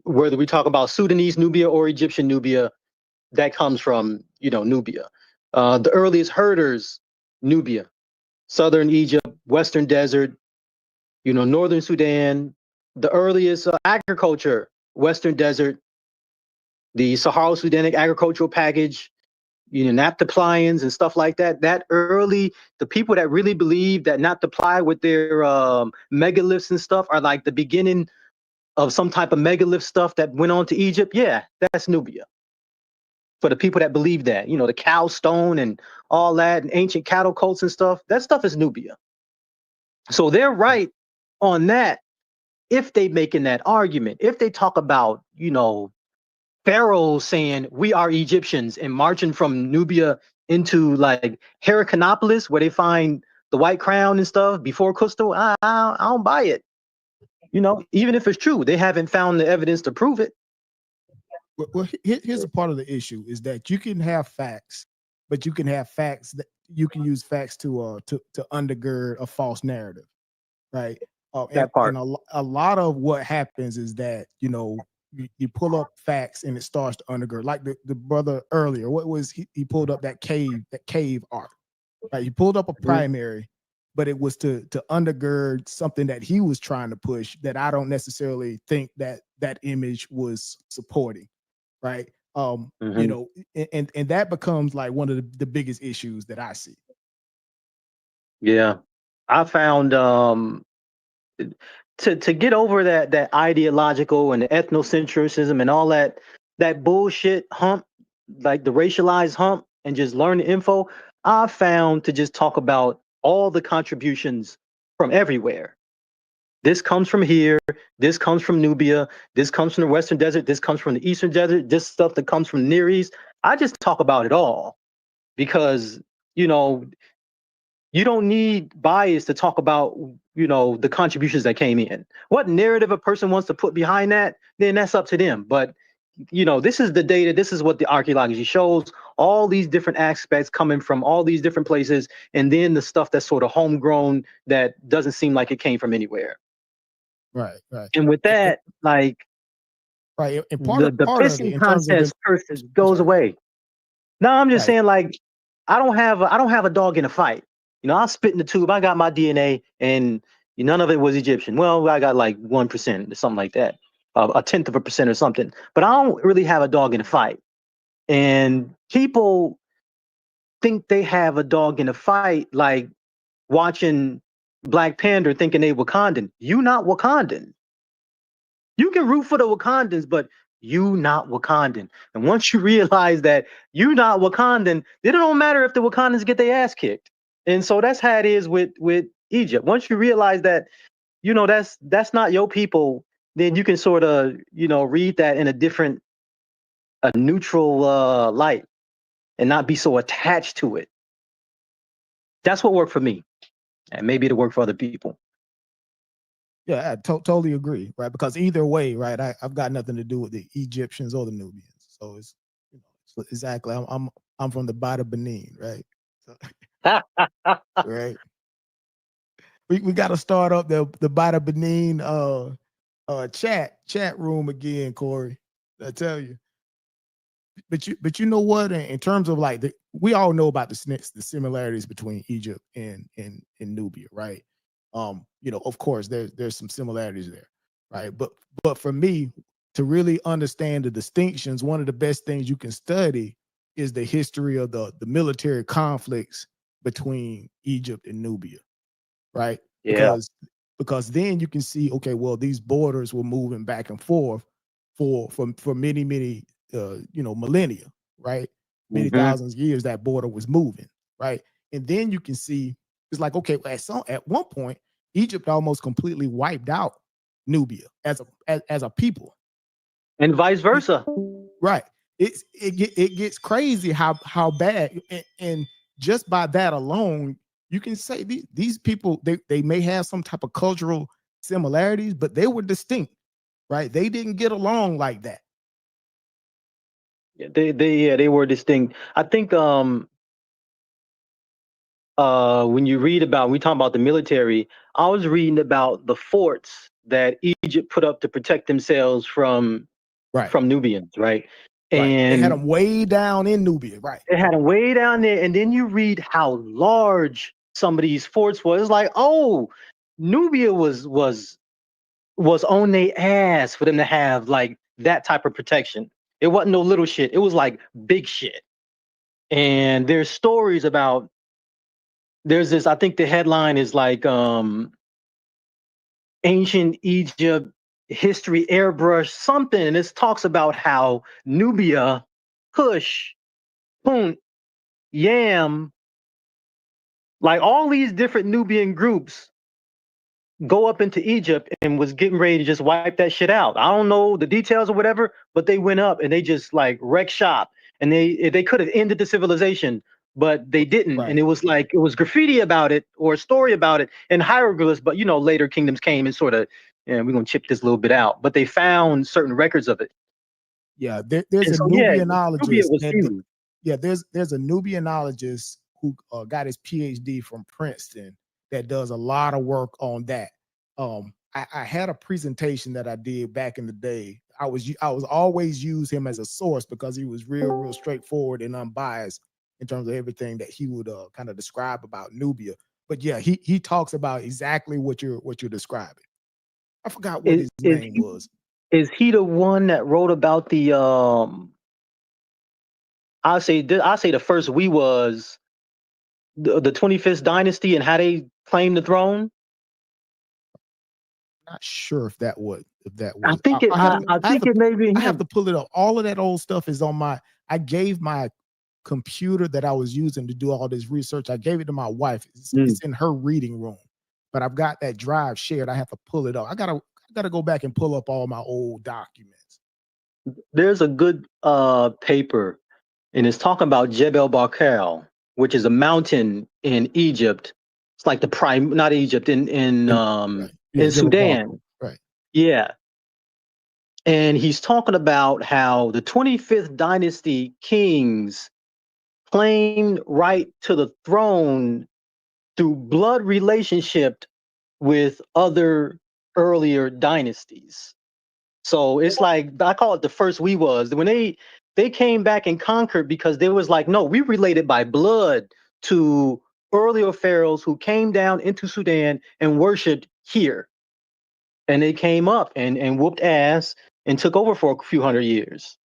whether we talk about Sudanese Nubia or Egyptian Nubia, that comes from, Nubia. The earliest herders, Nubia, southern Egypt, western desert, northern Sudan. The earliest agriculture, western desert, the Sahara-Sudanic agricultural package, naphtha and stuff like that. That early, the people that really believe that naphtha with their megaliths and stuff are like the beginning of some type of megalith stuff that went on to Egypt. Yeah, that's Nubia. For the people that believe that, the cow stone and all that, and ancient cattle cults and stuff, that stuff is Nubia. So they're right on that if they making that argument. If they talk about, pharaohs saying we are Egyptians and marching from Nubia into like Heracleopolis where they find the white crown and stuff before Cusco, I don't buy it. Even if it's true, they haven't found the evidence to prove it. Well, here's a part of the issue is that you can have facts, but you can have facts that you can use facts to undergird a false narrative, right? That part. And a lot of what happens is that you pull up facts and it starts to undergird. Like the brother earlier, what was he pulled up that cave art, right? He pulled up a primary, but it was to undergird something that he was trying to push that I don't necessarily think that image was supporting, right? And that becomes like one of the biggest issues that I see. Yeah, I found to get over that ideological and the ethnocentrism and all that bullshit hump, like the racialized hump, and just learn the info. I found to just talk about all the contributions from everywhere. This comes from here. This comes from Nubia. This comes from the Western Desert. This comes from the Eastern Desert. This stuff that comes from the Near East. I just talk about it all because, you don't need bias to talk about, the contributions that came in. What narrative a person wants to put behind that, then that's up to them. But, this is the data. This is what the archaeology shows. All these different aspects coming from all these different places. And then the stuff that's sort of homegrown that doesn't seem like it came from anywhere. Right. And with that, like, right, and the pissing contest curses goes away. No, I'm just saying, like, I don't have a dog in a fight. I spit in the tube. I got my DNA, and none of it was Egyptian. Well, I got like 1% or something like that, a tenth of a percent or something. But I don't really have a dog in a fight. And people think they have a dog in a fight, like watching Black Panther thinking they Wakandan. You not Wakandan. You can root for the Wakandans, but you not Wakandan. And once you realize that you not Wakandan, then it don't matter if the Wakandans get their ass kicked. And so that's how it is with Egypt. Once you realize that, that's not your people, then you can sort of, read that in a neutral light and not be so attached to it. That's what worked for me. And maybe it'll work for other people. Yeah, I totally agree, right? Because either way, right, I've got nothing to do with the Egyptians or the Nubians. So it's, exactly. I'm from the Bada Benin, right? So, right. We got to start up the Bada Benin chat room again, Corey. I tell you. But you know what? In terms of like we all know about the similarities between Egypt and Nubia, right? Of course there's some similarities there, right? But for me to really understand the distinctions, one of the best things you can study is the history of the military conflicts between Egypt and Nubia, right? Yeah. Because then you can see, okay, well, these borders were moving back and forth for many millennia, right? Many thousands of years that border was moving, right? And then you can see it's like, okay, at one point Egypt almost completely wiped out Nubia as a people, and vice versa. Right. It gets crazy how bad, and just by that alone, you can say these people they may have some type of cultural similarities, but they were distinct, right? They didn't get along like that. They were distinct. I think when you read about, we talk about the military, I was reading about the forts that Egypt put up to protect themselves from right, from Nubians, right? right. They had And them way down in Nubia, right? they had them way down there, and then you read how large some of these forts was. It's like, oh, Nubia was on their ass for them to have like that type of protection. It wasn't no little shit. It was like big shit. And there's stories about there's this, I think the headline is like ancient Egypt history airbrush something, and this talks about how Nubia, Kush, Punt, Yam, like all these different Nubian groups go up into Egypt and was getting ready to just wipe that shit out. I don't know the details or whatever, but they went up and they just like wrecked shop, and they could have ended the civilization, but they didn't. Right. And it was like it was graffiti about it or a story about it and hieroglyphs, but you know later kingdoms came and sort of, yeah, we're gonna chip this a little bit out, but they found certain records of it. Yeah, there's And a so yeah, Nubia Nubianologist was that huge. yeah, there's a Nubianologist who got his PhD from Princeton that does a lot of work on that. I had a presentation that I did back in the day. I was always use him as a source because he was real straightforward and unbiased in terms of everything that he would kind of describe about Nubia. But yeah, he talks about exactly what you're describing. I forgot what his name was. Is he the one that wrote about the I say the first we was the 25th dynasty and how they claimed the throne? Not sure if that was I think it I think it may be I have to him. pull it up. All of that old stuff is on my I gave my computer that I was using to do all this research. I gave it to my wife. It's in her reading room. But I've got that drive shared. I have to pull it up. I gotta go back and pull up all my old documents. There's a good paper, and it's talking about Jebel Barkal, which is a mountain in Egypt. It's like the prime, not Egypt, Right. Yeah, in Jebel Barker. Sudan. Right. Yeah. And he's talking about how the 25th dynasty kings claimed right to the throne through blood relationship with other earlier dynasties. So it's like I call it the first we was when they came back and conquered because they was like, no, we related by blood to earlier pharaohs who came down into Sudan and worshipped here. And they came up and whooped ass and took over for a few hundred years.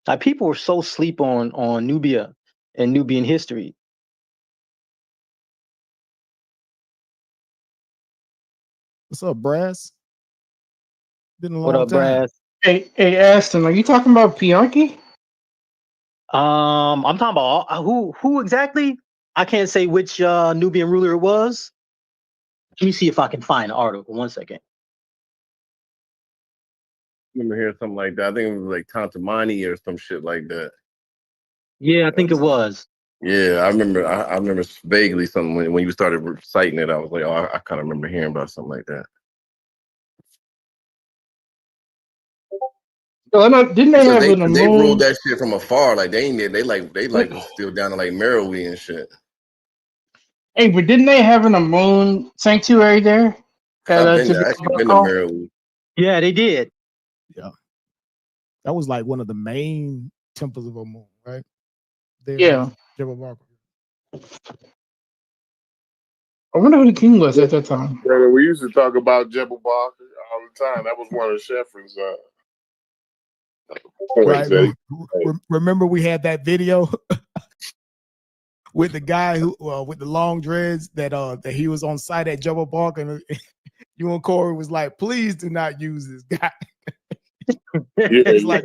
Like people were so sleep on Nubia and Nubian history. What's up, Brass? Been a What long up, time. Brass? Hey, Aston, are you talking about Pianki? I'm talking about who exactly? I can't say which Nubian ruler it was. Let me see if I can find the article. 1 second. I remember hearing something like that. I think it was like Tantamani or some shit like that. Yeah, I think it was. Yeah, I remember vaguely something when you started reciting it. I was like, oh, I kind of remember hearing about something like that. Didn't they have an They ruled moon? that shit from afar. Like they was still down to like Meroe and shit. Hey, but didn't they have an moon sanctuary there? At I've been Jebel there. I actually been to Barkal? Meroe. Yeah, they did. Yeah. That was like one of the main temples of Amun, right? There, Yeah. Jebel Barker. I wonder who the king was at that time. Brother, we used to talk about Jebel Barker all the time. That was one of Sheffrin's points. Right. Remember we had that video with the guy who with the long dreads that he was on site at Jebel Barker, and you and Corey was like, please do not use this guy. He's like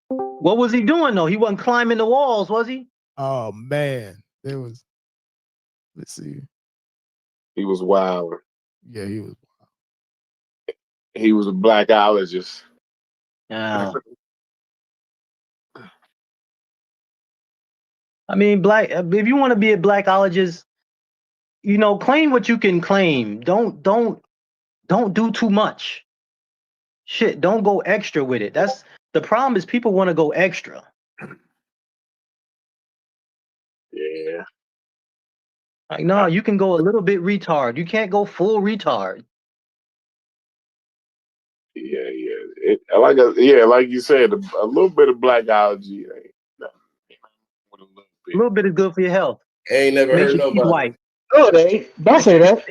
What was he doing though? He wasn't climbing the walls, was he? oh man, there was. Let's see. He was wild. Yeah, he was. He was a blackologist. Yeah. I mean, if you want to be a blackologist, you know, claim what you can claim. Don't do too much. Shit, don't go extra with it. That's the problem is people want to go extra. Yeah. Like, no, you can go a little bit retard. You can't go full retard. like you said, a little bit of blackology. A little bit is good for your health. Ain't never Makes heard your teeth nobody. white. No, it ain't. Don't say that.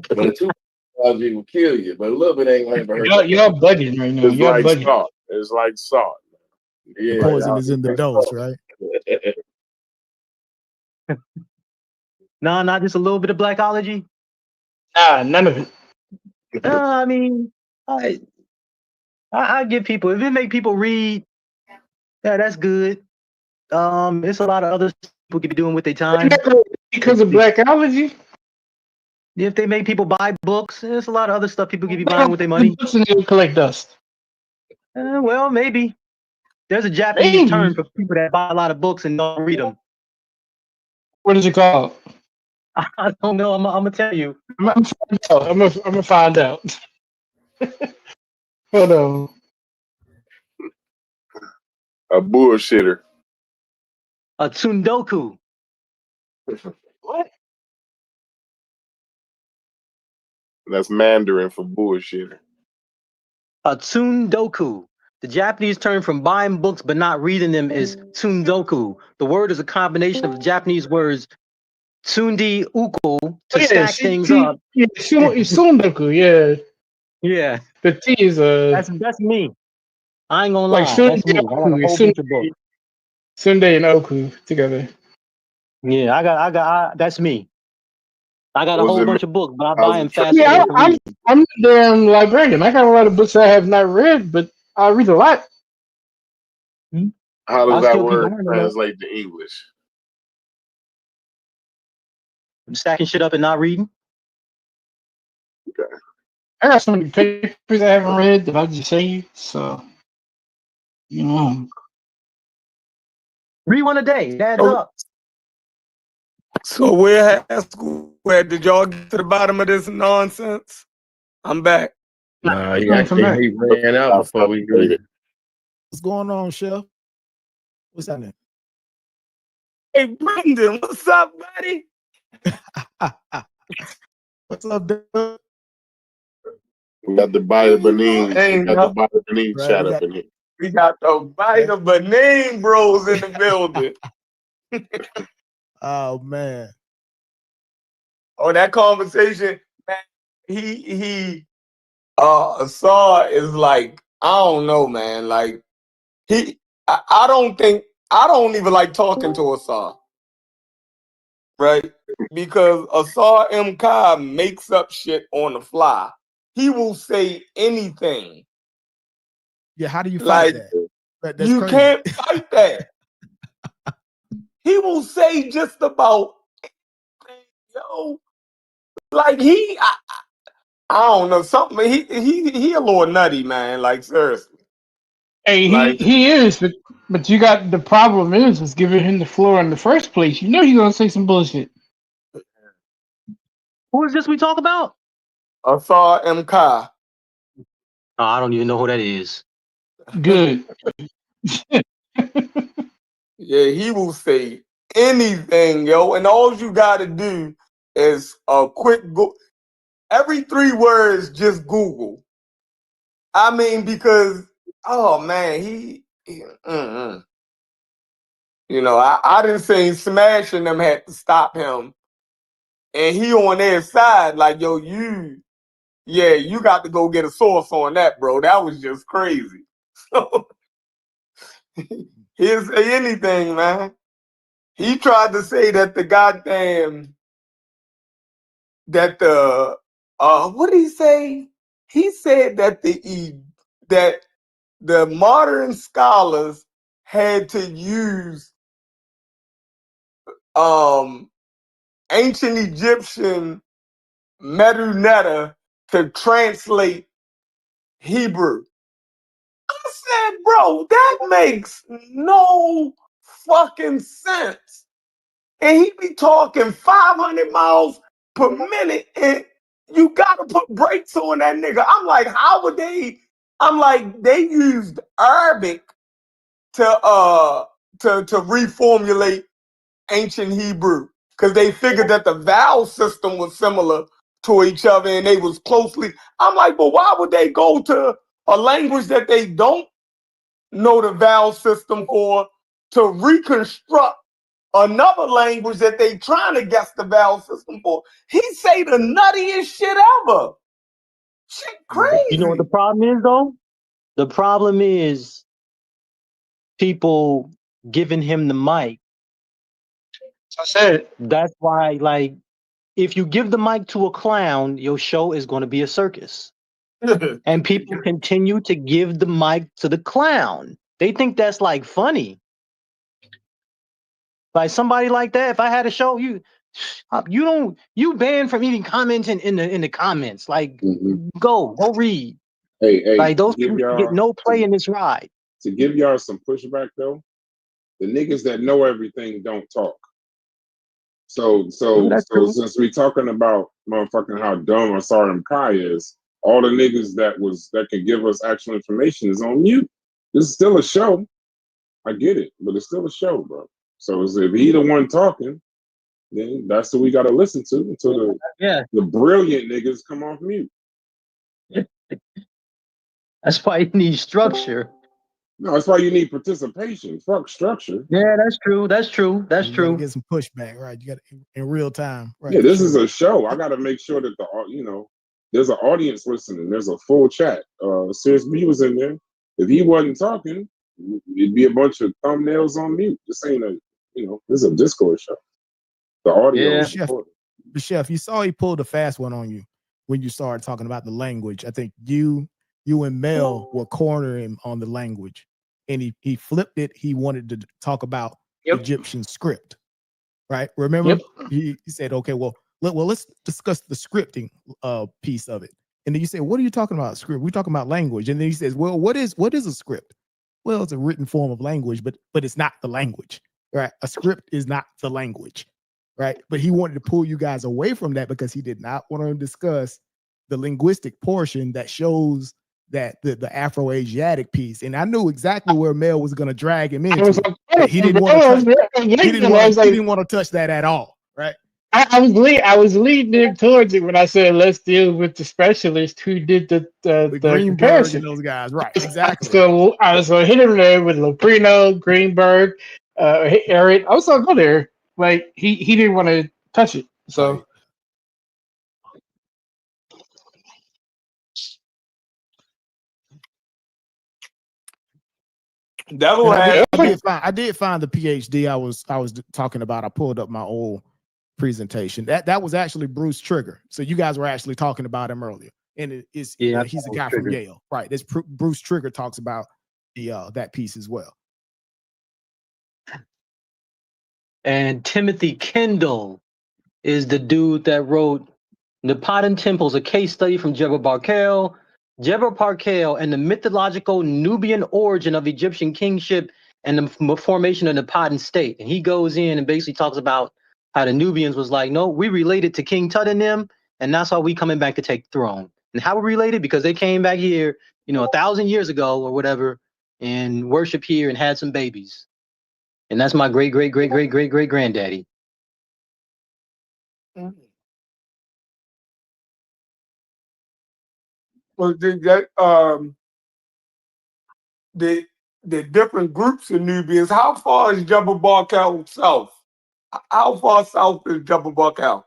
But too much blackology will kill you. But a little bit ain't never heard. Y'all budgeting right now. It's Y'all like budgeting. salt. It's like salt. The Yeah. poison is in the dose, right? Nah, not just a little bit of blackology. Nah, none of it. I mean, I give people, if it make people read, yeah, that's good. It's a lot of other people could be doing with their time. Because of blackology? If they make people buy books, there's a lot of other stuff people could be buying with their money. Books and they collect dust. Well, maybe. There's a Japanese term for people that buy a lot of books and don't read them. What is it called? I don't know. I'm gonna tell you. I'm gonna find out. Hold on. A bullshitter. A tsundoku. What? That's Mandarin for bullshitter. A tsundoku. The Japanese term from buying books but not reading them is tsundoku. The word is a combination of the Japanese words tsundi uko to stack things up. Yeah, sundoku. Yeah, Yeah, the T is that's me. I ain't gonna lie. like That's me. I got a whole bunch of books. Sunday and Oku together. Yeah, that's me. I got a Was whole it- bunch of books, but I how's buy them it tra- faster than I can read. I'm a damn librarian. I got a lot of books I have not read, but I read a lot. How I'll does that still keep word buying them, though. translate to English? Stacking shit up and not reading. I got so many papers I haven't read that I just saved. So, you know. Read one a day. It adds Oh. up. So where high school? Where did y'all get to the bottom of this nonsense? I'm back. Nah, he Come back. actually ran out before we did it. What's going on, Chef? What's happening? Hey, Brendan, what's up, buddy? What's up, Doug? We got the Bida Benin. Hey, We got the Bida Benin Right, chat we up got- in here. We got the Bida Benin bros in the building. Oh man. Oh, that conversation, man, he Saw is like, I don't know, man. Like I don't even like talking to Asar, right? Because Asar M. Kai makes up shit on the fly. He will say anything. Yeah, how do you Like, fight that? That's you crazy. can't fight that. He will say just about anything, yo. Like I don't know, something. He a little nutty, man. Like, seriously. Hey, Like, he is, but you got the problem is giving him the floor in the first place. You know he's gonna say some bullshit. Who is this we talk about? Asar M. Kai. Oh, I don't even know who that is. Good. Yeah, he will say anything, yo. And all you gotta do is a quick go. Every 3 words, just Google. I mean, because oh man, you know, I didn't say Smashing them had to stop him, and he on their side, like, yo, you got to go get a source on that, bro. That was just crazy. So he'll say anything, man. He tried to say that what did he say? He said that the modern scholars had to use ancient Egyptian Medunetta to translate Hebrew. I said, bro, that makes no fucking sense. And he be talking 500 miles per minute, and you gotta put brakes on that nigga. I'm like, how would they? I'm like, they used Arabic to reformulate ancient Hebrew because they figured that the vowel system was similar to each other and they was closely. I'm like, but why would they go to a language that they don't know the vowel system for to reconstruct another language that they trying to guess the vowel system for. He say the nuttiest shit ever. Shit crazy. You know what the problem is, though? The problem is people giving him the mic. So I said, That's why, like, if you give the mic to a clown, your show is going to be a circus. And people continue to give the mic to the clown. They think that's like funny. Like somebody like that, if I had a show, you banned from even commenting in the comments. Like, go read. Hey, Like those to give people get y'all no play in this ride. to give y'all some pushback though, the niggas that know everything don't talk. So That's true. since we talking about motherfucking how dumb Asarim Kai is, all the niggas that can give us actual information is on mute. This is still a show. I get it, but it's still a show, bro. So if he the one talking, then that's what we gotta listen to until the brilliant niggas come off mute. That's why you need structure. No, that's why you need participation. Fuck structure. Yeah, that's true. That's true. That's You gotta true. get some pushback, right? You got in real time, right? Yeah, this is a show. I gotta make sure that there's an audience listening. There's a full chat. Serious B was in there. If he wasn't talking, it'd be a bunch of thumbnails on mute. This ain't this is a Discord show. The audio Yeah. is important. But Chef, you saw he pulled a fast one on you when you started talking about the language. I think you and Mel were cornering him on the language, and he flipped it. He wanted to talk about Egyptian script, right? Remember, he said, "Okay, well, let's discuss the scripting piece of it." And then you said, "What are you talking about? Script? We're talking about language." And then he says, "Well, what is a script?" Well, it's a written form of language, but it's not the language, right? A script is not the language, right? But he wanted to pull you guys away from that because he did not want to discuss the linguistic portion that shows that the Afro-Asiatic piece. And I knew exactly where Mel was going to drag him into. He didn't want to touch that at all, right? I was leading him towards it when I said let's deal with the specialist who did the Greenberg comparison. and those guys, right? Exactly. So I was going to hit him there with Loprino, Greenberg, Eric. I was going to go there, like he didn't want to touch it. So. Right. I did find the PhD I was talking about. I pulled up my old presentation. That was actually Bruce Trigger. So you guys were actually talking about him earlier, and he's a guy from Yale, right? This Bruce Trigger talks about that piece as well. And Timothy Kendall is the dude that wrote Napatan Temples, a case study from Jebel Barkel, and the mythological Nubian origin of Egyptian kingship and the formation of the Napatan state. And he goes in and basically talks about how the Nubians was like, no, we related to King Tut and them, and that's why we coming back to take the throne. And how we related? Because they came back here, 1,000 years ago or whatever, and worshiped here and had some babies. And that's my great granddaddy. Well, the different groups of Nubians. How far is Jebel Barkel south? How far south is Jebel Barkel?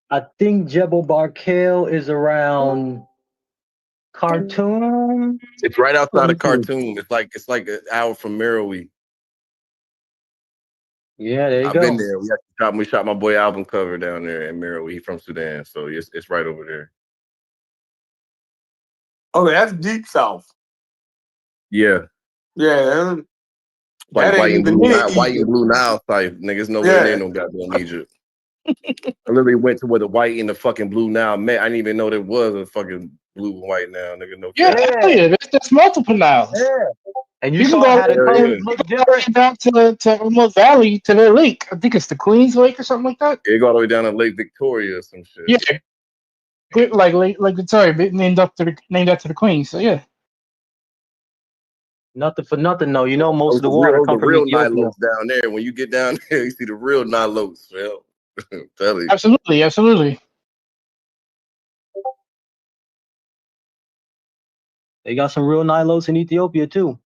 I think Jebel Barkel is around Khartoum. It's right outside of Khartoum. It's like an hour from Merowe. Yeah, there you I've go. been there. We shot my boy album cover down there in Merowe. He's from Sudan, so it's right over there. Oh, that's deep south. Yeah. Yeah. Like white and blue Nile type. Niggas nowhere near no goddamn Egypt. I literally went to where the white and the fucking blue Nile met. I didn't even know there was a fucking blue and white Nile, nigga. No yeah, there's multiple Niles. Yeah. And you can saw how the colors look different down to almost valley to their lake. I think it's the Queens Lake or something like that. It go all the way down to Lake Victoria or some shit. Yeah, like Lake Victoria, named after the Queen. So yeah. Nothing for nothing though. Most of the water comes from real Ethiopia. Nilotes down there. When you get down there, you see the real Nilotes, Phil. Tell you. Absolutely. They got some real Nilos in Ethiopia too.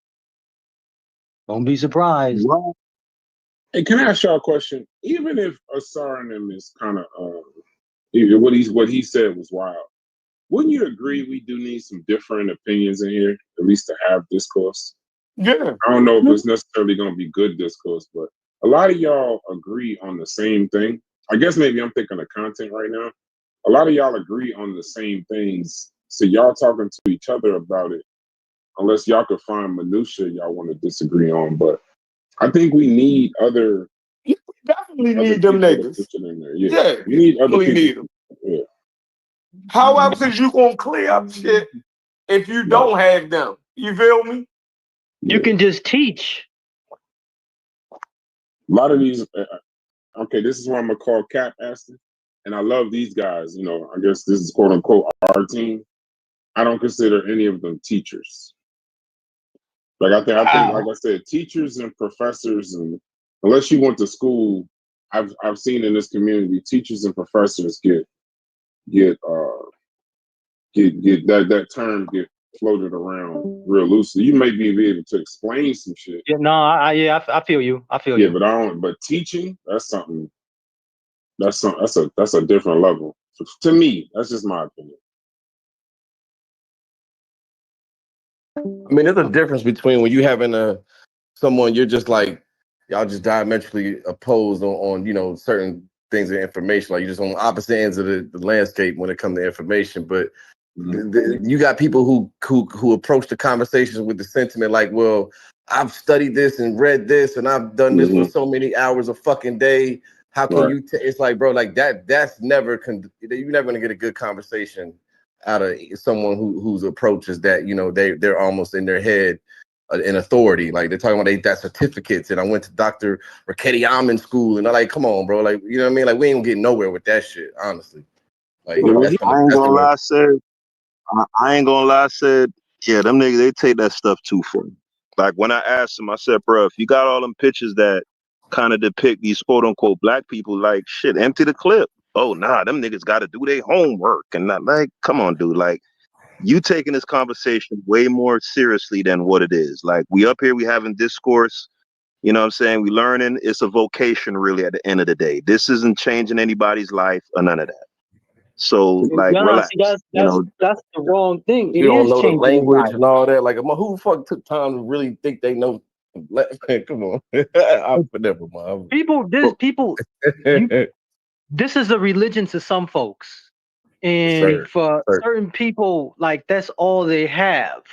Don't be surprised. Well, hey, can I ask y'all a question? Even if Asar and him is kind of what he said was wild, wouldn't you agree we do need some different opinions in here, at least to have discourse? Yeah. I don't know if it's necessarily going to be good discourse, but a lot of y'all agree on the same thing. I guess maybe I'm thinking of content right now. A lot of y'all agree on the same things, so y'all talking to each other about it. Unless y'all could find minutia y'all want to disagree on, but I think we need other. We definitely other need them people to niggas. put it in there. Yeah, Yeah, we need other we people. need them. Yeah. How else is you gonna clear up shit if you don't have them? You feel me? You can just teach. A lot of these. Okay, this is what I'm gonna call Cap Aston, and I love these guys. You know, I guess this is quote unquote our team. I don't consider any of them teachers. Like I think, like I said, teachers and professors, and unless you went to school, I've seen in this community, teachers and professors get that term get floated around real loosely. You may be able to explain some shit. Yeah, no, I feel you. I feel you. But I don't. But teaching, that's something. That's a different level. To me, that's just my opinion. I mean, there's a difference between when you having someone you're just like y'all just diametrically opposed on certain things of information. Like you're just on opposite ends of the landscape when it comes to information. But you got people who approach the conversations with the sentiment like, well, I've studied this and read this and I've done this for so many hours a fucking day. How can you? It's like, bro, like that's never. You're never gonna get a good conversation out of someone whose approach is that they're almost in their head in authority. Like they're talking about they got certificates and I went to Dr. Raketti Amin school and they're like, come on, bro, like you know what I mean? Like we ain't gonna get nowhere with that shit, honestly. Like I ain't gonna lie, I ain't gonna lie, said, yeah, them niggas, they take that stuff too far. Like when I asked him, I said, bro, if you got all them pictures that kind of depict these quote unquote black people, like shit, empty the clip. Oh nah, them niggas gotta do their homework and not like, come on, dude. Like you taking this conversation way more seriously than what it is. Like we up here, we having discourse, you know what I'm saying? We learning, it's a vocation really at the end of the day. This isn't changing anybody's life or none of that. So like relax. See, that's the wrong thing. It You don't is know the changing language life. and all that. Like who the fuck took time to really think they know? Come on. Never mind. This is a religion to some folks. And for certain people, like that's all they have.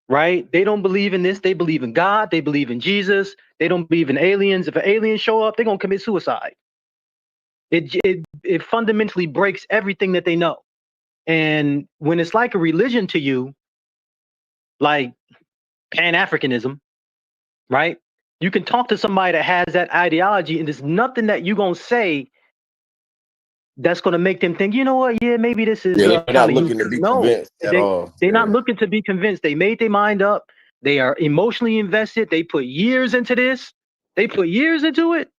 Right? They don't believe in this. They believe in God. They believe in Jesus. They don't believe in aliens. If an alien show up, they're gonna commit suicide. It fundamentally breaks everything that they know. And when it's like a religion to you, like Pan-Africanism, right? You can talk to somebody that has that ideology, and there's nothing that you're gonna say that's gonna make them think, you know what? Yeah, maybe this is they're not kind of looking to be convinced at all. They're not looking to be convinced. They made their mind up. They are emotionally invested. They put years into this. They put years into it.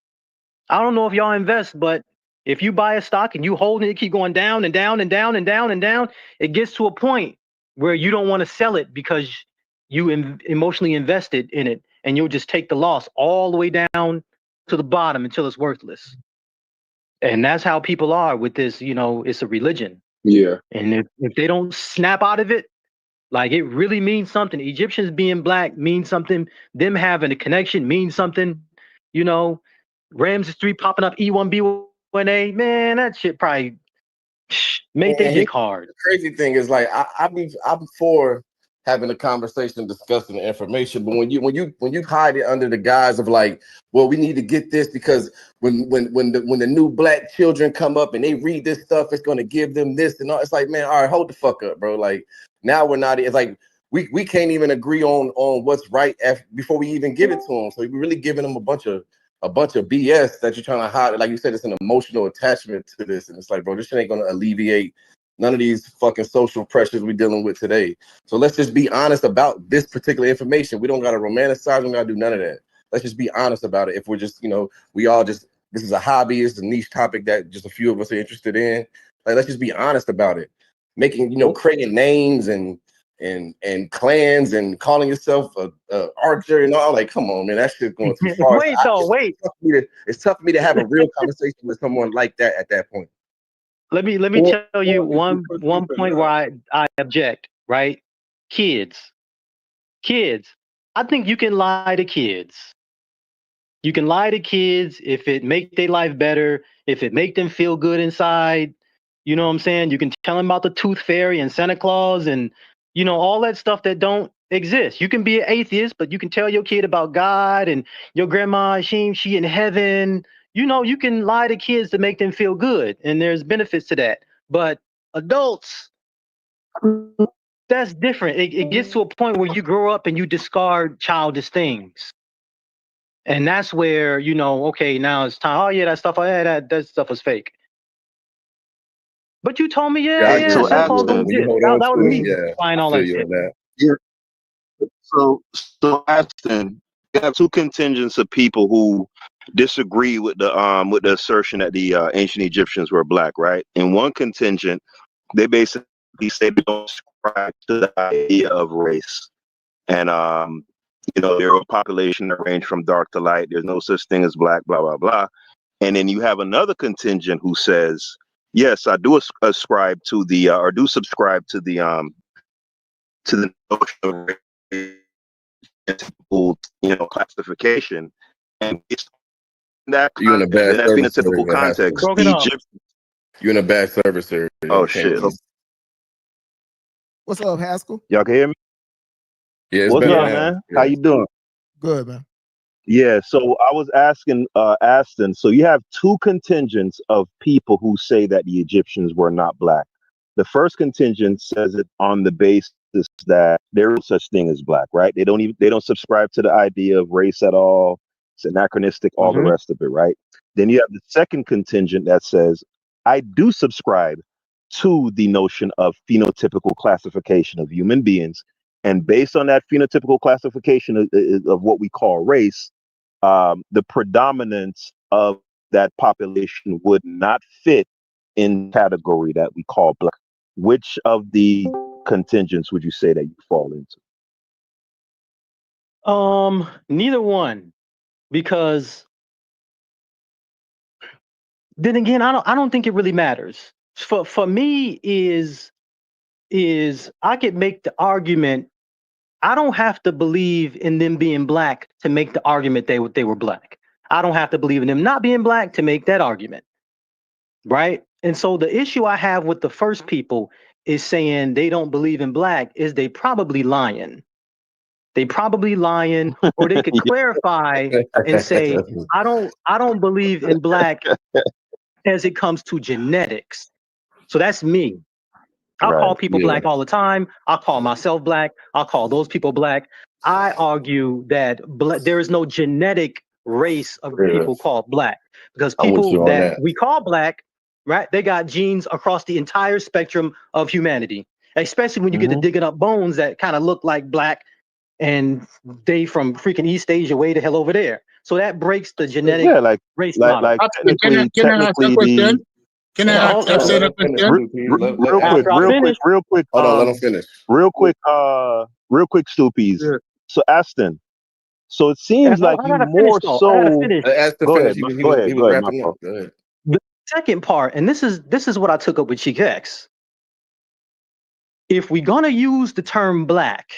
I don't know if y'all invest, but if you buy a stock and you hold it, keep going down and down and down and down and down, it gets to a point where you don't want to sell it because you emotionally invested in it, and you'll just take the loss all the way down to the bottom until it's worthless. And that's how people are with this, it's a religion. Yeah. And if they don't snap out of it, like it really means something. Egyptians being black means something. Them having a connection means something. Ramses 3 popping up E1B1A, man, that shit probably made their dick hard. The crazy thing is like I'm for having a conversation, discussing the information, but when you hide it under the guise of like, well, we need to get this because when the new black children come up and they read this stuff, it's gonna give them this and all. It's like, man, all right, hold the fuck up, bro. Like now we're not. It's like we can't even agree on what's right before we even give it to them. So we're really giving them a bunch of BS that you're trying to hide. Like you said, it's an emotional attachment to this, and it's like, bro, this shit ain't gonna alleviate none of these fucking social pressures we're dealing with today. So let's just be honest about this particular information. We don't gotta romanticize. We don't gotta do none of that. Let's just be honest about it. If we're just, we all just, this is a hobby, it's a niche topic that just a few of us are interested in. Like, let's just be honest about it. Making, creating names and and clans and calling yourself a archer and all. Like, come on, man, that shit's going too far. Wait. It's tough for me to have a real conversation with someone like that at that point. Let me tell you one point where I object. Right, kids. I think you can lie to kids. You can lie to kids if it make their life better, if it make them feel good inside. You know what I'm saying? You can tell them about the Tooth Fairy and Santa Claus and, you know, all that stuff that don't exist. You can be an atheist, but you can tell your kid about God and your grandma, she in heaven. You know, you can lie to kids to make them feel good, and there's benefits to that. But adults, that's different. It gets to a point where you grow up and you discard childish things. And that's where, you know, okay, now it's time. Oh yeah, that stuff was fake. But you told me, yeah, So Santa Claus Aston, don't exist. That was me buying all that shit. So Aston, you have two contingents of people who disagree with the assertion that the ancient Egyptians were black, right? In one contingent, they basically say they don't subscribe to the idea of race, and you know, they're a population that range from dark to light. There's no such thing as black, blah blah blah. And then you have another contingent who says, yes, I do ascribe to the or do subscribe to the notion of race, you know, classification, and it's that You in a bad that service phenotypical area, context. Broke it up. You in a bad service area. Oh shit! What's up, Haskell? Y'all can hear me? Yeah, it's what's better up, now. man? Yeah. How you doing? Good, man. Yeah, so I was asking Aston, so you have two contingents of people who say that the Egyptians were not black. The first contingent says it on the basis that there is such thing as black, right? They don't subscribe to the idea of race at all. It's anachronistic, all the rest of it, right? Then you have the second contingent that says, I do subscribe to the notion of phenotypical classification of human beings. And based on that phenotypical classification of what we call race, the predominance of that population would not fit in category that we call black. Which of the contingents would you say that you fall into? Neither one, because then again, I don't think it really matters. For me is I could make the argument. I don't have to believe in them being black to make the argument they were black. I don't have to believe in them not being black to make that argument. Right? And so the issue I have with the first people is saying they don't believe in black is they probably lying. They probably lying, or they could clarify and say, I don't believe in black as it comes to genetics. So that's me. I'll call people black all the time. I'll call myself black. I'll call those people black. I argue that there is no genetic race of people called black, because people that we call black, right, they got genes across the entire spectrum of humanity, especially when you get to digging up bones that kind of look like black, and they from freaking East Asia way the hell over there. So that breaks the genetic race model. Can I ask that question? Can I say that question? Real quick. Hold on, let him finish. Real quick, Stoopies. Yeah. So Aston. So it seems like you more so. Go ahead. He was wrapping up. Go ahead. The second part, and this is what I took up with Chick X. If we're gonna use the term black,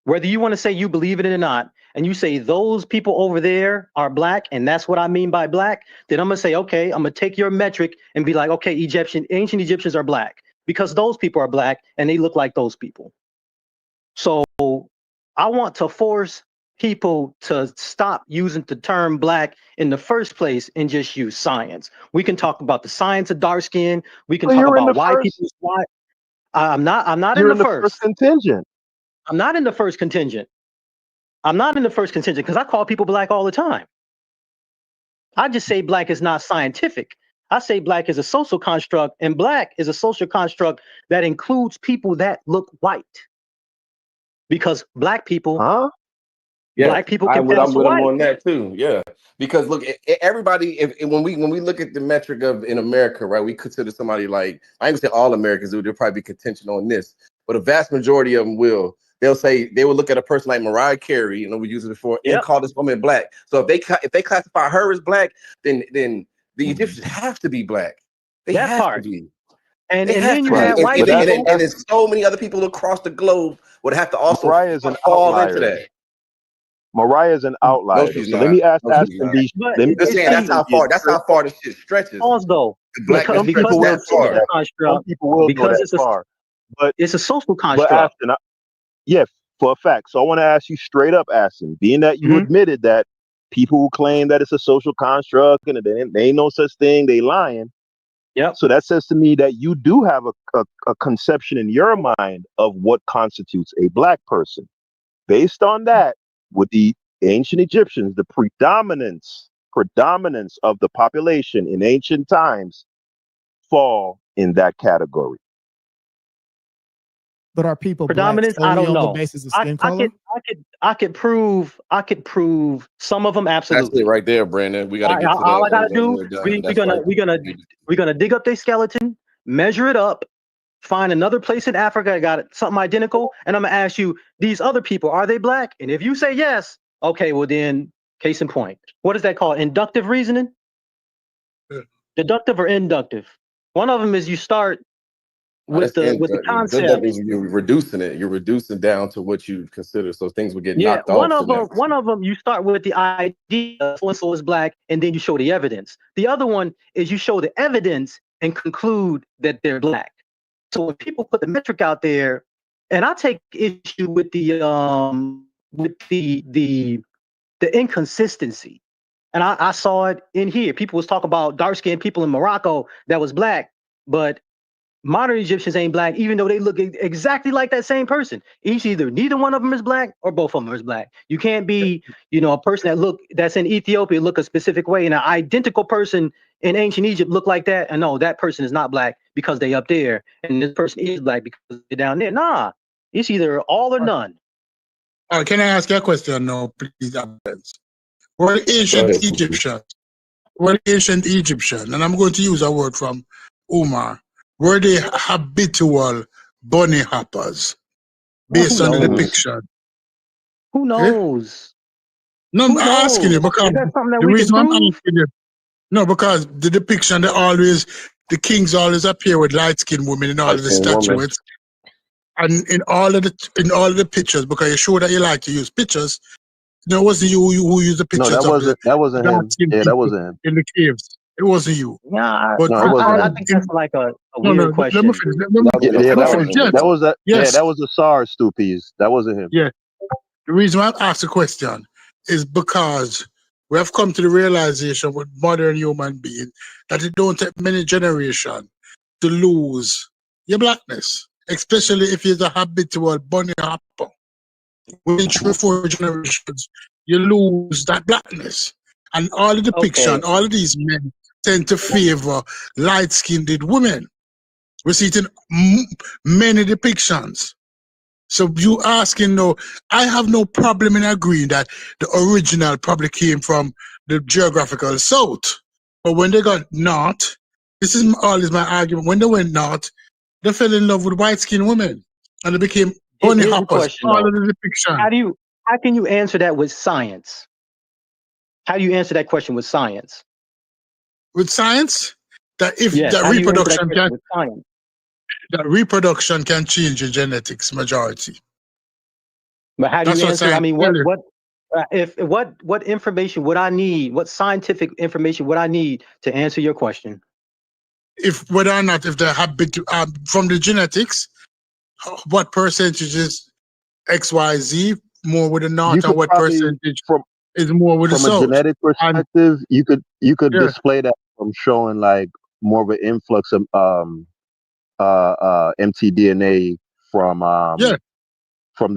whether you want to say you believe in it or not, and you say those people over there are black, and that's what I mean by black, then I'm gonna say, okay, I'm gonna take your metric and be like, okay, ancient Egyptians are black because those people are black and they look like those people. So I want to force people to stop using the term black in the first place and just use science. We can talk about the science of dark skin. We can talk about why people. Why I'm not in the first contingent. I'm not in the first contingent. I'm not in the first contingent because I call people black all the time. I just say black is not scientific. I say black is a social construct, and black is a social construct that includes people that look white. Because black people, black people can pass I'm with white. him on that too. Yeah, because look, everybody. When we look at the metric of in America, right, we consider somebody like, I ain't gonna say all Americans. There'll probably be contention on this, but a vast majority of them will. They'll say they will look at a person like Mariah Carey, you know, we used it before, and call this woman black. So if they classify her as black, then the Egyptians have to be black. They That have part. to be. And They have then to you be. had white people. And there's so many other people across the globe would have to also Mariah's an fall into outlier. that. Mariah's an outlier. No, she's so not. let me ask No, she's Aston not. B. But Let me Just saying that's how far this shit stretches. Pause though. The blackness some people stretches will that say far. that. Some people will go Because that far. But it's a social but construct. Aston, yeah, for a fact. So I want to ask you straight up, Aston, being that you admitted that people who claim that it's a social construct and there ain't no such thing, they lying. Yep. So that says to me that you do have a conception in your mind of what constitutes a black person. Based on that, with the ancient Egyptians, the predominance of the population in ancient times fall in that category. But are people black Predominance? I only don't on the know. basis of skin color? I could prove some of them absolutely. That's it right there, Brandon. We gotta get to that. All I gotta do, we're gonna dig up their skeleton, measure it up, find another place in Africa that got something identical, and I'm gonna ask you, these other people, are they black? And if you say yes, okay, well then, case in point. What is that called? Inductive reasoning? Deductive or inductive? One of them is you start with the concept. You're reducing it. You're reducing down to what you consider. So things would get knocked off. One of them, you start with the idea so is black, and then you show the evidence. The other one is you show the evidence and conclude that they're black. So when people put the metric out there, and I take issue with the inconsistency, and I saw it in here. People was talking about dark-skinned people in Morocco that was black, but modern Egyptians ain't black, even though they look exactly like that same person. Neither one of them is black, or both of them is black. You can't be, a person that's in Ethiopia look a specific way, and an identical person in ancient Egypt look like that, and no, that person is not black because they up there, and this person is black because they're down there. Nah, it's either all or none. All right, can I ask you a question now, please? Were ancient Egyptian, and I'm going to use a word from Umar, were they habitual bunny hoppers based on the depiction? Who knows? No, I'm asking you because the reason I'm asking you, no, because the depiction, the kings always appear with light-skinned women in all of the statuettes, and in all of the pictures, because you're sure that you like to use pictures. No, it wasn't you who used the pictures. No, that wasn't him. Yeah, that wasn't him. In the caves. It wasn't you. Yeah, but I think that's like a weird question. That was a SARS stoopies. That wasn't him. Yeah. The reason why I asked the question is because we have come to the realization with modern human beings that it don't take many generations to lose your blackness, especially if you're the habitual bunny hopper. Within 3 or 4 generations, you lose that blackness. And all the depiction, all of these men tend to favor light-skinned women. We see it in many depictions. So you asking, I have no problem in agreeing that the original probably came from the geographical south. But when they got north, this is always my argument, when they went north, they fell in love with white-skinned women. And they became bunny hoppers. All of the depiction. How can you answer that with science? How do you answer that question with science? With science? That if that reproduction can change your genetics majority. But how do you answer? I mean, what information would I need? What scientific information would I need to answer your question? If whether or not if they habit from the genetics, what percentage is XYZ more with the north, and what percentage is more with the south? From a genetic perspective, you could display that from showing like more of an influx of mtDNA from the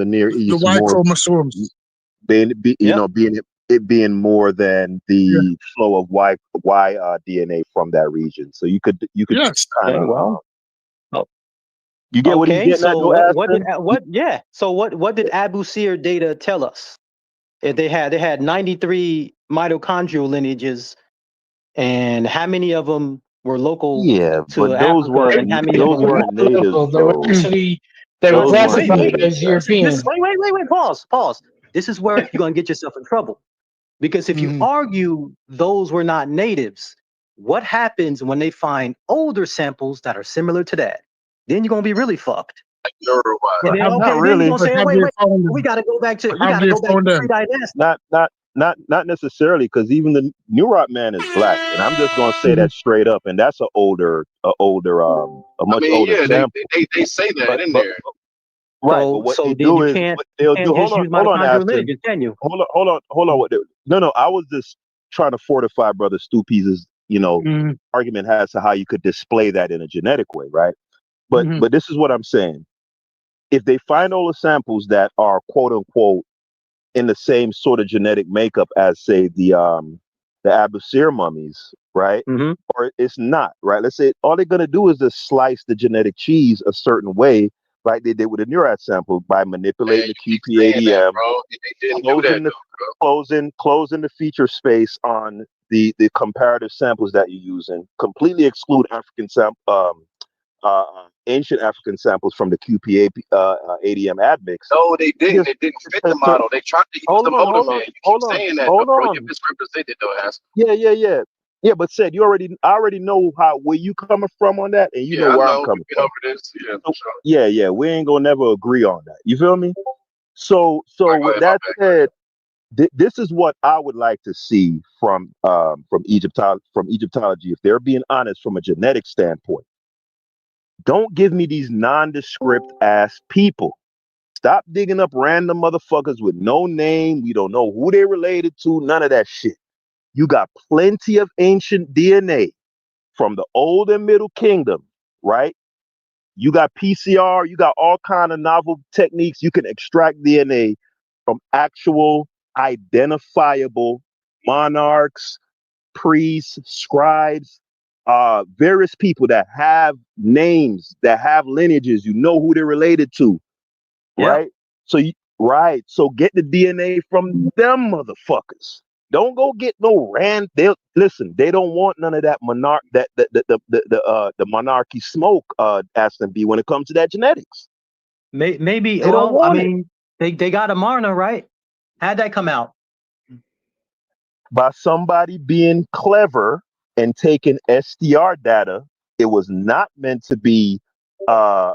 Near East, the Y chromosomes, being more than the flow of Y DNA from that region. So you could kind of you get what he's getting at. So what did Abu Sir data tell us? They had 93 mitochondrial lineages, and how many of them were local to but Africa, and how many those weren't natives. They were actually They were Those weren't Wait, classified native as samples. European. wait. Pause. This is where you're gonna get yourself in trouble. Because if you Mhm. argue those were not natives, what happens when they find older samples that are similar to that? Then you're gonna be really fucked. And then Not then you're really. gonna But say, oh, have wait, they found we them? gotta go back to Have they found the them? pre-dynastic. Not necessarily, because even the New Rock man is black, and I'm just gonna say that straight up, and that's a much older sample. They say that But in but there. right, but what So they then do you is can't what they'll do. just use Hold on, mitochondrial Aston. lineage, can you? Hold on. No, I was just trying to fortify Brother Stuppi's Mhm. argument as to how you could display that in a genetic way, right? Mhm. But this is what I'm saying. If they find all the samples that are quote unquote in the same sort of genetic makeup as, say, the Abusir mummies, right? Mhm. Or it's not, right? Let's say all they're gonna do is just slice the genetic cheese a certain way, like they did with the Neurat sample, by manipulating the QP80M, Bro, they didn't do that closing the feature space on the comparative samples that you're using, completely exclude ancient African samples from the QPA ADM admix. No, they didn't. Just It didn't fit the model. They tried to use the motor man. You keep saying that, though, bro. You misrepresented, though, Haskell. Yeah. But said I already know where you coming from on that, and you know I where I'm know. coming We've been from. over this. Yeah, for sure. Yeah. We ain't gonna never agree on that. You feel me? So All right, go with ahead, my that bad. said, this is what I would like to see from Egyptology. If they're being honest from a genetic standpoint, don't give me these nondescript ass people. Stop digging up random motherfuckers with no name. We don't know who they related to. None of that shit. You got plenty of ancient DNA from the old and middle kingdom, right? You got PCR. You got all kind of novel techniques. You can extract DNA from actual identifiable monarchs, priests, scribes, various people that have names, that have lineages. You know who they're related to, Yep. right? So get the DNA from them motherfuckers. Don't go get no rand. They listen. They don't want none of that the monarchy smoke. Aston B when it comes to that genetics. Maybe. They don't Well, I want it. mean, they got Amarna, right? How'd that come out? By somebody being clever and taking SDR data. It was not meant to be the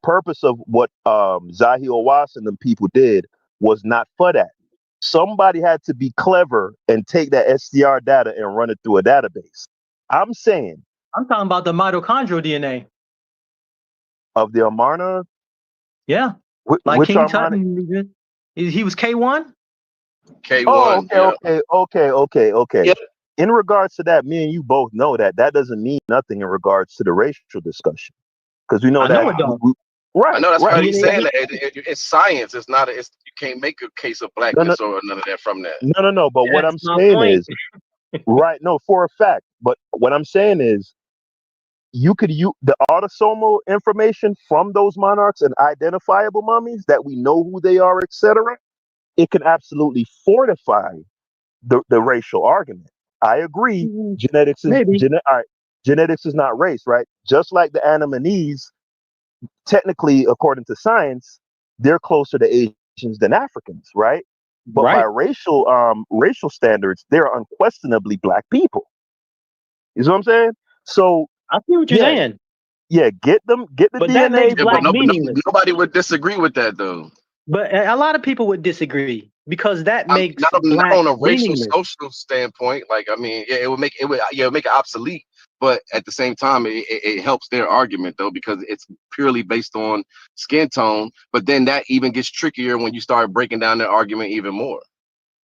purpose of what Zahi Owas and them people did was not for that. Somebody had to be clever and take that SDR data and run it through a database. I'm saying I'm talking about the mitochondrial DNA. of the Amarna, Yeah. Like which King Amarna? Tutton, he was K1? Oh, K1. Yeah. okay. In regards to that, me and you both know that doesn't mean nothing in regards to the racial discussion, because we know I know that it don't. I know that's why he's DNA. saying that it's science. It's not. You can't make a case of no, no, blackness or none of that from that. no. But what That's I'm my saying point. is, right? No, for a fact. But what I'm saying is, you could use the autosomal information from those monarchs and identifiable mummies that we know who they are, etc. It can absolutely fortify the racial argument. I agree. Maybe. All right, genetics is not race, right? Just like the Andamanese, technically, according to science, they're closer to Asians than Africans, right? But by Right. racial standards, they're unquestionably black people. You see what I'm saying? So I see what you're yeah, saying. get the But that DNA makes Yeah, but black from. meaningless. nobody would disagree with that, though. But a lot of people would disagree because that makes Not black on a racial, meaningless. social standpoint. Like, I mean, yeah, it would make it obsolete. But at the same time, it helps their argument though, because it's purely based on skin tone. But then that even gets trickier when you start breaking down their argument even more,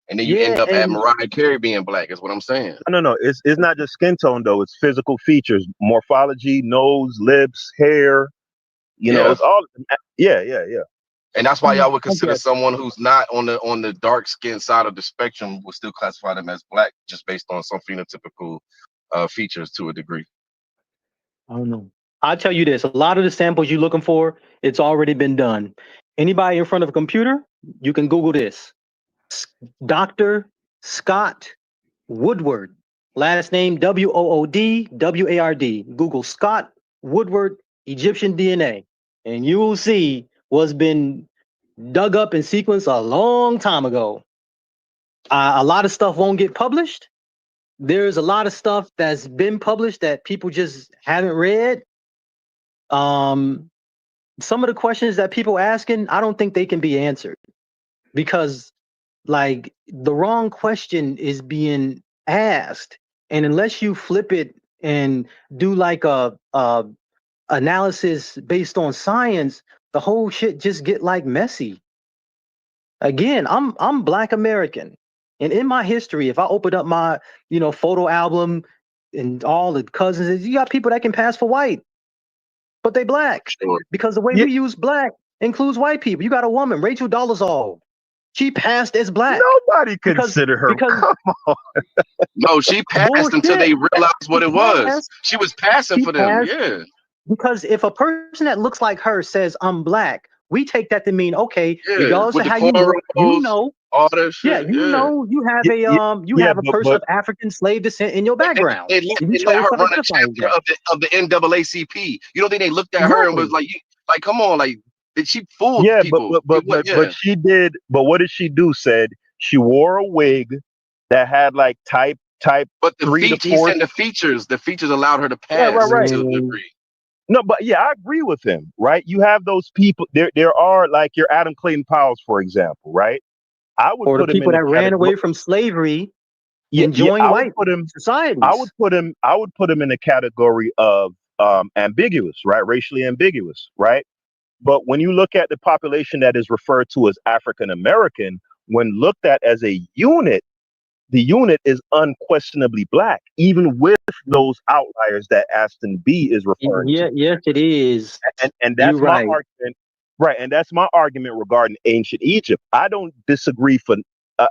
and then you end Yeah, up at and Mariah Carey being black. Is what I'm saying. No. It's not just skin tone though. It's physical features, morphology, nose, lips, hair. Yeah, It's all. Yeah. and that's why y'all would I consider guess. someone who's not on the dark skin side of the spectrum would still classify them as black just based on some phenotypical features to a degree. I don't know. I'll tell you this: a lot of the samples you're looking for, it's already been done. Anybody in front of a computer, you can Google this. Dr. Scott Woodward. Last name Woodward. Google Scott Woodward Egyptian DNA, and you will see what's been dug up and sequenced a long time ago. A lot of stuff won't get published. There's a lot of stuff that's been published that people just haven't read. Some of the questions that people asking, I don't think they can be answered because like the wrong question is being asked, and unless you flip it and do like a analysis based on science, the whole shit just get like messy. Again, I'm Black American, and in my history, if I open up my photo album and all the cousins, you got people that can pass for white, but they Black Sure. because the way Yeah, we use Black includes white people. You got a woman, Rachel Dolezal. She passed as Black nobody because consider her. because Come on. No, she passed until bullshit. they realized what She it was. passed. She was passing She for them. passed Yeah, because if a person that looks like her says I'm Black, we take that to mean okay, yeah. regardless With of the how you look, cornrows, all that yeah, shit. Yeah. you have Yeah, yeah, you yeah, have a person of African slave descent in your background, and you They let chose her to run a identify as chapter that. of the NAACP. You don't think they looked at her and was Exactly. like, like, come on, like, did she fooled yeah, people? Yeah. but she did. But what did she do? Said she wore a wig that had like type But he's 3 to 4. saying the features allowed her to Right, pass right. to a degree. No, but yeah, I agree with him. Right, you have those people. There are like your Adam Clayton Powell's, for example. Right, I would Or the put him people in the that ran category. away from slavery Yeah, and yeah, joined I would white put him. societies. I would put him in the category of ambiguous, right? Racially ambiguous, right? But when you look at the population that is referred to as African American, when looked at as a unit, the unit is unquestionably black, even with those outliers that Aston B is referring Yeah, to. yes, it is. And You're that's my right. argument, right? And that's my argument regarding ancient Egypt. I don't disagree for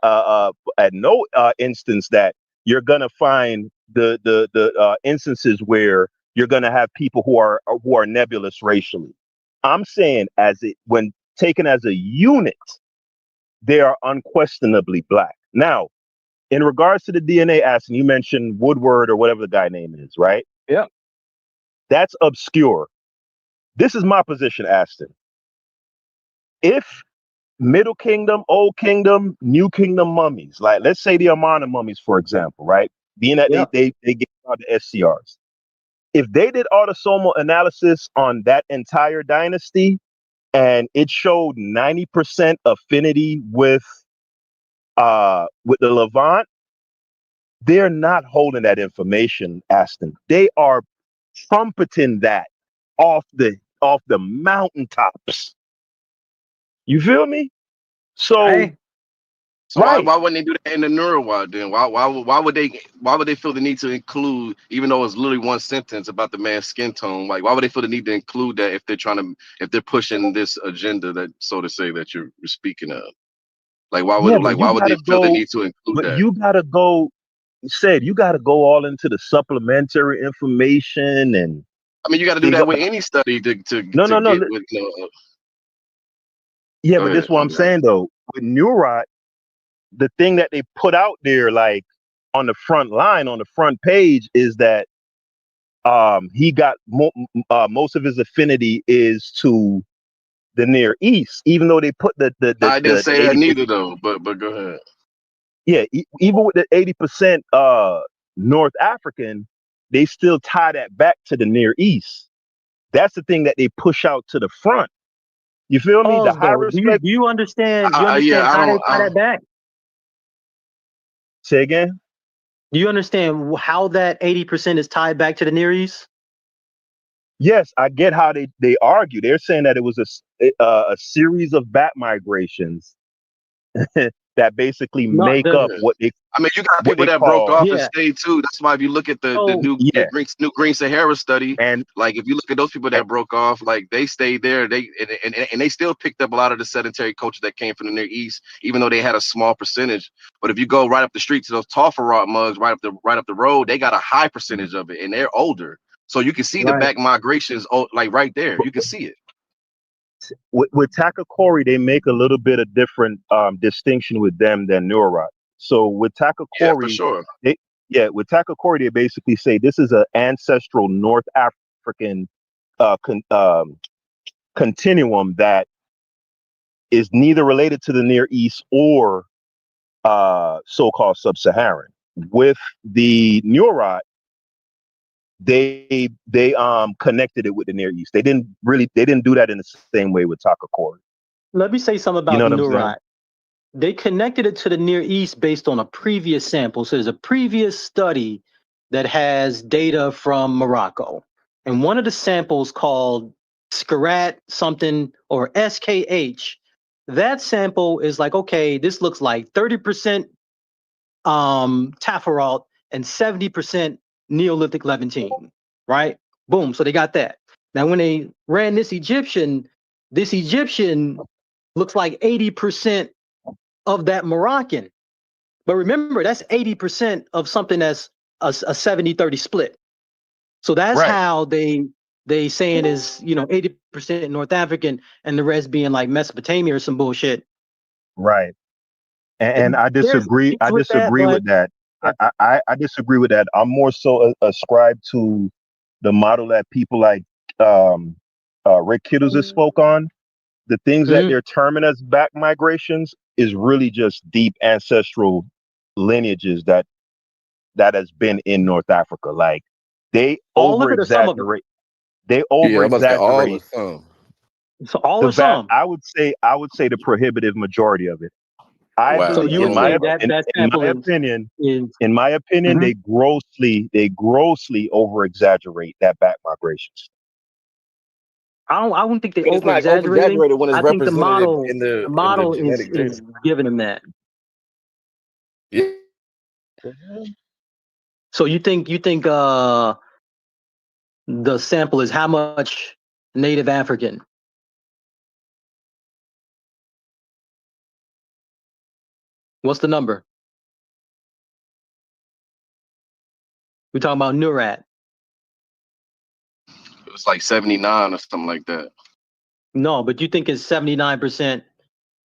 at no instance that you're gonna find the instances where you're gonna have people who are nebulous racially. I'm saying as it when taken as a unit, they are unquestionably black. Now, in regards to the DNA asking, you mentioned Woodward or whatever the guy name is, right? Yeah. That's obscure. This is my position, Aston. If Middle Kingdom, Old Kingdom, New Kingdom mummies, like let's say the Amana mummies, for example, right? Being that Yeah. they get out the SCRs. If they did autosomal analysis on that entire dynasty and it showed 90% affinity with the Levant, they're not holding that information, Aston. They are trumpeting that off the mountaintops. You feel me? So Hey, So right. why wouldn't they do that in the Neurowise then? Why would they feel the need to include, even though it's literally one sentence about the man's skin tone? Like why would they feel the need to include that if they're pushing this agenda that so to say that you're speaking of? Like Yeah, but you why would they gotta feel the go, need to include but that? you gotta go, said you gotta go all into the supplementary information and I mean, you got to do dig that up. with any study No, to no, no. get with. Yeah, Go but this ahead, is what my I'm bad. saying though. With Neurot, the thing that they put out there, like on the front line, on the front page, is that he got most of his affinity is to the Near East, even though they put I didn't the say that 80%. neither though, but go ahead. Yeah, even with the 80% North African, they still tie that back to the Near East. That's the thing that they push out to the front. You feel me? The pause high though. respect. Do you understand? Do you Yeah, understand I how they don't. tie that back? Say again. Do you understand how that 80% is tied back to the Near East? Yes, I get how they argue. They're saying that it was a series of bat migrations that basically Not make the up I mean, you got what people they that broke call, off and yeah. stayed too. That's why if you look at the So yeah, new Green Sahara study, and, like if you look at those people and that broke off, like they stayed there, and they still picked up a lot of the sedentary culture that came from the Near East, even though they had a small percentage. But if you go right up the street to those Toffa Rock mugs, right up the road, they got a high percentage of it, and they're older, so you can see the right. back migrations, like right there, you can see it. with Takakori, they make a little bit of different distinction with them than Neurot. So with Yeah, for Takakori, sure. with Takakori, they basically say this is an ancestral North African continuum that is neither related to the Near East or so-called sub-Saharan. With the Neuron, they connected it with the Near East. They didn't do that in the same way with Takakori. Let me say something about Neuron. They connected it to the Near East based on a previous sample. So there's a previous study that has data from Morocco. And one of the samples called Skarat something or SKH, that sample is like, okay, this looks like 30% Tafaralt and 70% Neolithic Levantine, right? Boom, so they got that. Now when they ran this Egyptian looks like 80% of that Moroccan. But remember, that's 80% of something that's a 70-30 split. So that's how they saying is, 80% North African and the rest being like Mesopotamia or some bullshit. Right. And I disagree. I disagree with that. I disagree with that. I'm more so ascribed to the model that people like Rick Kittles has spoke on. The things that they're terming as back migrations is really just deep ancestral lineages that has been in North Africa. Like they over exaggerate. They over exaggerate. So all or some. some. I would say the prohibitive majority of it. I believe, So in my opinion, they grossly over exaggerate that back migrations. I wouldn't think they over exaggerated when it's I think the represented model in the is giving them that. Yeah. So you think the sample is how much Native African? What's the number? We're talking about Nurat. It was like 79 or something like that. No, but you think it's 79%.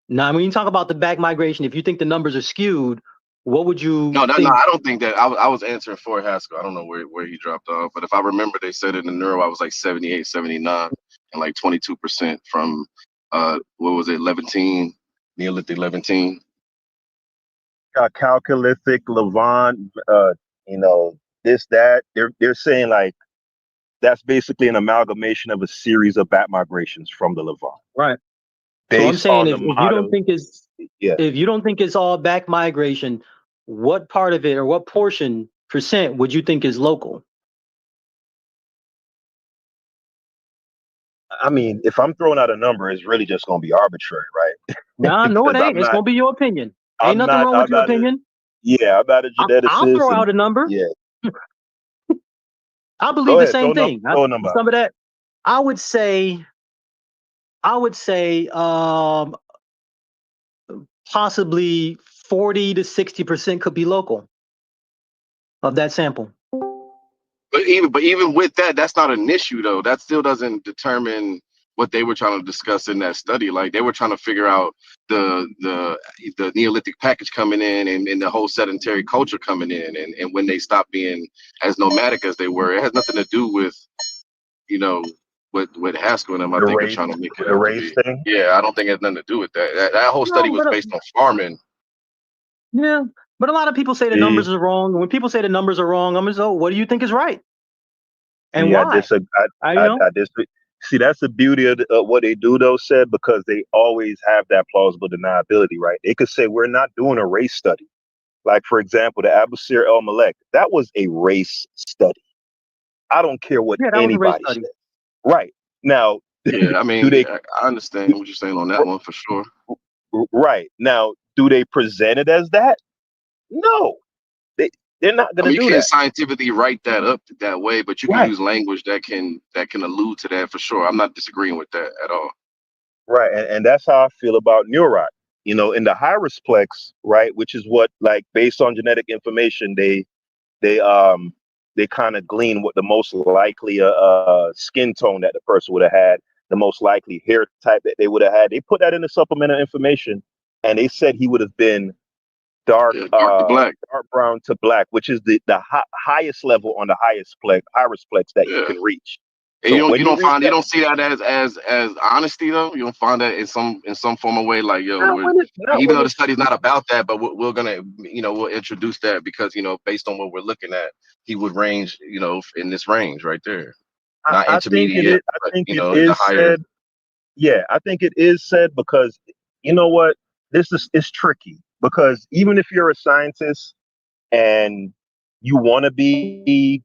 Now, when you talk about the back migration, if you think the numbers are skewed, what would you No, think? I don't think that. I was answering for Haskell. I don't know where he dropped off, but if I remember, they said it in Neuro, I was like 78, 79, and like 22% from what was it, Levantine, Neolithic Levantine. Chalcolithic, Levant, this, that. They're saying like that's basically an amalgamation of a series of back migrations from the Levant. Right. So I'm saying if you don't think it's all back migration, what part of it or what percent would you think is local? I mean, if I'm throwing out a number, it's really just going to be arbitrary, right? Nah, no, it ain't. It's going to be your opinion. Ain't nothing wrong with your opinion. I'm not a geneticist. I'll throw out a number. Yeah. I believe the same thing. Throw a number some of that, I would say possibly 40 to 60% could be local of that sample. But even with that, that's not an issue though. That still doesn't determine what they were trying to discuss in that study. Like they were trying to figure out the Neolithic package coming in and the whole sedentary culture coming in and when they stopped being as nomadic as they were. It has nothing to do with, with Haskell and them. I think they're trying to make it the race thing. Yeah, I don't think it has nothing to do with that. That whole study was based on farming. Yeah, but a lot of people say the numbers are wrong. When people say the numbers are wrong, I'm just, what do you think is right? And why? I disagree. See, that's the beauty of what they do, though, said, because they always have that plausible deniability, right? They could say, we're not doing a race study. Like, for example, the Abusir El Malek, that was a race study. I don't care what anybody says. Right. Now, yeah, I mean, I understand what you're saying on that one for sure. Right. Now, do they present it as that? No. They're not going to do that. You can't scientifically write that up that way, but you can use language that can allude to that for sure. I'm not disagreeing with that at all. Right, and that's how I feel about Neurot. In the Hyrasplex, right, which is what, like, based on genetic information, they kind of glean what the most likely skin tone that the person would have had, the most likely hair type that they would have had. They put that in the supplemental information, and they said he would have been dark brown to black, which is the highest level on the Hyrasplex that you can reach. So you when don't read find you that, don't see that as honesty though. You don't find that in some form of way, like not we're, when it, not even when though the it's study's not about that, but we're gonna we'll introduce that because based on what we're looking at, he would range in this range right there, not I think it is. intermediate, I but think it in the is higher. said. Yeah, I think it is said because you know what? This is it's tricky because even if you're a scientist and you want to be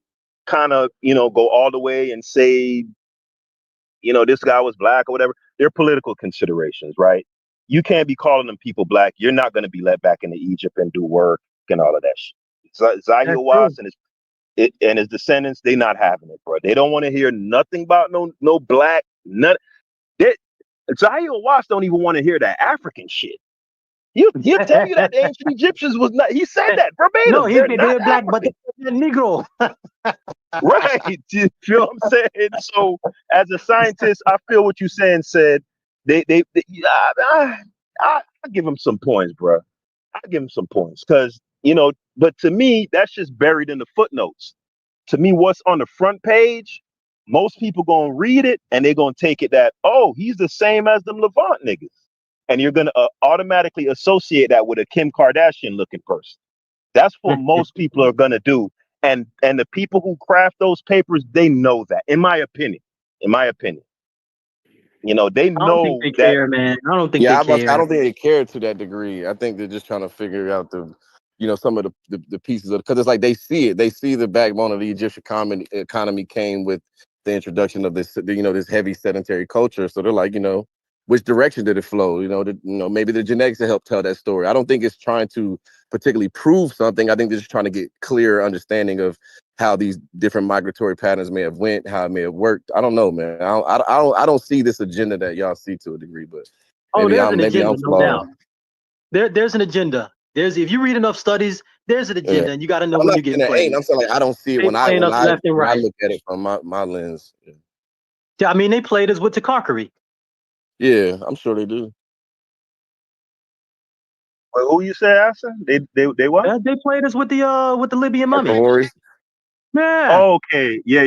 kind of go all the way and say this guy was black or whatever, there are political considerations, right? You can't be calling them people black. You're not going to be let back into Egypt and do work and all of that shit. Zahir That's Was true. and his descendants, they not having it, bro. They don't want to hear nothing about no black. None. They, Zahir Was don't even want to hear that African shit. He'll tell you that the ancient Egyptians was not. He said that No, verbatim. They're not they're black, but African. they're Negro. Right. You feel what I'm saying? So as a scientist, I feel what you're saying. Said yeah, I give him some points, bro. I give him some points because but to me, that's just buried in the footnotes. To me, what's on the front page, most people gonna read it and they're gonna take it that he's the same as them Levant niggas, and you're gonna automatically associate that with a Kim Kardashian looking person. That's what most people are gonna do. And the people who craft those papers, they know that. In my opinion, they I don't think know they that. care, man. I don't think Yeah, they I care. don't think they care to that degree. I think they're just trying to figure out some of the pieces of, because it's like they see it. They see the backbone of the Egyptian economy came with the introduction of this heavy sedentary culture. So they're like, which direction did it flow? Maybe the genetics will help tell that story. I don't think it's trying to particularly prove something. I think they're just trying to get clear understanding of how these different migratory patterns may have went, how it may have worked. I don't know, man. I don't see this agenda that y'all see to a degree, but Oh, there's an maybe agenda, I'm no flawed. doubt. There's an agenda. If you read enough studies, there's an Yeah. agenda, and you got to know I'm when not you're saying getting it ain't. played. I'm saying like I don't see it They when I playing us left and right. look at it from my lens. Yeah, I mean, they played us with Takakari. Yeah, I'm sure they do. Well, who you say, Asa? They what? Yeah, they played us with the Libyan mummy. Horrors. Yeah. Okay, yeah.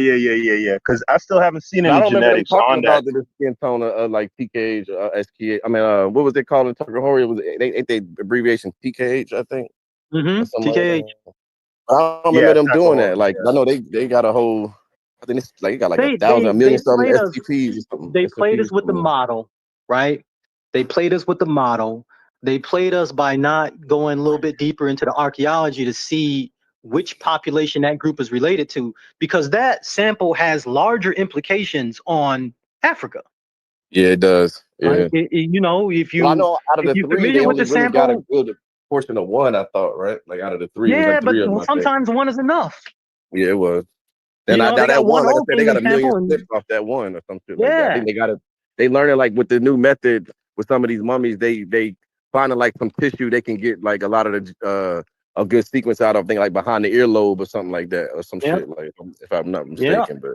Because I still haven't seen I any don't remember them genetics talking on that. about the skin tone of like PKH, SKH. I mean, what was they called in Tucker Horror? Ain't they abbreviation PKH? I think. Or something like TKH. that. I don't remember them doing that. Like I know they got a whole. I think it's like it got like a million something played us. STPs or something. They played STPs us with the something. model, right? They played us with the model. They played us by not going a little bit deeper into the archaeology to see which population that group is related to, because that sample has larger implications on Africa. Yeah, it does. Right? Yeah. If Well, I know out of the you're three, familiar they with only the really got a sample, good portion of one. I thought, right? Like out of the three, it was yeah, like but three of them. I think. sometimes one is enough. Yeah, it was. And now They got that one, one like I old said, they got Kenyan a million sample, and slips off that one or some shit like that. I yeah, think they learning like with the new method with some of these mummies, they finding like some tissue they can get like a lot of the a good sequence out of, thing like behind the earlobe or something like that or some yeah, shit like, if I'm not yeah, mistaken. But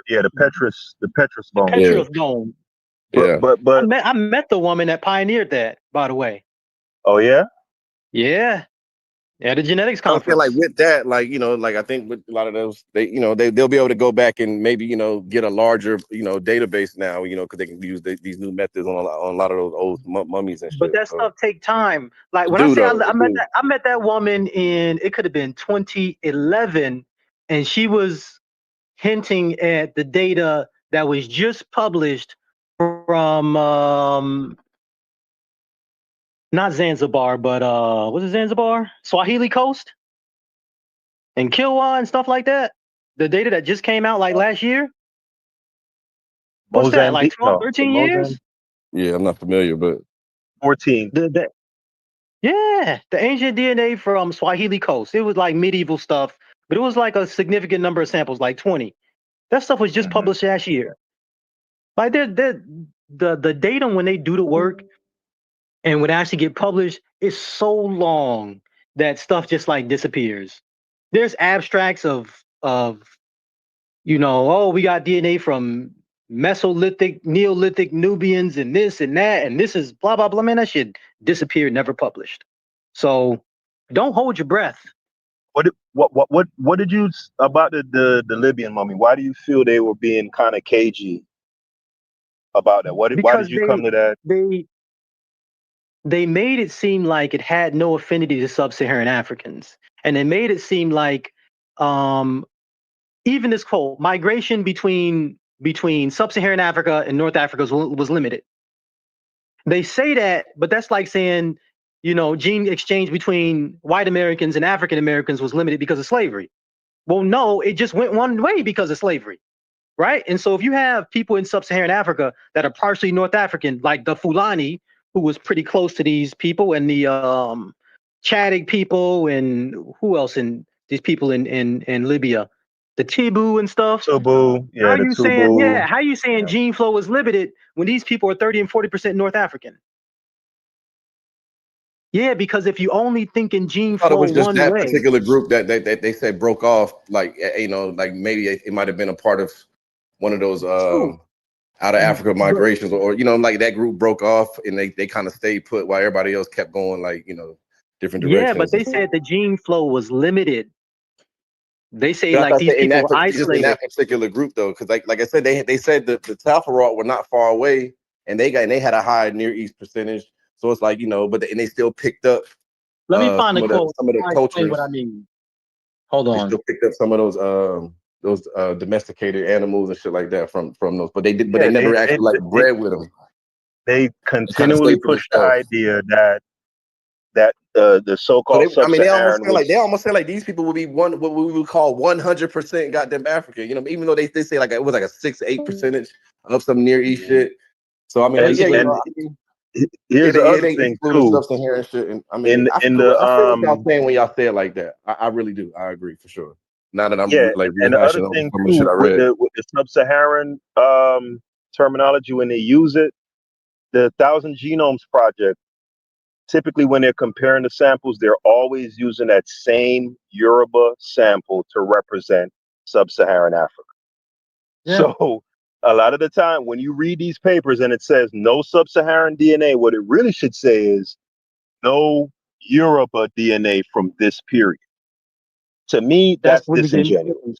The Petrus the bone. Petrus bone. yeah. But I met the woman that pioneered that, by the way. oh yeah. Yeah, at a genetics I feel conference. like with that, like like I think with a lot of those, they'll be able to go back and maybe get a larger database now, because they can use these new methods on a lot of those old mummies and But shit. that stuff take time. Like when I Do say though, I met that woman in, it could have been 2011, and she was hinting at the data that was just published from not Zanzibar, but was it Zanzibar? Swahili Coast and Kilwa and stuff like that. The data that just came out like last year. What's that? Like 12, 13 years? Yeah, I'm not familiar, but 14. Yeah, the ancient DNA from Swahili Coast. It was like medieval stuff, but it was like a significant number of samples, like 20. That stuff was just published last year. Like the data when they do the work and when it actually get published is so long that stuff just like disappears. There's abstracts of we got DNA from Mesolithic, Neolithic Nubians and this and that, and this is blah blah blah. Man, that shit disappeared, never published. So don't hold your breath. What did you about the Libyan mummy? Why do you feel they were being kind of cagey about that? Why because did you come to that? they made it seem like it had no affinity to sub-Saharan Africans, and they made it seem like even this quote, migration between sub-Saharan Africa and North Africa was limited. They say that, but that's like saying, gene exchange between white Americans and African Americans was limited because of slavery. Well, no, it just went one way because of slavery, right? And so if you have people in sub-Saharan Africa that are partially North African, like the Fulani, who was pretty close to these people, and the Chadic people, and who else in these people in Libya, the Tibu and stuff. Tubu, How yeah, the you saying, Tubu. how you saying Yeah. gene flow is limited when these people are 30 and 40% North African? Yeah, because if you only think in gene I thought it flow was just one that way, particular group that they said broke off. Like like maybe it might have been a part of one of those true. out of Africa But migrations, or like that group broke off and they kind of stayed put while everybody else kept going different yeah, but directions. they said the gene flow was limited. They say But I like thought these that in people were just in isolated. that particular group though, because like I said, they said the Tafelrot were not far away, and they had a high Near East percentage. So it's like but and they still picked up Let me find a quote. some of the I'll explain what cultures. I mean. Hold They on. still picked up some of those domesticated animals and shit like that from those, but they Yeah, never actually like bred with them. they Kind of continually stayed to push the themselves. idea that the So so-called they almost sub-Saharan, say like which these people would be what we would call 100% goddamn African. Even though they say like it was like a 6-8% of some Near East shit. So I mean, and here's the it other ain't thing excluding too. sub-Saharan shit. And I mean, In I in feel the what y'all saying when y'all say it like that. I really do. I agree for sure. Now that I'm yeah, like and the other rehashing over thing some of the shit too I with read. the sub-Saharan terminology when they use it, the Thousand Genomes Project. Typically, when they're comparing the samples, they're always using that same Yoruba sample to represent sub-Saharan Africa. Yeah. So a lot of the time when you read these papers and it says no sub-Saharan DNA, what it really should say is no Yoruba DNA from this period. To me, That's that's what you're getting. disingenuous.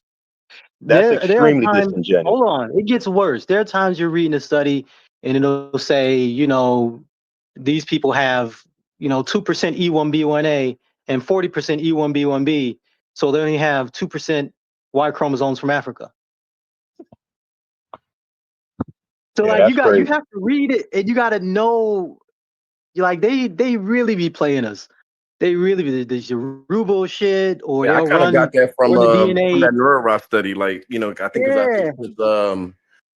That's There are extremely times. disingenuous. Hold on, it gets worse. There are times you're reading a study and it'll say, these people have, 2% E1B1A and 40% E1B1B, so they only have 2% Y chromosomes from Africa. So Yeah, like that's you crazy. have to read it and you got to know, like they really be playing us. They really be the Yoruba shit, or Yeah, I they'll kind of got that run the from DNA. that NeuroRock study. Like, I think Yeah.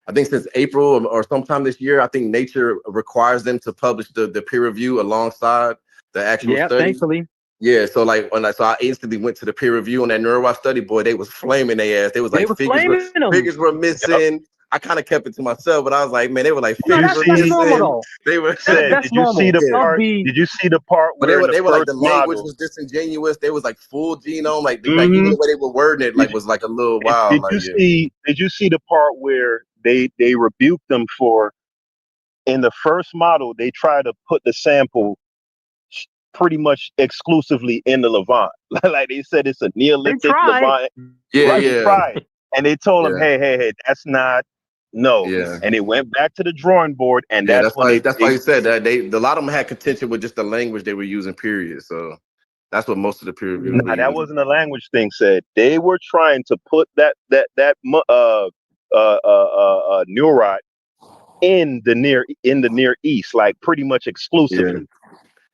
I think since April or sometime this year, I think Nature requires them to publish the peer review alongside the actual Yeah, study. thankfully. Yeah, so like so I instantly went to the peer review on that NeuroRock study. Boy, they was flaming their ass. They was They like were flaming them. figures were missing. I kind of kept it to myself, but I was like, man, they were like No, figures were that's see normal missing. though. They were That's Did you see normal. the They'll part? be Did you see the part but where in the they were like first the language model? was disingenuous. They was like full genome, like even Mhm. the way they were wording it, like was like a little wild. Like Did you see the part where they rebuked them for in the first model they try to put the sample pretty much exclusively in the Levant. Like they said it's a they Neolithic tried. Levant. Right, they yeah, tried. And they told them, hey, that's not no. yeah. And they went back to the drawing board and Yeah, that's when that's why he said that a lot of them had contention with just the language they were using. Period. So that's what most of the peer reviewers were nah, that using. wasn't a language thing said. They were trying to put that neurot in the near east, like pretty much exclusively.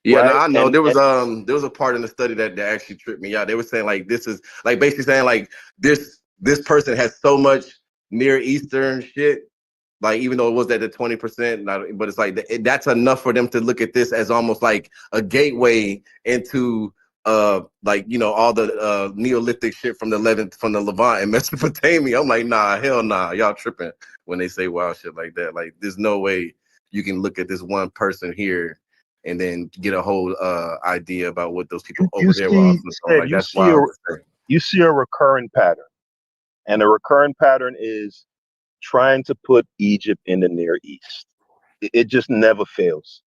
Yeah, no, Right. I know there was a part in the study that actually tripped me out. They were saying like this is like basically saying like this person has so much Near Eastern shit, like even though it was at the 20%, but it's like that's enough for them to look at this as almost like a gateway into like all the Neolithic shit from the Levant and Mesopotamia. I'm like, nah, hell nah, y'all tripping when they say wild shit like that. Like there's no way you can look at this one person here and then get a whole idea about what those people over there were also doing. Like that's wild. You see a recurring pattern, and the recurring pattern is trying to put Egypt in the Near East. It just never fails.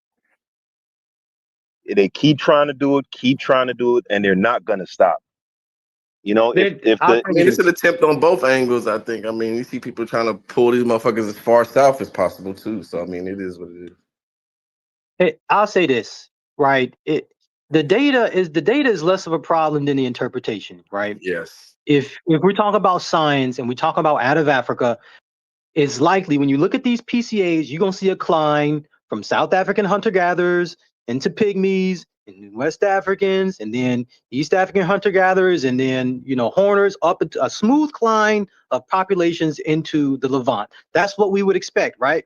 They keep trying to do it, and they're not gonna stop. You know, if I mean, it's an attempt on both angles. I think. I mean, you see people trying to pull these motherfuckers as far south as possible too. So I mean, it is what it is. I'll say this, right? The data is less of a problem than the interpretation, right? Yes. If we talk about science and we talk about out of Africa, it's likely when you look at these PCAs, you're gonna see a climb from South African hunter-gatherers into pygmies and West Africans, and then East African hunter-gatherers, and then Horners, up a smooth climb of populations into the Levant. That's what we would expect, right?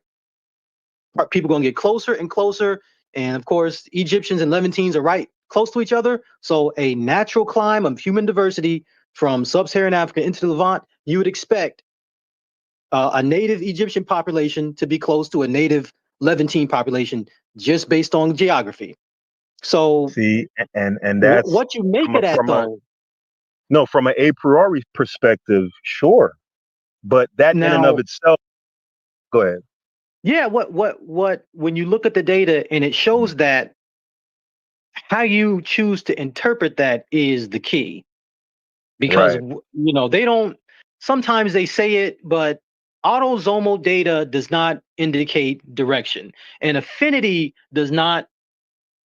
People gonna get closer and closer, and of course, Egyptians and Levantines are right close to each other. So a natural climb of human diversity from sub-Saharan Africa into the Levant, you would expect a native Egyptian population to be close to a native Levantine population just based on geography. So see, and that's what you make of that though. No, from an a priori perspective, sure, but that now, in and of itself. Go ahead. Yeah, what when you look at the data and it shows that, how you choose to interpret that is the key. Because they don't, sometimes they say it, but autosomal data does not indicate direction, and affinity does not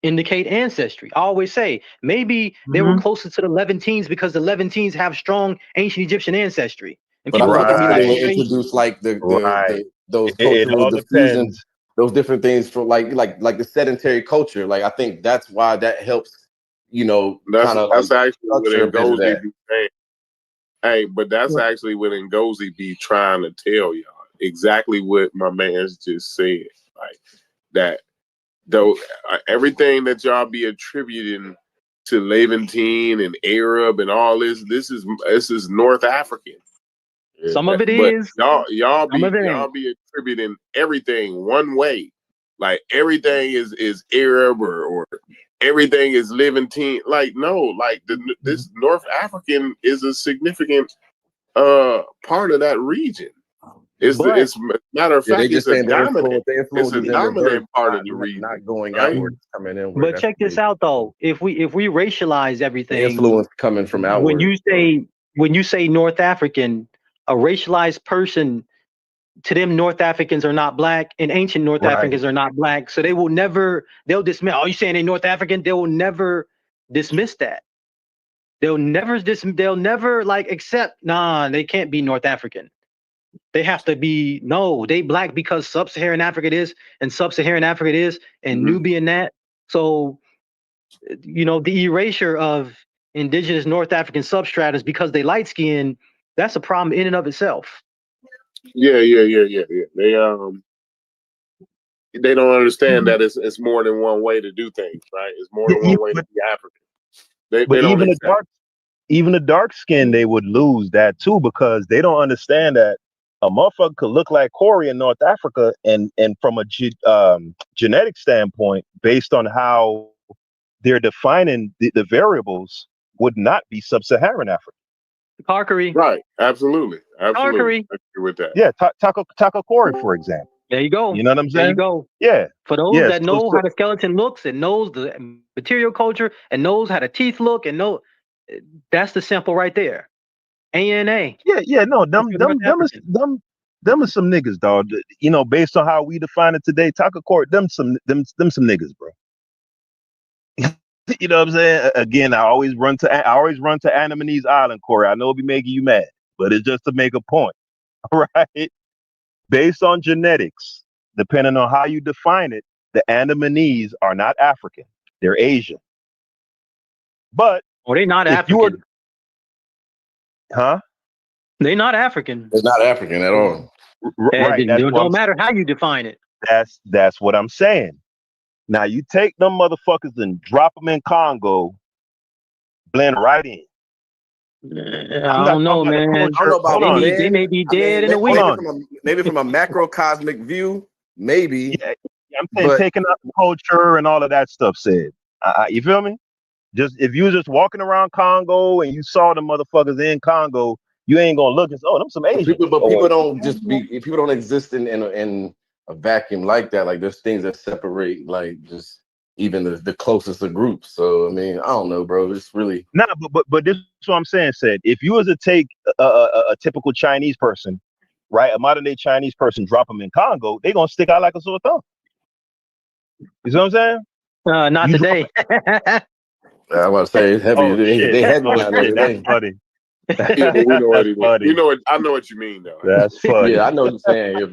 indicate ancestry. I always say maybe they were closer to the Levantines because the Levantines have strong ancient Egyptian ancestry. And But I people look at me like, they introduce like those it cultural all diffusions, depends. those different things for like the sedentary culture. Like I think that's why that helps. That's actually what Ngozi be saying. Hey, but that's Right. actually what Ngozi be trying to tell y'all. Exactly what my man's just said. Like that, though, everything that y'all be attributing to Levantine and Arab and all this is North African. Some of it But is. y'all be attributing everything one way. Like everything is Arab or everything is Levantine. Like no, like this North African is a significant part of that region. It's matter of fact, it's a dominant. It's a dominant part of the region. Not going right? outward, coming inward. But check this out though. If we racialize everything, the influence coming from outward. When you say North African, a racialized person, to them North Africans are not black, and ancient North Africans are not black. So they'll dismiss. Oh, you saying they North African? They will never dismiss that. They'll never like accept. Nah, they can't be North African. They have to be they black because sub-Saharan Africa it is, and sub-Saharan Africa it is, and Nubia and that. So, the erasure of indigenous North African substratas because they light skinned, that's a problem in and of itself. Yeah. They don't understand that it's more than one way to do things, right? It's more than one way to be African. They don't even the dark skin, they would lose that too, because they don't understand that a motherfucker could look like Corey in North Africa, and from a genetic standpoint, based on how they're defining the variables, would not be sub-Saharan Africa. Parkery. Right. Absolutely. Parkery. I agree with that. Yeah, Taco Corey, for example. There you go. You know what I'm saying? There you go. Yeah. For those that know how the skeleton looks and knows the material culture and knows how the teeth look and that's the sample right there. ANA. Yeah, no, them are some niggas, dog. Based on how we define it today, Taco Court, them some niggas, bro. You know what I'm saying? Again, I always run to Andamanese Island, Corey. I know it'll be making you mad, but it's just to make a point, right? Based on genetics, depending on how you define it, the Andamanese are not African; they're Asian. But they're not African. Huh? They're not African. They're not African at all. Right. It don't matter how you define it. That's what I'm saying. Now you take them motherfuckers and drop them in Congo, blend right in. I don't know, man. I don't know about they may be dead in a week. Maybe from a macrocosmic view, maybe. Yeah, I'm saying taking out the culture and all of that stuff said. You feel me? Just if you was just walking around Congo and you saw the motherfuckers in Congo, you ain't gonna look and say, "Oh, them some Asians." People don't exist in a vacuum like that. Like there's things that separate, like just even the closest of groups. So I mean, I don't know, bro. It's really but this is what I'm saying. Said if you was to take a typical Chinese person, right, a modern day Chinese person, drop them in Congo, they gonna stick out like a sore thumb. You see what I'm saying? Not today. I want to say it's heavy. Oh shit! They heavy Oh down there shit! That's today. funny. Yeah, but we know what That's he mean. funny. We know it. I know what you mean, though. That's funny. Yeah, I know what you're saying. Yeah,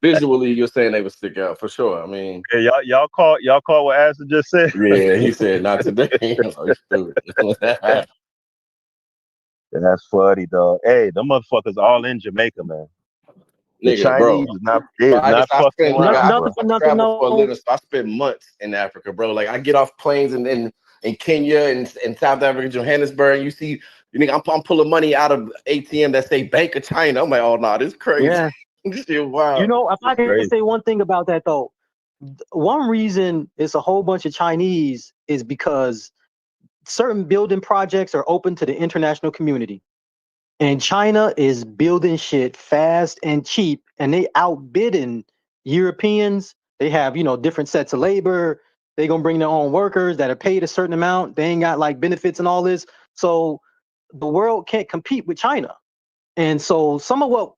visually, you're saying they would stick out for sure. I mean, Hey, y'all call what Ashton just said. yeah, he said not today. Oh, stupid. That's funny, dog. Hey, them motherfuckers all in Jamaica, man. The Nigga, bro. Chinese is not I fucking spend, nigga, around, Nothing bro. for nothing, travel for a no. living, so I spend months in Africa, bro. Like I get off planes in Kenya and South Africa, Johannesburg. And you see, I'm pulling money out of ATM that say Bank of China. I'm like, oh no, this is crazy. Yeah. This shit wild. You know, if I can Crazy. say one thing about that though, one reason it's a whole bunch of Chinese is because certain building projects are open to the international community. And China is building shit fast and cheap, and they outbidding Europeans. They have, different sets of labor. They gonna bring their own workers that are paid a certain amount. They ain't got like benefits and all this. So the world can't compete with China. And so some of what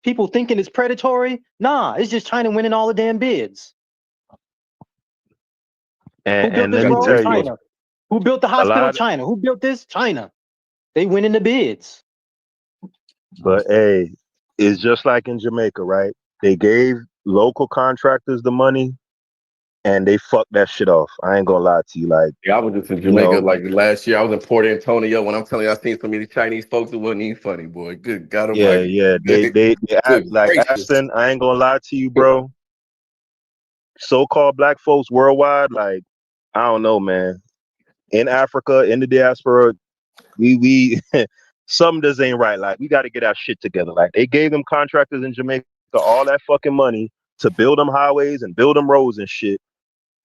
people thinking is predatory, nah, it's just China winning all the damn bids. Who built And this let me road? tell you, China. Who built the a hospital? lot. China. Who built this? China. They winning the bids. But hey, it's just like in Jamaica, right? They gave local contractors the money, and they fucked that shit off. I ain't gonna lie to you, like. Yeah, I was just in Jamaica like last year. I was in Port Antonio. When I'm telling you, I seen so many Chinese folks, it wasn't even funny, boy. Good God Almighty. Yeah. They act Good like gracious. Aston. I ain't gonna lie to you, bro. So-called black folks worldwide, like, I don't know, man. In Africa, in the diaspora, we something just ain't right. Like, we got to get our shit together. Like, they gave them contractors in Jamaica all that fucking money to build them highways and build them roads and shit,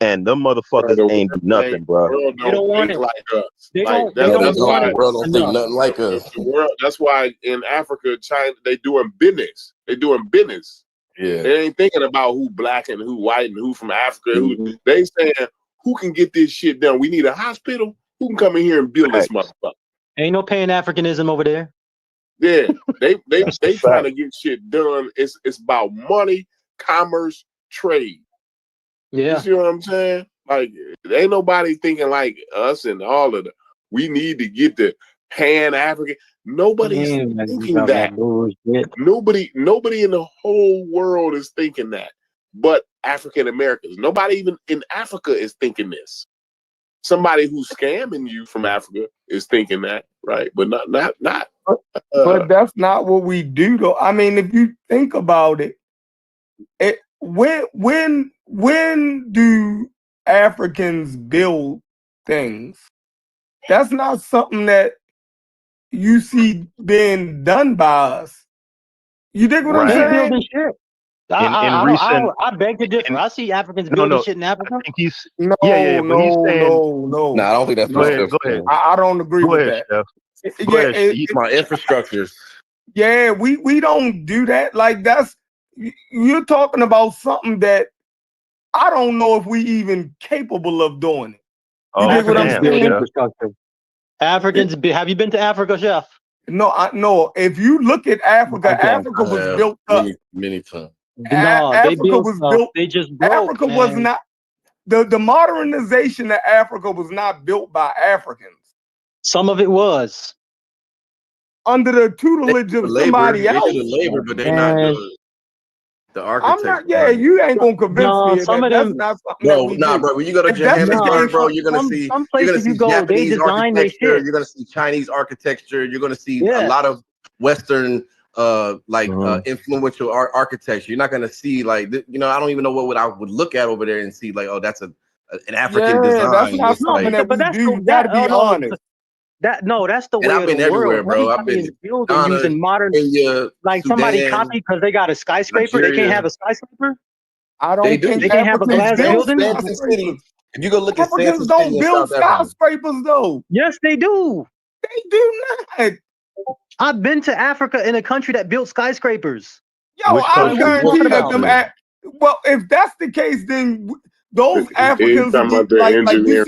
and them motherfuckers ain't do nothing, bro. The world They don't want think it. like us. They Like don't that's want why it The world don't think enough. nothing like us. the world. That's why in Africa, China, they doing business. They doing business. Yeah. They ain't thinking about who black and who white and who from Africa. Mm-hmm. They saying who can get this shit done. We need a hospital. Who can come in here and build this motherfucker? Ain't no Pan Africanism over there. Yeah, they That's a trying fact. to get shit done. It's about money, commerce, trade. Yeah. You see what I'm saying? Like, ain't nobody thinking like us and all of the. We need to get the Pan African. Nobody's thinking that. Nobody in the whole world is thinking that. But African Americans. Nobody even in Africa is thinking this. Somebody who's scamming you from Africa is thinking that, right? But not. But that's not what we do, though. I mean, if you think about it, when do Africans build things? That's not something that you see being done by us. You dig what I'm They saying? building shit. I beg to differ. I see Africans building shit in Africa. I think he's No, but he's saying No, I don't think that's go what ahead, Steph's go ahead. saying. I don't agree Go with ahead, that. Steph. Go ahead, Steve. My infrastructures. Yeah, we don't do that. Like, that's, you're talking about something that I don't know if we even capable of doing it. You dig what I'm Africans build saying? infrastructure. Have you been to Africa, Chef? No. If you look at Africa, Okay. Africa was built up. Many times. No, they Africa built was stuff. built. They just broke. Africa was man. not the modernization of Africa was not built by Africans. Some of it was under the tutelage of somebody else. They do the labor, but they not the architect. I'm not. Yeah, you ain't gonna convince me some that of that's them, not something that we do. Bro. When you go to If that's the Johannesburg, case, bro, you're gonna see some places you go, Japanese they design their architecture. shit. You're gonna see Chinese architecture. You're gonna see a lot of Western, influential architecture. You're not gonna see like I don't even know what I would look at over there and see like, oh, that's an African design. That's not something that we do. You gotta be honest. That's the way I've of been the everywhere, world. bro. I've Everybody been is building using modern, Kenya, like Sudan, somebody copied because they got a skyscraper. Nigeria. They can't have a skyscraper. I don't think they can't have a glass building. City. If you go look at Africans don't build skyscrapers, though. Yes, they do. They do not. I've been to Africa in a country that built skyscrapers. Yo, I guarantee that them. Well, if that's the case, then those He's Africans talking about the like engineer.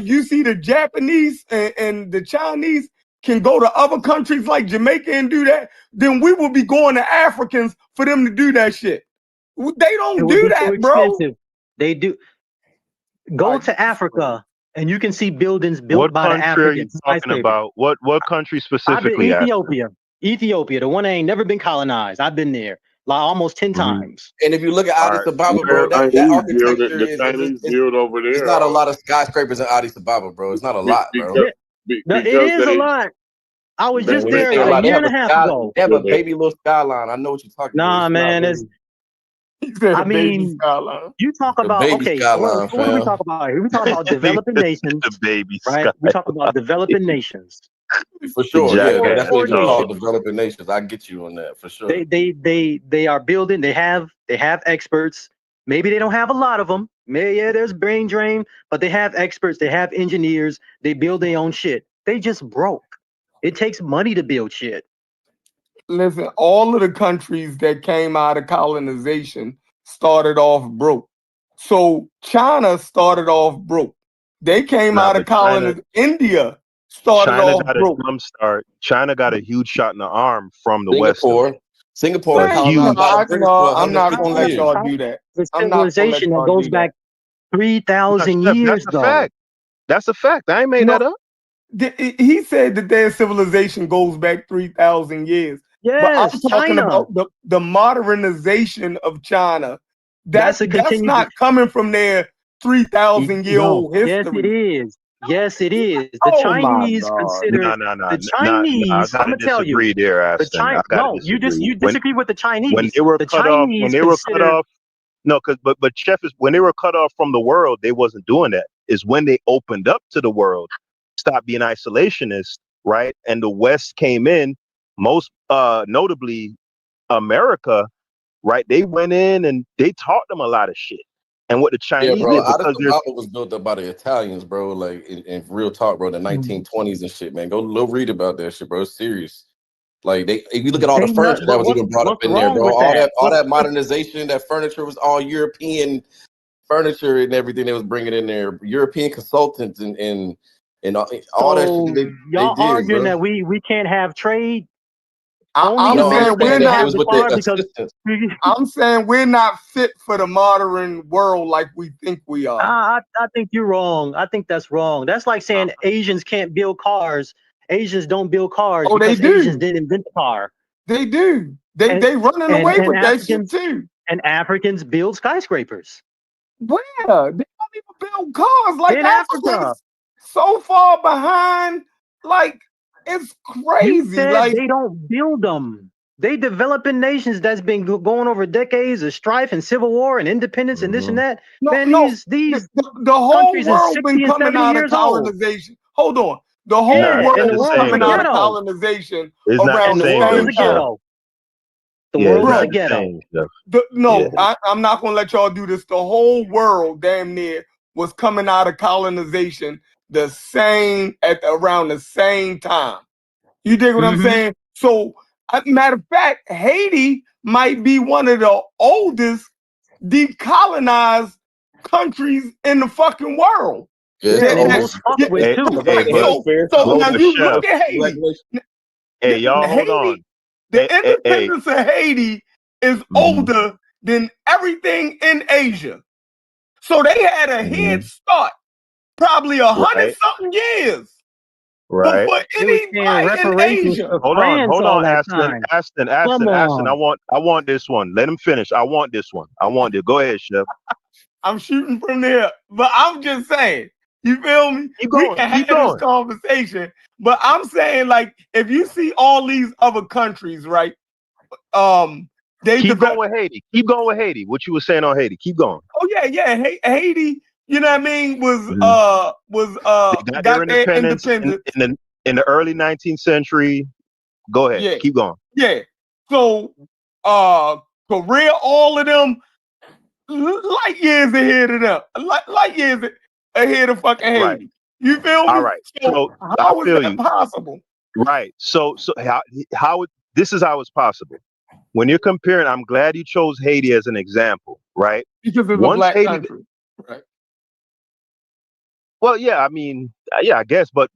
you see the Japanese and the Chinese can go to other countries like Jamaica and do that, then we will be going to Africans for them to do that shit. They It don't would do be too that, bro. expensive. They do. Go Like, to Africa and you can see buildings built What by the country are you Africans, talking skyscrapers. about? What country I've been specifically? Ethiopia, the one that ain't never been colonized. I've been there like almost 10 Mm-hmm. times. And if you look at All Addis right. Ababa, bro, The that Chinese build architecture the is Chinese build over it's there not a all lot of skyscrapers in Addis Ababa, bro. It's not a lot, bro. because It because is a they lot. I was Man, just when you there say a a lot, year and a half ago. they have a build it. baby little skyline. I know what you're talking about. Nah, It's not man, really he said I a baby mean, skyline. you talk the about, baby okay, skyline, what do we fam. talk about here? We talk about The developing nations, baby right? sky. We talk about developing nations. For sure, yeah, Jackass that's what you call dog. developing nations. I get you on that for sure. They are building. They have experts. Maybe they don't have a lot of them. Maybe there's brain drain, but they have experts. They have engineers. They build their own shit. They just broke. It takes money to build shit. Listen, all of the countries that came out of colonization started off broke. So China started off broke. They came Nah, out of but China colonization. India started off got a broke. jump start. China got a huge shot in the arm from the West. Singapore A was Man, colonized huge. by the British for I'm not 150 gonna let years. y'all do that. The I'm not gonna let civilization that y'all goes do back that. 3,000 That's years, a though. fact. That's a fact. I ain't made No, that up. he said that their civilization goes back 3,000 years. But I'm Yes, talking China. about the modernization of China. That's a That's continued. not coming from their 3,000-year-old Yes, it history. is. Yes, it is. The Oh my Chinese God. consider No. the I Chinese. I'm gotta gonna tell you, disagree there, the Aston. I gotta No, disagree. you disagree with the When Chinese. they were The cut off, when Chinese they were cut consider off, no, but Chef is when they were cut off from the world, they wasn't doing that. Is when they opened up to the world, stopped being isolationist, right? And the West came in, most notably America, right? They went in and they taught them a lot of shit. And what the Yeah, Chinese bro. did, Addis because there's Ababa was built up by the Italians, bro. Like in real talk, bro. The 1920s and shit, man. Go read about that shit, bro. It's serious. Like if you look at all the ain't not. furniture that But was even brought up what's in there, wrong bro. with that? All that modernization, that furniture was all European furniture and everything they was bringing in there. European consultants and all that So shit they y'all did, arguing bro. that we can't have trade? I'm Only No, I'm saying America we're saying can that it not. have was the with car the because assistance. I'm saying we're not fit for the modern world like we think we are. I think you're wrong. I think that's wrong. That's like saying Asians can't build cars. Asians don't build cars Oh, they because Asians do. didn't invent the car. They do. They running And away with that shit Africans too. and Africans build skyscrapers Where? They don't even build cars. Like in Africa. Africa's so far behind. Like it's You crazy. said Like they don't build them. They develop in nations that's been going over decades of strife and civil war and independence and this and that. Man, no. these The whole countries is world been 60 and coming 70 out of years old. colonization. Hold on. The whole nah, Yeah, it's and not the world the was world is a same coming out of though. ghetto. colonization It's not the around And the the same world is though, a same Chef. time. ghetto. The Yeah, it's world is a not Bro, the ghetto. same, Chef. no, Yeah. I'm not gonna let y'all do this. The whole world, damn near, was coming out of colonization at around the same time. You dig what I'm Mm-hmm. saying? So, matter of fact, Haiti might be one of the oldest decolonized countries in the fucking world. Yeah, Yeah, it's the and oldest. most fucked with Hey, too. Because hey, like the hemisphere, So but now but you Chef, look at black Haiti. nation. hey, y'all, hold on. The Hey. independence of Haiti is Mhm, older than everything in Asia. So they had a head mhm. start, probably 100 Right, something years right. before They was paying anybody in reparations Asia. for France Hold all on, that Aston, time. Aston, Come Aston, Aston. on. I want this one. Let him finish. I want this one. I want it. Go ahead, Chef. I'm shooting from there, but I'm just saying, you feel me? Keep We going. can Keep have this going. conversation, but I'm saying, like, if you see all these other countries, right? They Keep going develop. with Haiti. Keep going with Haiti. What you were saying on Haiti. Keep going. Oh yeah. Haiti, you know what I mean? Mhm. They got their Got their independence independence. in the early 19th century. Go ahead. Yeah, Keep going. yeah. So, Korea, all of them, light years ahead of them, light years ahead of fucking Right. Haiti. You feel All me? right. So So I how is feel that you. possible? Right. So this is how it's possible. When you're comparing, I'm glad you chose Haiti as an example, right? Because it's a Once black Haiti, country. Well, yeah, I mean, yeah, I guess, but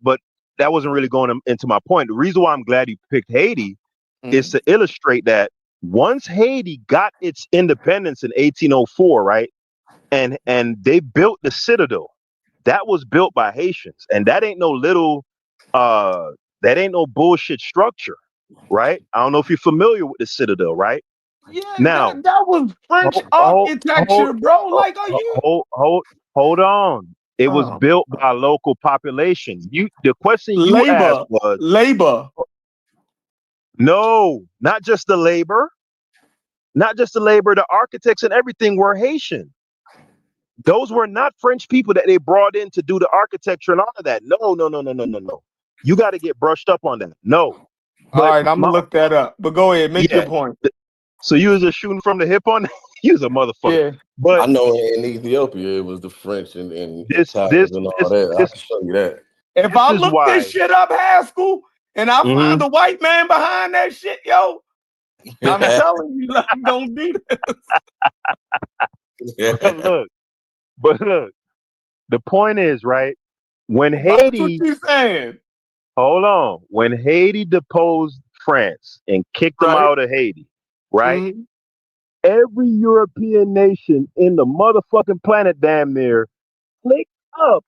that wasn't really going into my point. The reason why I'm glad you picked Haiti is to illustrate that once Haiti got its independence in 1804, right, and they built the citadel, that was built by Haitians, and that ain't no little, that ain't no bullshit structure, right? I don't know if you're familiar with the citadel, right? Yeah, Now, that was French hold, architecture, bro. Like, are you? hold on. It was built by a local population. The question you asked was labor. No, not just the labor, not just the labor. The architects and everything were Haitian. Those were not French people that they brought in to do the architecture and all of that. No. You got to get brushed up on that. No. All right, I'm gonna look that up. But go ahead, make your point. So you was just shooting from the hip on that? You was a motherfucker. Yeah. But I know in Ethiopia it was the French and Italians and all that. I can show you that. If I look this shit up, Haskell, and I find the white man behind that shit, yo, I'm telling you, I'm gonna do this. But look, the point is, right? When That's Haiti, what you saying. Hold on, when Haiti deposed France and kicked them out of Haiti, right? Every European nation in the motherfucking planet damn near clicked up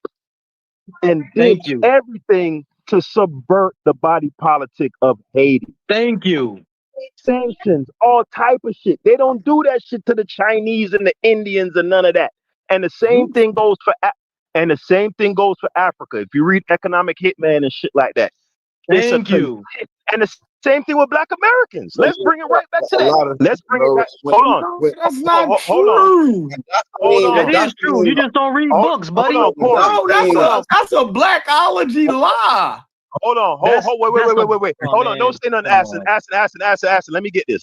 and did everything to subvert the body politic of Haiti. Thank you. Sanctions, all type of shit. They don't do that shit to the Chinese and the Indians and none of that. And the same thing goes for Africa. If you read Economic Hitman and shit like that, Thank you. And the same thing with Black Americans. Let's bring it right back to that. Let's bring it back. Hold on. That's not true. Hold on. That is true. You just don't read books, buddy. No, that's a blackology lie. Hold on. Wait. Hold on. Don't say nothing. Asking. Let me get this.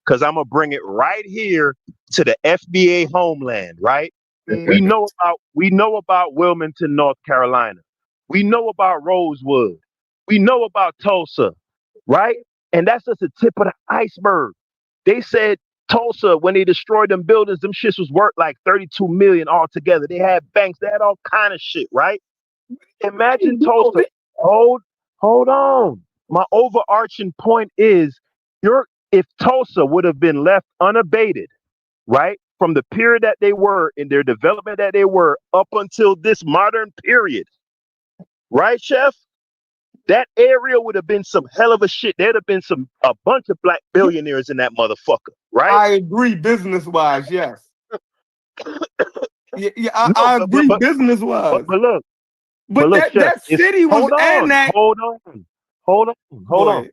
Because I'm gonna bring it right here to the FBA homeland, right? We know about Wilmington, North Carolina. We know about Rosewood. We know about Tulsa, right? And that's just the tip of the iceberg. They said Tulsa, when they destroyed them buildings, them shits was worth like 32 million altogether. They had banks, they had all kind of shit, right? Imagine Tulsa. Hold on. My overarching point is if Tulsa would have been left unabated, right? From the period that they were in their development that they were up until this modern period, right, Chef? That area would have been some hell of a shit. There'd have been a bunch of black billionaires in that motherfucker, right? I agree, business wise, yes. I agree, business wise. But look, that Chef, city was annexed. Hold on.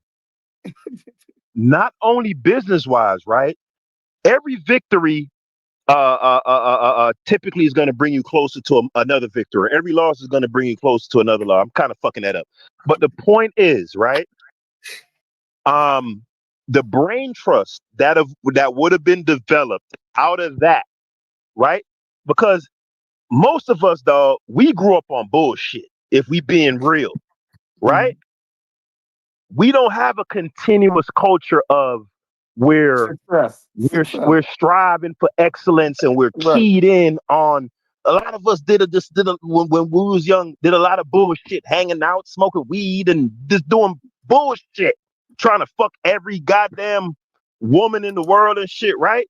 Not only business wise, right? Every victory typically is going to bring you closer to another victory. Every loss is going to bring you closer to another loss. I'm kind of fucking that up, but the point is, right? The brain trust that would have been developed out of that, right? Because most of us, dog, we grew up on bullshit. If we being real, right? We don't have a continuous culture of where we're striving for excellence and we're keyed in on. A lot of us when we was young, did a lot of bullshit, hanging out, smoking weed, and just doing bullshit, trying to fuck every goddamn woman in the world and shit, right?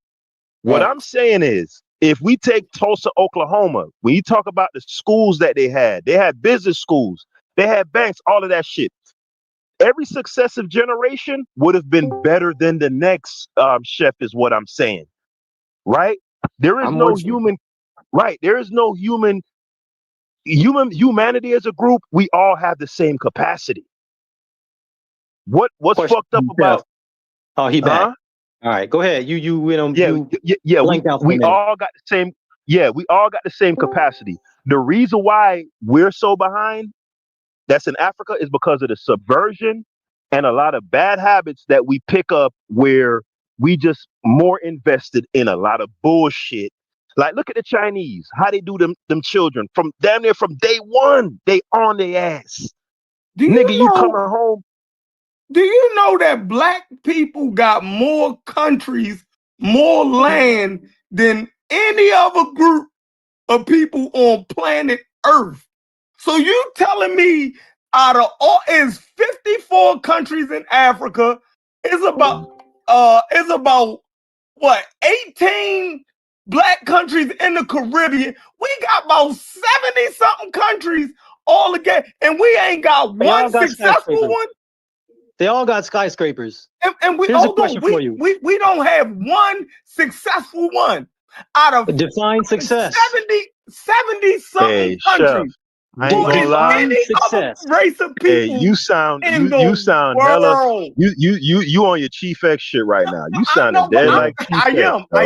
What I'm saying is, if we take Tulsa, Oklahoma, when you talk about the schools that they had business schools, they had banks, all of that shit. Every successive generation would have been better than the next, Chef, is what I'm saying, right? There is no human, right? There is no humanity as a group. We all have the same capacity. What's fucked up about? Oh, he back. All right, go ahead. We all got the same. Yeah, we all got the same capacity. The reason why we're so behind, that's in Africa, is because of the subversion and a lot of bad habits that we pick up where we just more invested in a lot of bullshit. Like, look at the Chinese, how they do them children from damn near from day one, they on their ass. You coming home. Do you know that black people got more countries, more land than any other group of people on planet Earth. So you telling me out of all is 54 countries in Africa, it's about what 18 black countries in the Caribbean. We got about 70 something countries all together, and we ain't got one successful one. They all got skyscrapers. And we Here's a question for you. We don't have one successful one out of define success. 70 something countries. Chef, I ain't gonna lie. Any other race of people. Hey, you sound hella. You on your Chief X shit right now. You sounding dead like Chief X. I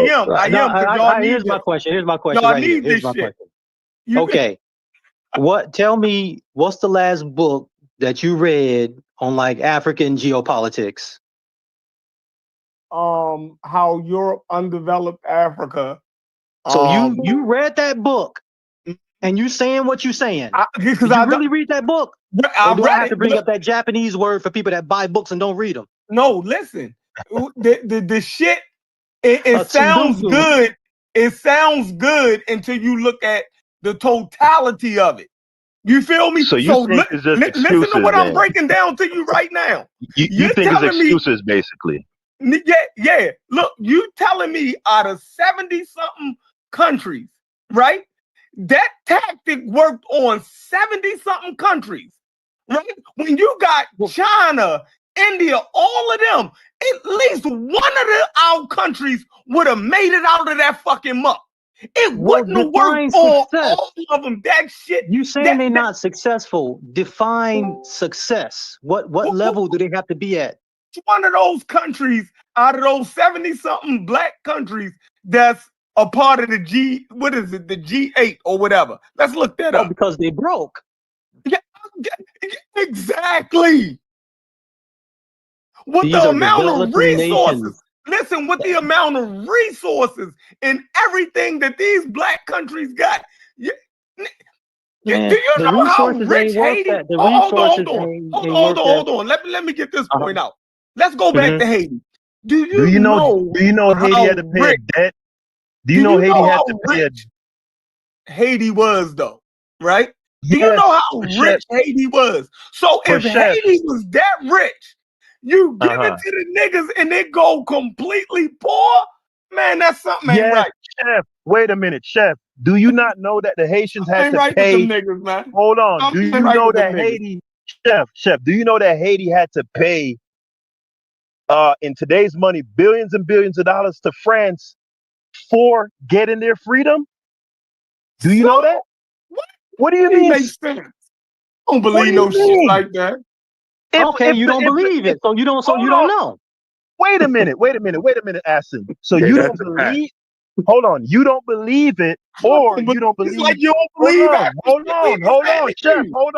am. Here's my question. Here's my question. Y'all right need here. Here's this my shit. question. Okay. Tell me, what's the last book that you read on like African geopolitics? How Europe undeveloped Africa. So you read that book and you saying what you saying? Did you really read that book? Or do I have to bring up that Japanese word for people that buy books and don't read them? No, listen. the shit it sounds good. It sounds good until you look at the totality of it. You feel me? So you think it's just excuses, listen to what then. I'm breaking down to you right now. You think it's excuses, basically. Yeah. Look, you telling me out of 70-something countries, right? That tactic worked on 70-something countries, right? When you got China, India, all of them, at least one of our countries would have made it out of that fucking muck. It wouldn't have worked on all of them. That shit. You saying they're not successful? Define success. What level do they have to be at? One of those countries out of those 70-something black countries that's a part of the the G8 or whatever. Let's look that up. Because they broke. Yeah, exactly. With the amount of resources. Listen, with the amount of resources and everything that these black countries got. Do you know how rich Haiti? Hold on. Let me get this point out. Let's go back to Haiti. Do you know Haiti had to pay a debt? Do you know Haiti had to pay a debt? Haiti was though, right? Do you know how rich Haiti was? So if Haiti was that rich, you give it to the niggas and they go completely poor, man, that's something ain't right. Chef, wait a minute, Chef. Do you not know that the Haitians had to pay? With them niggas, man. Hold on. Do you know that Haiti, Chef? Do you know that Haiti had to pay, in today's money, billions and billions of dollars to France for getting their freedom? Do you know that? What do you mean? Makes sense. I don't believe no shit like that. Okay, you don't believe it, so you don't know. Wait a minute, Aston. So you don't believe? Hold on, you don't believe it, or you don't believe? Like you don't believe it. Hold on, Chef. Hold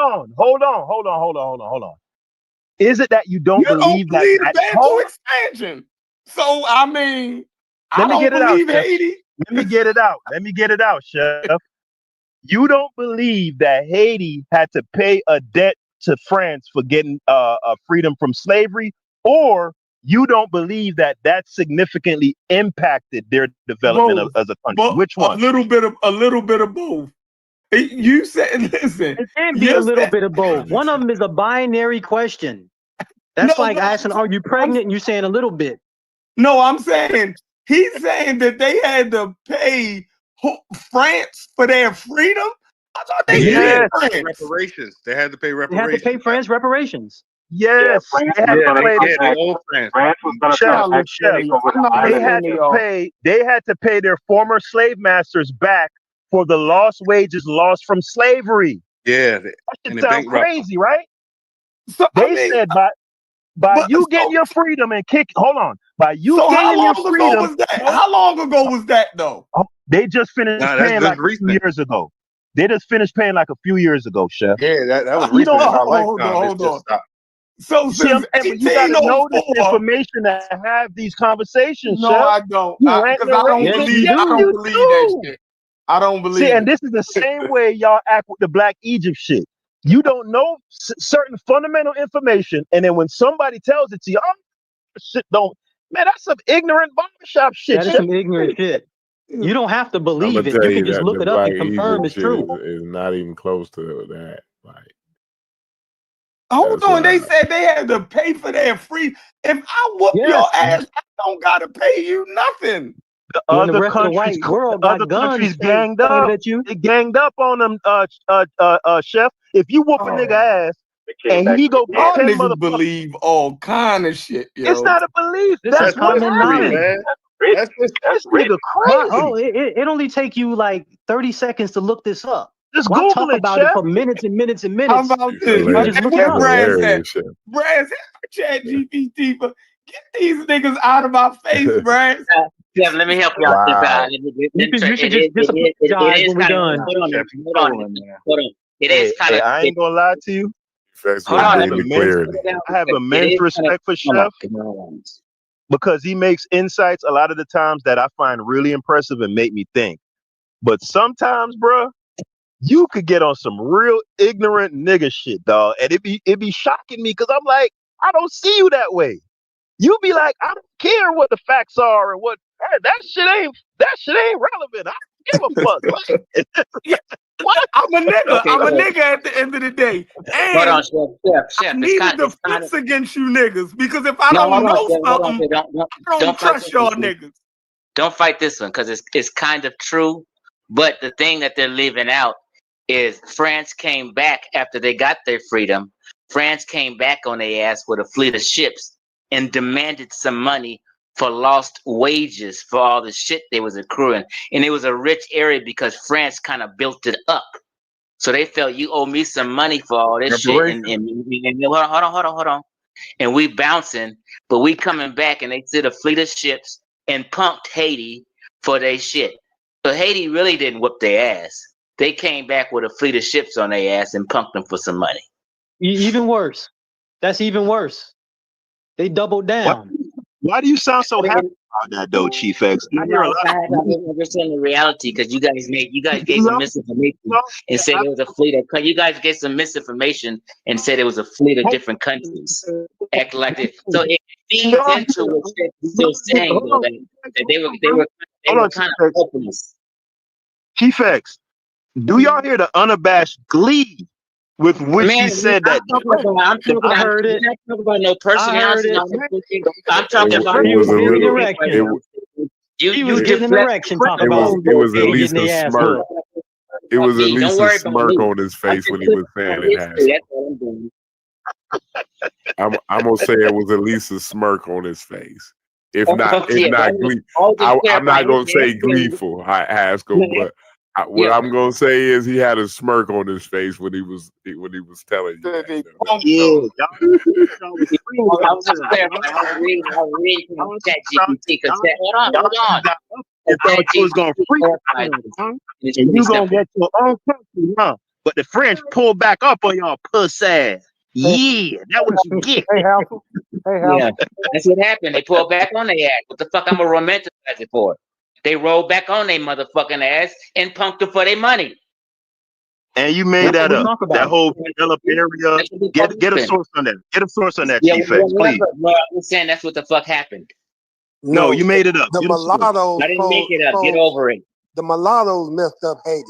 on. Is it that you don't believe that? Bantu expansion. So I mean, let me get it out, Haiti. Let me get it out, Chef. You don't believe that Haiti had to pay a debt to France for getting freedom from slavery, or you don't believe that significantly impacted their development as a country? Which one? A little bit of both. You said, listen. It can be a little bit of both. One of them is a binary question. That's asking, are you pregnant? And you saying a little bit. No, I'm saying he's saying that they had to pay France for their freedom. I thought they did reparations. They had to pay reparations. They had to pay France reparations. Yes, France was they had to pay their former slave masters back for the lost wages lost from slavery. Yeah, that sounds crazy, right? So they said by you getting your freedom and by you getting your freedom. How long ago was that though? They just finished paying like a few years ago. They just finished paying like a few years ago, Chef. Yeah, that was recent. Hold on. So since you gotta know this information to have these conversations. No, Chef. I don't. Because I don't believe that shit. I don't believe. See, and this is the same way y'all act with the Black Egypt shit. You don't know certain fundamental information, and then when somebody tells it to you, shit don't. Man, that's some ignorant barbershop shit. That is some ignorant shit. You don't have to I'm believe gonna it. tell You you can just that look the it up Black and confirm Egypt it's shit true. is not even close to that. Like, Hold that's on, they wild. said they had to pay for their free. If I whoop your Yes. ass, I don't gotta pay you nothing. The When the other rest of the countries, white world other got guns countries ganged pointed up. at you, They ganged up on them, chef. If you whoop a nigga Oh, ass and he go get y'all 10 niggas motherfuckers, believe all kind of shit, it's yo. not a belief. this is That's what common happened. knowledge. man. That's just This nigga crazy. It only take you like 30 seconds to look this up. Just Why talk Google it, about it chef. for minutes and minutes and How minutes about It's this? if you can hilarious. just look it Where It's up? Brad's at? hilarious shit. Brad's Chat GPT for get these niggas out of my face, Brad. Yeah, let me help y'all. Wow. You should just It apologize is when we're kind of done. hold on. It Hey, is kind hey, of I ain't gonna lie to you. Facts hold with I on. have daily immense, clarity. I have It immense is kind of respect for Chef because he makes insights a lot of the times that I find really impressive and make me think. But sometimes, bro, you could get on some real ignorant nigga shit, dog, and it be shocking me because I'm like, I don't see you that way. You be like, I don't care what the facts are and what that shit ain't relevant. I don't give a fuck. Like, what? I'm a nigga. Okay, I'm a so nigga at the end of the day. hold on, And Chef. I need a defense against you niggas because if I don't know something, I don't fight trust this y'all one. niggas. Don't fight this one because it's kind of true. But the thing that they're leaving out is France came back after they got their freedom. France came back on their ass with a fleet of ships and demanded some money for lost wages for all the shit they was accruing. And it was a rich area because France kind of built it up. So they felt you owe me some money for all this shit. And hold on. And we bouncing, but we coming back and they did a fleet of ships and punked Haiti for their shit. But Haiti really didn't whoop their ass. They came back with a fleet of ships on their ass and punked them for some money. Even worse. That's even worse. They doubled down. Why do you sound so happy about that though, Chief X? I hear a lot. I'm just saying the reality because you guys gave some misinformation and said it was a fleet of. You guys gave some misinformation and said it was a fleet of different countries. Act like it. So it feeds into what Chef's still saying though, that they were kind of hopeless. Chief X, do y'all hear the unabashed glee with which he said that? I heard it. I'm not talking about no personality. I'm talking about he was getting erection. He was getting an erection. Talk about it was at least getting the a ass smirk. whooped. It was at Don't least worry a about smirk me. on his face when he was saying it. Has That's what I'm doing. I'm gonna say it was at least a smirk on his face. If not glee, I'm not gonna say gleeful, Haskell, but what I'm gonna say is he had a smirk on his face when he was telling you that. I was reading from ChatGPT. Hold on. I was gonna freak and you gonna get your own country, huh? But the French pulled back up on y'all puss ass. Yeah, that what you get. Yeah, that's what happened. They pulled back on their ass. What the fuck I'm gonna romanticize it for? They rolled back on their motherfucking ass and punked them for their money. And you made that up. That whole developed area. Get a source on that. Get a source on that, Chief X, please. Well, I'm saying that's what the fuck happened. No, you made it up. The mulattoes. I didn't make it up. Get over it. The mulattoes messed up Haiti.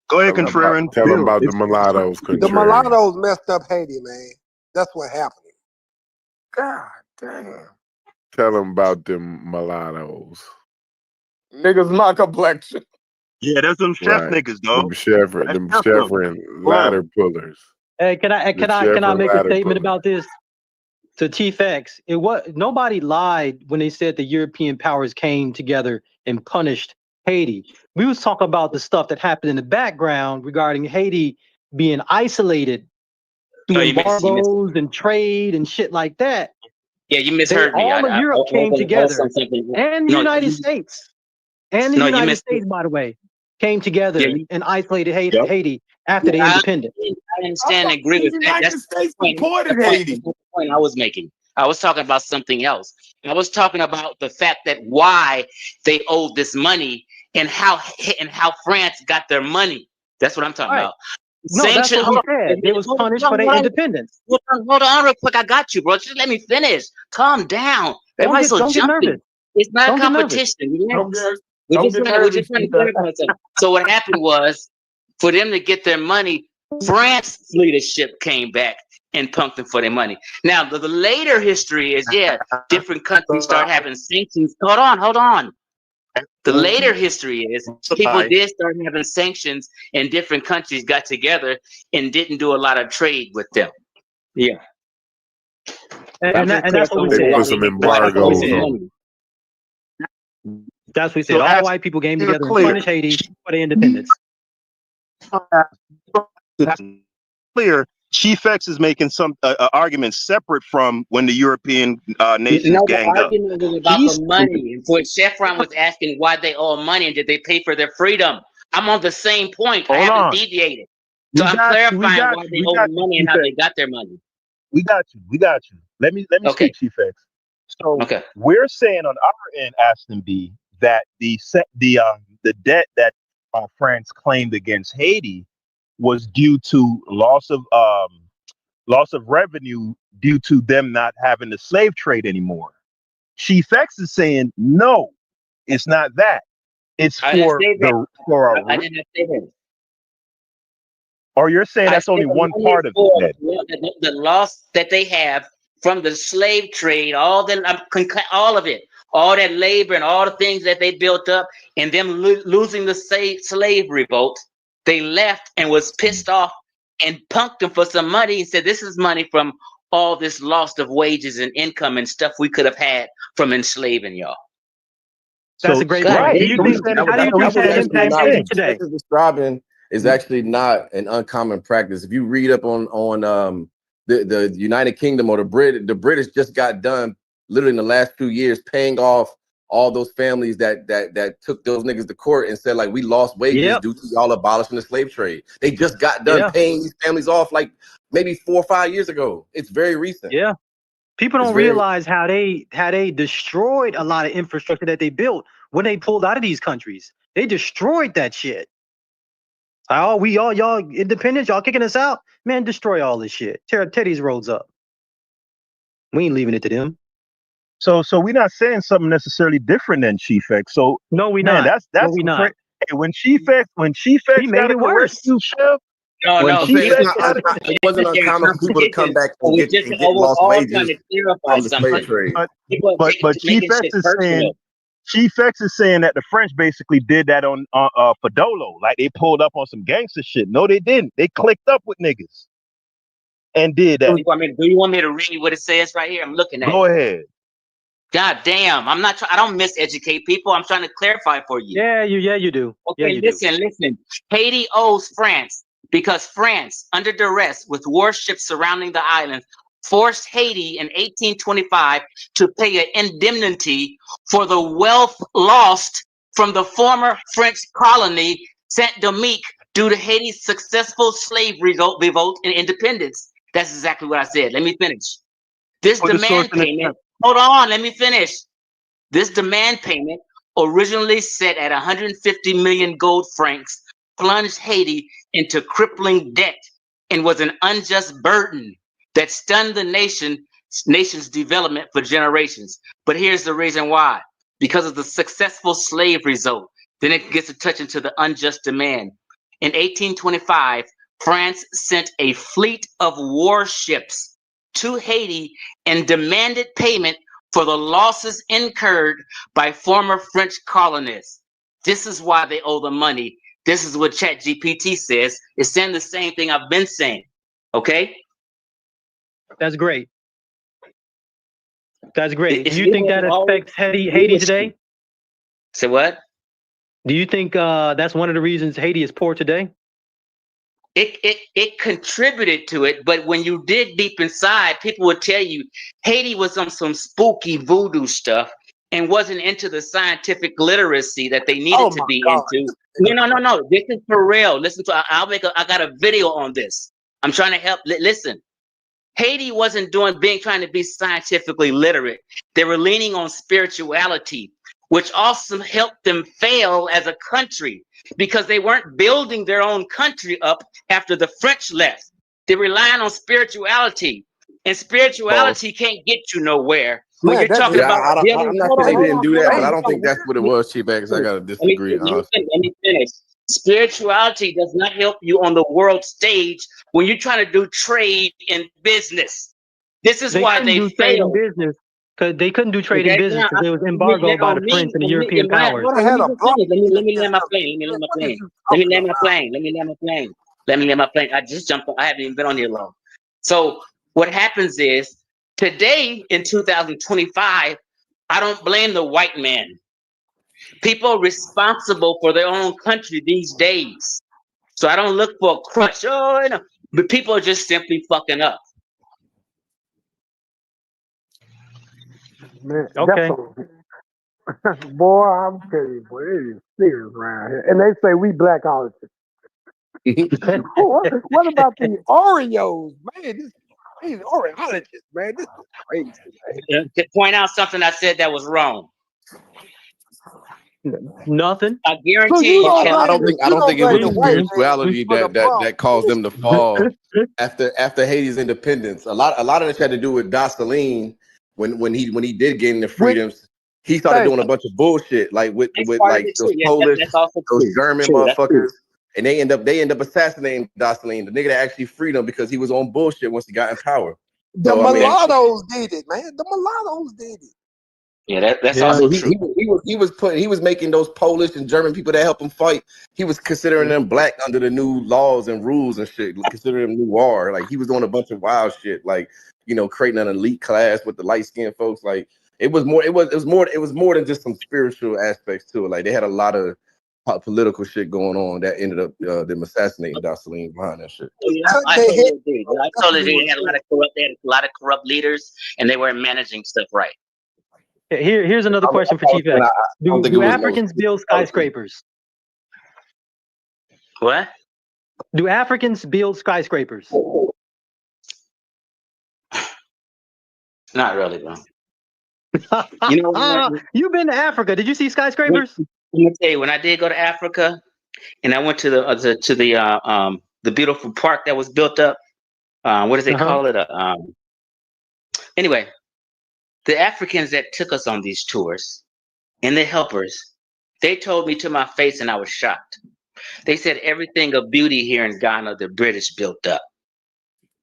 Go ahead, Contrarian. Tell him about the mulattoes. The mulattoes messed up Haiti, man. That's what happened. God damn. Tell him about them mulattoes. Niggas my complexion. Yeah, that's them chef niggas, though. Them chevron ladder pullers. Hey, can I make a statement about this to Chief X? Nobody lied when they said the European powers came together and punished Haiti. We was talking about the stuff that happened in the background regarding Haiti being isolated through embargoes and trade and shit like that. Yeah, you misheard me. All of Europe came together, and the United States, by the way, came together and isolated Haiti after they independent. I understand and agree with that. That's the point I was making. I was talking about something else. I was talking about the fact that why they owed this money and how France got their money. That's what I'm talking about. No, that's what we said. They was punished for their independence. Hold on real quick. I got you, bro. Just let me finish. Calm down. Everybody's so jumpy. It's not Don't get nervous. competition. Don't get, We're don't just get trying, we're nervous. just trying to clarify something. So what happened was, for them to get their money, France's leadership came back and pumped them for their money. Now, the later history is, different countries start having sanctions. Hold on. The later history is people did start having sanctions, and different countries got together and didn't do a lot of trade with them. Yeah. And that's what we They said. put some embargoes on. That's what we said. So All the as white people came you're together and clear, punished Haiti for their independence. that's clear. Chief X is making some argument separate from when the European nations No, the ganged up. argument was about He's the money. And for Chevron was asking why they owe money and did they pay for their freedom. I'm on the same point. I hold haven't on. deviated. We So I'm got you. We clarifying got why you. they We owe got the you, money and Chief how X. they got their money. We got you. We got you. Let me Okay. speak, Chief X. So Okay. we're saying on our end, Aston B, that the debt that France claimed against Haiti was due to loss of revenue due to them not having the slave trade anymore. Chief X is saying no, it's not that. It's I didn't for say that. I a, did not say that. or you're saying I that's said only the one money part is of for it. the loss that they have from the slave trade, all of it, all that labor and all the things that they built up, and them losing the slave revolt. They left and was pissed off and punked them for some money and said, "This is money from all this loss of wages and income and stuff we could have had from enslaving y'all." That's a great point. Right. Do you So think? How do you think that impacts Haiti today? What you're describing is actually not an uncommon practice. If you read up on the United Kingdom or the British just got done literally in the last few years paying off all those families that took those niggas to court and said like we lost wages due to y'all abolishing the slave trade. They just got done paying these families off like maybe 4 or 5 years ago. It's very recent. Yeah. People don't realize how they destroyed a lot of infrastructure that they built when they pulled out of these countries. They destroyed that shit. Oh, y'all independents, y'all kicking us out? Man, destroy all this shit. Tear these roads up. We ain't leaving it to them. So we're not saying something necessarily different than Chief X. So no, we man, not. that's we not. Hey, when Chief X he made it worse. You, Chef, No, it wasn't uncommon for people to come back and get lost wages from the slave trade. But Chief X is saying Chief X is saying that the French basically did that on for Dolo, like they pulled up on some gangster shit. No, they didn't. They clicked up with niggas and did that. Do you want me to read what it says right here? I'm looking at it. Go ahead. God damn, I don't miseducate people. I'm trying to clarify for you. Yeah, you do. Okay, listen. Haiti owes France because France, under duress with warships surrounding the island, forced Haiti in 1825 to pay an indemnity for the wealth lost from the former French colony Saint-Domingue due to Haiti's successful slave revolt and independence. That's exactly what I said. Let me finish. This demand payment, hold on, let me finish. This demand payment, originally set at 150 million gold francs, plunged Haiti into crippling debt and was an unjust burden that stunned the nation's development for generations. But here's the reason why. Because of the successful slave result. Then it gets to touch into the unjust demand. In 1825, France sent a fleet of warships to Haiti and demanded payment for the losses incurred by former French colonists. This is why they owe the money. This is what ChatGPT says. It's saying the same thing I've been saying. Okay? That's great. That's great. Do you think that affects Haiti today? Say what? Do you think that's one of the reasons Haiti is poor today? It contributed to it, but when you dig deep inside, people would tell you Haiti was on some spooky voodoo stuff and wasn't into the scientific literacy that they needed to be into. No. This is for real. Listen to I got a video on this. I'm trying to help. Listen. Haiti wasn't trying to be scientifically literate. They were leaning on spirituality, which also helped them fail as a country because they weren't building their own country up after the French left. They relied on spirituality, and spirituality can't get you nowhere when Man, you're that talking is, about I'm not saying they didn't do that, but I don't think crazy. that's what it was, Chief. I gotta disagree. Let me finish. Spirituality does not help you on the world stage when you're trying to do trade and business. This is They why couldn't they do trade and fail. business because they couldn't do trade and Okay, business now because it was let embargoed by the on Prince me, and the on me, European man, powers. hold They on, let had me a just block finish. Let me land my against plane. them. Let me land my Man, plane. what is you Let me land talking my about? plane. Let me land my plane. Let me land my plane. I just jumped on. I haven't even been on here long. So what happens is today in 2025, I don't blame the white man. People are responsible for their own country these days. So I don't look for a crutch. Oh, no. But people are just simply fucking up. Man, Okay. that's boy, I'm telling you, boy, it is serious around here. And they say we black artists. What about the Oreos, man? These Oreologists, man, this is crazy, man. To point out something I said that was wrong. Nothing. I So guarantee you you, don't Kelly. I don't blame think it was the the white man spirituality for the that problem. caused them to fall after Haiti's independence. A lot of this had to do with Dessalines when he did gain the With freedoms. He started thank doing a bunch of bullshit like with That's part of like it those too. Yes, Polish, that's also those true. German True, that's true. motherfuckers, and they end up assassinating Dessalines, the nigga that actually freed him because he was on bullshit once he got in power. the So I mean, mulattoes did it, man. The mulattoes did it. Yeah, that's Yeah. also so true. he was making those Polish and German people that help him fight. He was considering them black under the new laws and rules and shit. Considering them noir. Like he was doing a bunch of wild shit. Like creating an elite class with the light skinned folks. Like it was more than just some spiritual aspects to it. Like they had a lot of political shit going on that ended up them assassinating Dessalines behind that shit. Yeah, Cut I their totally head. agree. I That's totally what he agree. was They had a lot of corrupt leaders, and they weren't managing stuff right. Here's another question for Chief I X. don't think it Do was no Africans build skyscrapers? What? Do Africans build skyscrapers? Not really, bro. You know what? You've been to Africa. Did you see skyscrapers? Let me tell you, when I did go to Africa, and I went to the beautiful park that was built up. What does they call it? Anyway, the Africans that took us on these tours and the helpers, they told me to my face, and I was shocked. They said everything of beauty here in Ghana, the British built up.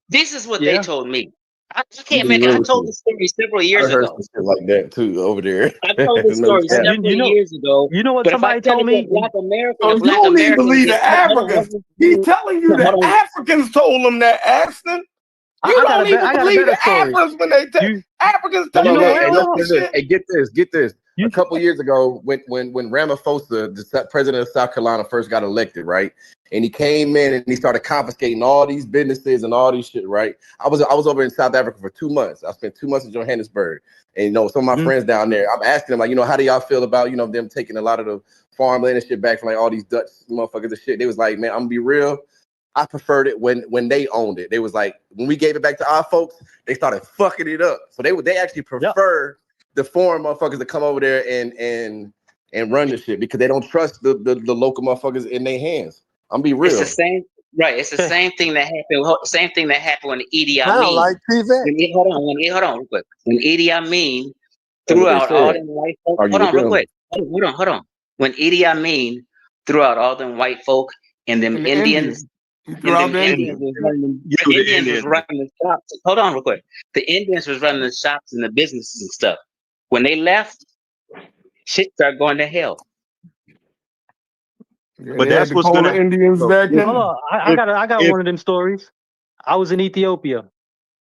This is what they told me. I can't make it. I told this story several years I heard ago. some shit like that too over there. I told this No story cap. several years ago. You know what But if I somebody tell told it to a me? Black American, So a you Black don't need to American, believe get, the hold on, Africans. He telling you no, the hold on. Africans told him that, Aston. You don't even I got a believe better the story. Africans when they tell Africans No, tell you no, they hey, ain't listen doing to this. shit. Hey, get this. A couple years ago, when Ramaphosa, the president of South Carolina, first got elected, right? And he came in and he started confiscating all these businesses and all these shit, right? I was over in South Africa for 2 months. I spent 2 months in Johannesburg. And some of my friends down there, I'm asking them, like, how do y'all feel about, them taking a lot of the farmland and shit back from like all these Dutch motherfuckers and shit? They was like, man, I'm gonna be real. I preferred it when they owned it. They was like, when we gave it back to our folks, they started fucking it up. So they actually prefer the foreign motherfuckers to come over there and run the shit because they don't trust the local motherfuckers in their hands. I'm be real. It's the same, right? It's the same thing that happened. Same thing that happened when Idi Amin. Like TV. Hold on, real quick. When Idi Amin That's threw what they out all said. them white folk. Argue Hold on, with real them. quick. Hold on. When Idi Amin threw out all them white folk and them And the Indians. He threw out the Indians was running the shops. Hold on, real quick. The Indians was running the shops and the businesses and stuff. When they left, shit started going to hell. Yeah, But they had that's to what's call the gonna. Indians back in. Hold on. I got If one of them stories. I was in Ethiopia,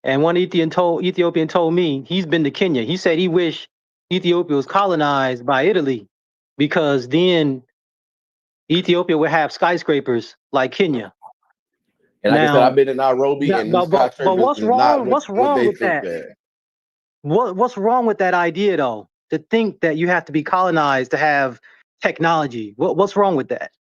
and one Ethiopian told me he's been to Kenya. He said he wished Ethiopia was colonized by Italy because then Ethiopia would have skyscrapers like Kenya. And like I said, I've been in Nairobi, and them but skyscrapers what's is not wrong? What's what wrong they with think that? that. What's wrong with that idea though? To think that you have to be colonized to have technology. What's wrong with that?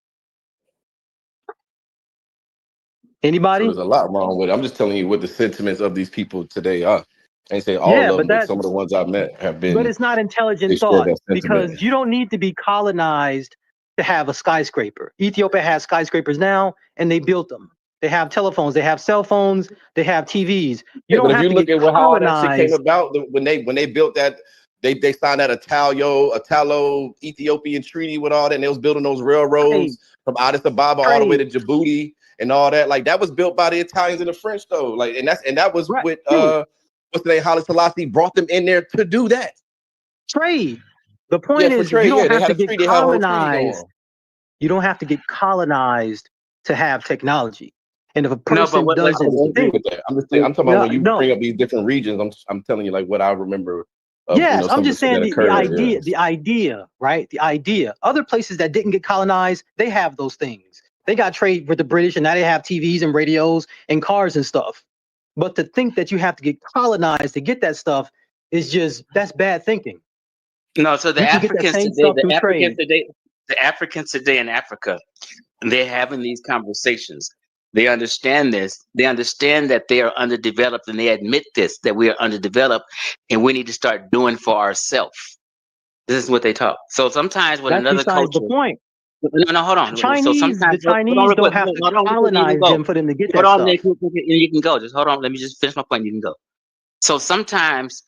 Anybody? There's a lot wrong with it. I'm just telling you what the sentiments of these people today are. I ain't say all Yeah, of them, but but some of the ones I've met have been. it's not They intelligent share thought that sentiment. because you don't need to be colonized to have a skyscraper. Ethiopia has skyscrapers now, and they built them. They have telephones. They have cell phones. They have TVs. You Yeah, don't but if have you to look get at how all that shit came colonized. about, when they built that, they signed that Italo-Ethiopian treaty with all that, and they was building those railroads from Addis Ababa all the way to Djibouti and all that. Like that was built by the Italians and the French, though. Like, and that was with what's the name? Haile Selassie brought them in there to do that. Trade. The point for is, trade. you don't They have had to a get treaty. They had a whole treaty colonized. going. You don't have to get colonized to have technology. And if a No, but person what I doesn't disagree think, with that. I'm just saying. I'm talking about when you bring up these different regions. I'm telling you like what I remember of yes, some I'm of the just shit saying that the occurred. idea, right? The idea. Other places that didn't get colonized, they have those things. They got trade with the British, and now they have TVs and radios and cars and stuff. But to think that you have to get colonized to get that stuff is that's bad thinking. No, so the You can get that Africans same today, stuff through trade. the Africans today in Africa, they're having these conversations. They understand this. They understand that they are underdeveloped, and they admit this, that we are underdeveloped, and we need to start doing for ourselves. This is what they talk. So sometimes when That's another besides the culture, point. no, hold on. So The sometimes, hold on Chinese real don't quick. have to Hold on real quick, you can colonize go. them for them to get Hold that on, stuff. Nick, you can go. Just hold on. Let me just finish my point. You can go. So sometimes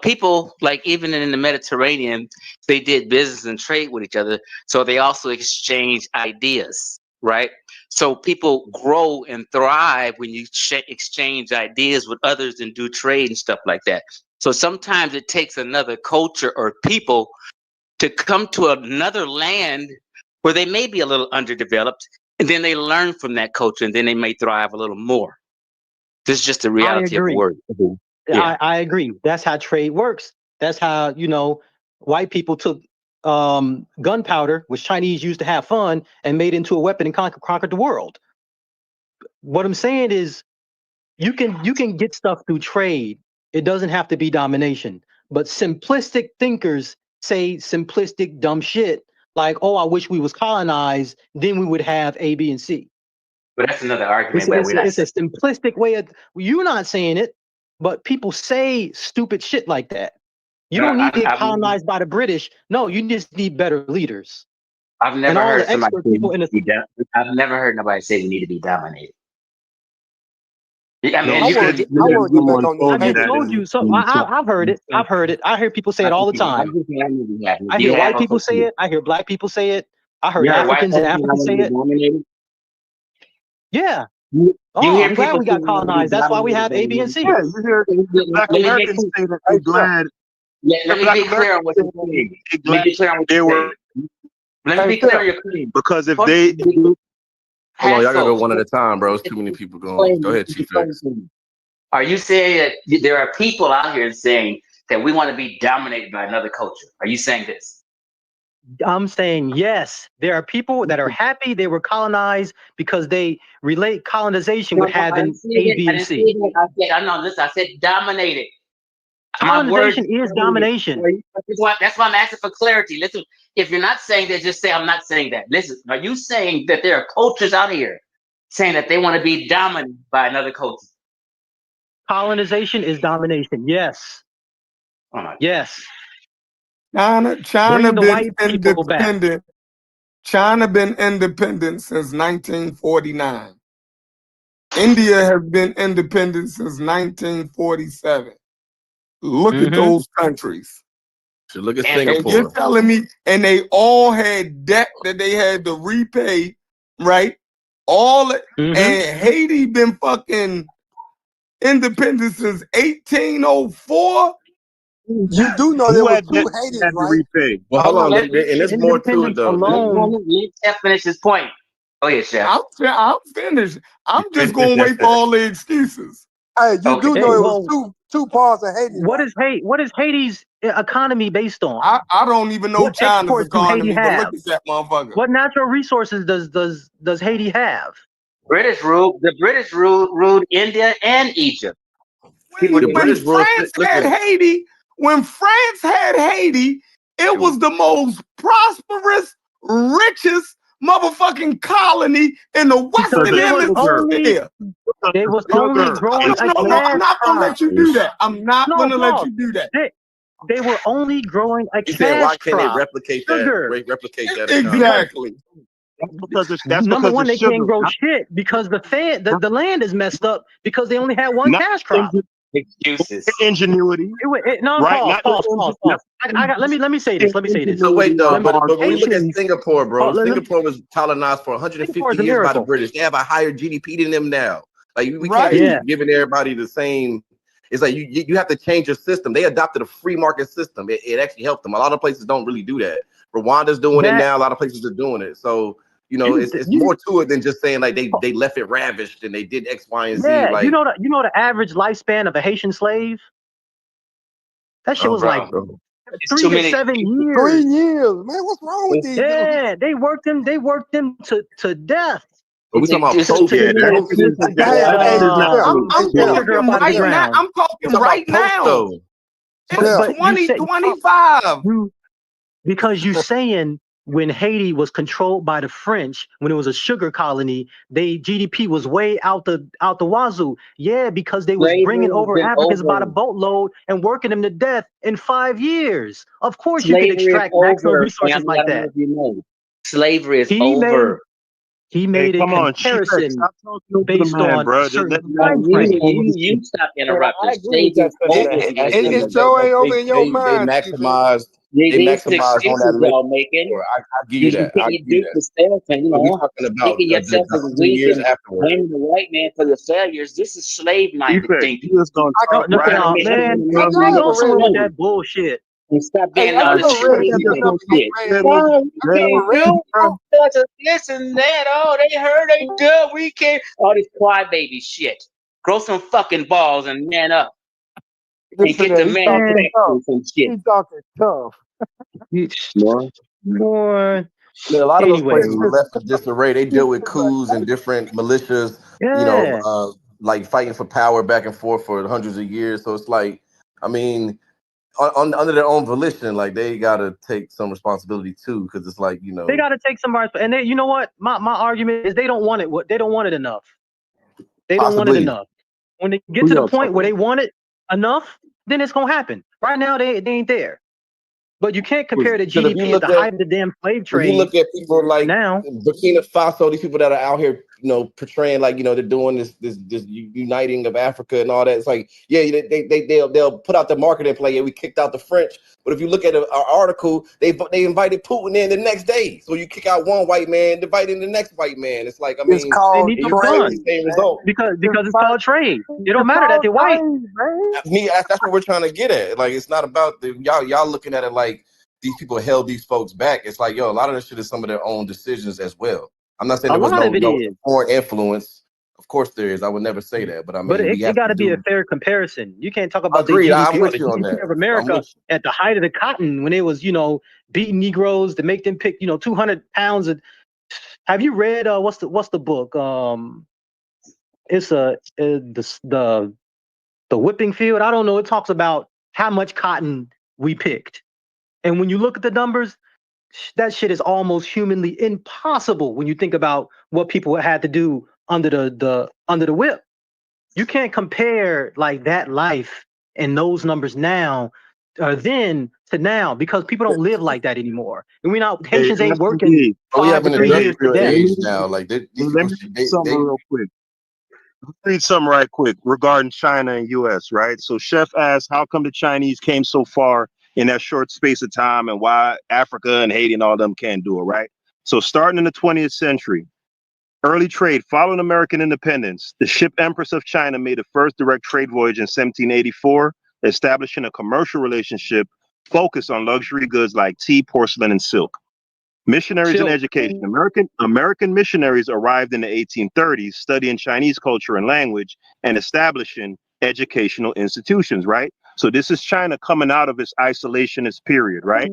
people, like even in the Mediterranean, they did business and trade with each other. So they also exchange ideas, right? So people grow and thrive when you exchange ideas with others and do trade and stuff like that. So sometimes it takes another culture or people to come to another land where they may be a little underdeveloped, and then they learn from that culture, and then they may thrive a little more. This is just the I reality of the agree. word. Yeah. I agree. That's how trade works. That's how, white people took gunpowder, which Chinese used to have fun, and made it into a weapon and conquered the world. What I'm saying is you can get stuff through trade. It doesn't have to be domination. But simplistic thinkers say simplistic dumb shit like, oh, I wish we was colonized, then we would have A, B, and C. But that's another argument. It's a simplistic way of, you're not saying it, but people say stupid shit like that. You don't need to get colonized by the British. No, you just need better leaders. I've never heard somebody say I've never heard nobody say we need to be dominated. I mean, I want to get back on this. I just told you. So I've heard it. I've heard it. I hear people say it all the time. I hear white people say it. I hear black people say it. I heard Africans and Africans say it. Yeah. Oh, I'm glad we got colonized. That's why we have A, B, and C. Yeah, you hear Black Americans say that they're glad. Let me be clear on what you're saying. Let me be clear on what you're saying. Let me be clear on your claim. Because if they hold on, y'all gotta go one at a time, bro. It's too many people going. Go ahead, Chief X. Are you saying that there are people out here saying that we want to be dominated by another culture? Are you saying this? I'm saying yes. There are people that are happy they were colonized because they relate colonization with having A, B, and C. I said dominated. Colonization is domination. That's why I'm asking for clarity. Listen, if you're not saying that, just say I'm not saying that. Listen, are you saying that there are cultures out here saying that they want to be dominated by another culture? Colonization is domination. Yes. Yes. China been independent. China been independent since 1949. India has been independent since 1947. Look at those countries. So look at And Singapore. you're telling me, and they all had debt that they had to repay, right? And Haiti been fucking independent since 1804. You do know there were two Haitis, right? Well, hold on, and there's more to it though. Let Chef finish his point. Oh yeah, Chef. I'm finished. I'm just gonna wait for all the excuses. Hey, you do know it was two parts of Haiti. What is Haiti's economy based on? I don't even know what China's economy, but look at that motherfucker. What natural resources does Haiti have? The British ruled India and Egypt. When France had Haiti, it was the most prosperous, richest motherfucking colony in the Western Hemisphere. They was only growing a I'm not gonna let you do that. I'm not gonna let you do that. They were only growing a You said why cash can't they crop. replicate Sugar. that? Replicate that. Exactly. That's number because one, the they sugar. can't grow shit because the land is messed up because they only had one Not cash crop. Excuses. Ingenuity. No, Right? pause. I got. Let me say this. So wait though, but when we look at Haitians- Singapore, bro, let me- Singapore was colonized for Singapore 150 is a years by the miracle. British. They have a higher GDP than them now. Like we Right. can't just Yeah. keep giving everybody the same. It's like you have to change your system. They adopted a free market system. It actually helped them. A lot of places don't really do that. Rwanda's doing it now. A lot of places are doing it. So it's more to it than just saying like they left it ravished and they did X, Y, and Z. Yeah, Like you know the average lifespan of a Haitian slave. That shit was like 3 to 7 years. 3 years, man. What's wrong with these dudes? Yeah, they worked them to death. But we talking about I'm talking right now. It's 2025. Because you saying when Haiti was controlled by the French, when it was a sugar colony, GDP was way out the wazoo. Yeah, because they was bringing over Africans by the boatload and working them to death in 5 years. Of course, you can extract maximum resources like that. Slavery is over. He made a comparison based on certain time frame. You stop interrupting. It sure ain't over in your mind. They maximize on that y'all making. I give you that. I give you that. Yourself and, we're talking about thinking yourself as weak years and afterwards. blaming the white man for the failures. This is slave-minded thinking. Man, you go somewhere with that bullshit. And stop being all this crazy bullshit. This and that. Oh, they heard they good. We can't. All this crybaby shit. Grow some fucking balls and man up. And get the man back and some shit. He's talking tough. More. A lot of those places were left in disarray. They deal with coups and different militias, like fighting for power back and forth for hundreds of years. So it's like, I mean, under their own volition, like they gotta take some responsibility too, because it's like they gotta take some responsibility. And you know what? My argument is they don't want it. They don't want it enough. They don't want it enough. When they get to the point where they want it enough, then it's gonna happen. Right now, they ain't there. But you can't compare the GDP at the height of the damn slave trade. If you look at people like now, Burkina Faso, these people that are out here, portraying like they're doing this uniting of Africa and all that. It's like, yeah, they'll put out the marketing play. Yeah, we kicked out the French. But if you look at our article, they invited Putin in the next day. So you kick out one white man, invite in the next white man. It's like, I mean, it's called trade. Same result. Because it's called trade. It don't matter that they're white. That's what we're trying to get at. Like, it's not about y'all looking at it like these people held these folks back. It's like, a lot of this shit is some of their own decisions as well. I'm not saying there was no foreign influence. Of course there is. I would never say that. But I mean, but it got to be a fair comparison. You can't talk about the GDP GDP of America at the height of the cotton when it was, beating Negroes to make them pick, 200 pounds of. Have you read what's the book? It's the whipping field. I don't know. It talks about how much cotton we picked. And when you look at the numbers, that shit is almost humanly impossible when you think about what people had to do under the whip. You can't compare like that life and those numbers now then to now, because people don't live like that anymore. And Haitians ain't working 5 to 3 years to death. Now, like let me real quick. Read something right quick regarding China and U.S. Right. So Chef asked, how come the Chinese came so far in that short space of time, and why Africa and Haiti and all them can't do it, right? So starting in the 20th century, early trade following American independence, the ship Empress of China made the first direct trade voyage in 1784, establishing a commercial relationship focused on luxury goods like tea, porcelain, and silk. Missionaries and education. American missionaries arrived in the 1830s, studying Chinese culture and language and establishing educational institutions, right? So this is China coming out of its isolationist period, right?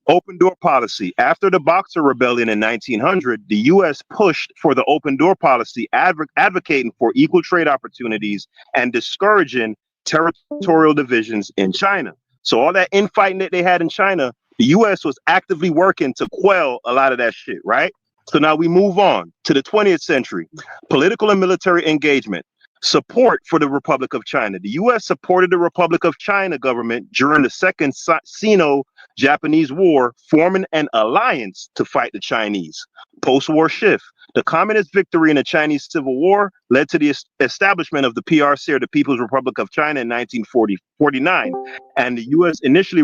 Open door policy. After the Boxer Rebellion in 1900, the U.S. pushed for the open door policy, advocating for equal trade opportunities and discouraging territorial divisions in China. So all that infighting that they had in China, the U.S. was actively working to quell a lot of that shit, right? So now we move on to the 20th century, political and military engagement. Support for the Republic of China. The U.S. supported the Republic of China government during the Second Sino-Japanese War, forming an alliance to fight the Chinese. Post-war shift. The communist victory in the Chinese Civil War led to the establishment of the PRC, or the People's Republic of China, in 1949, and the U.S. initially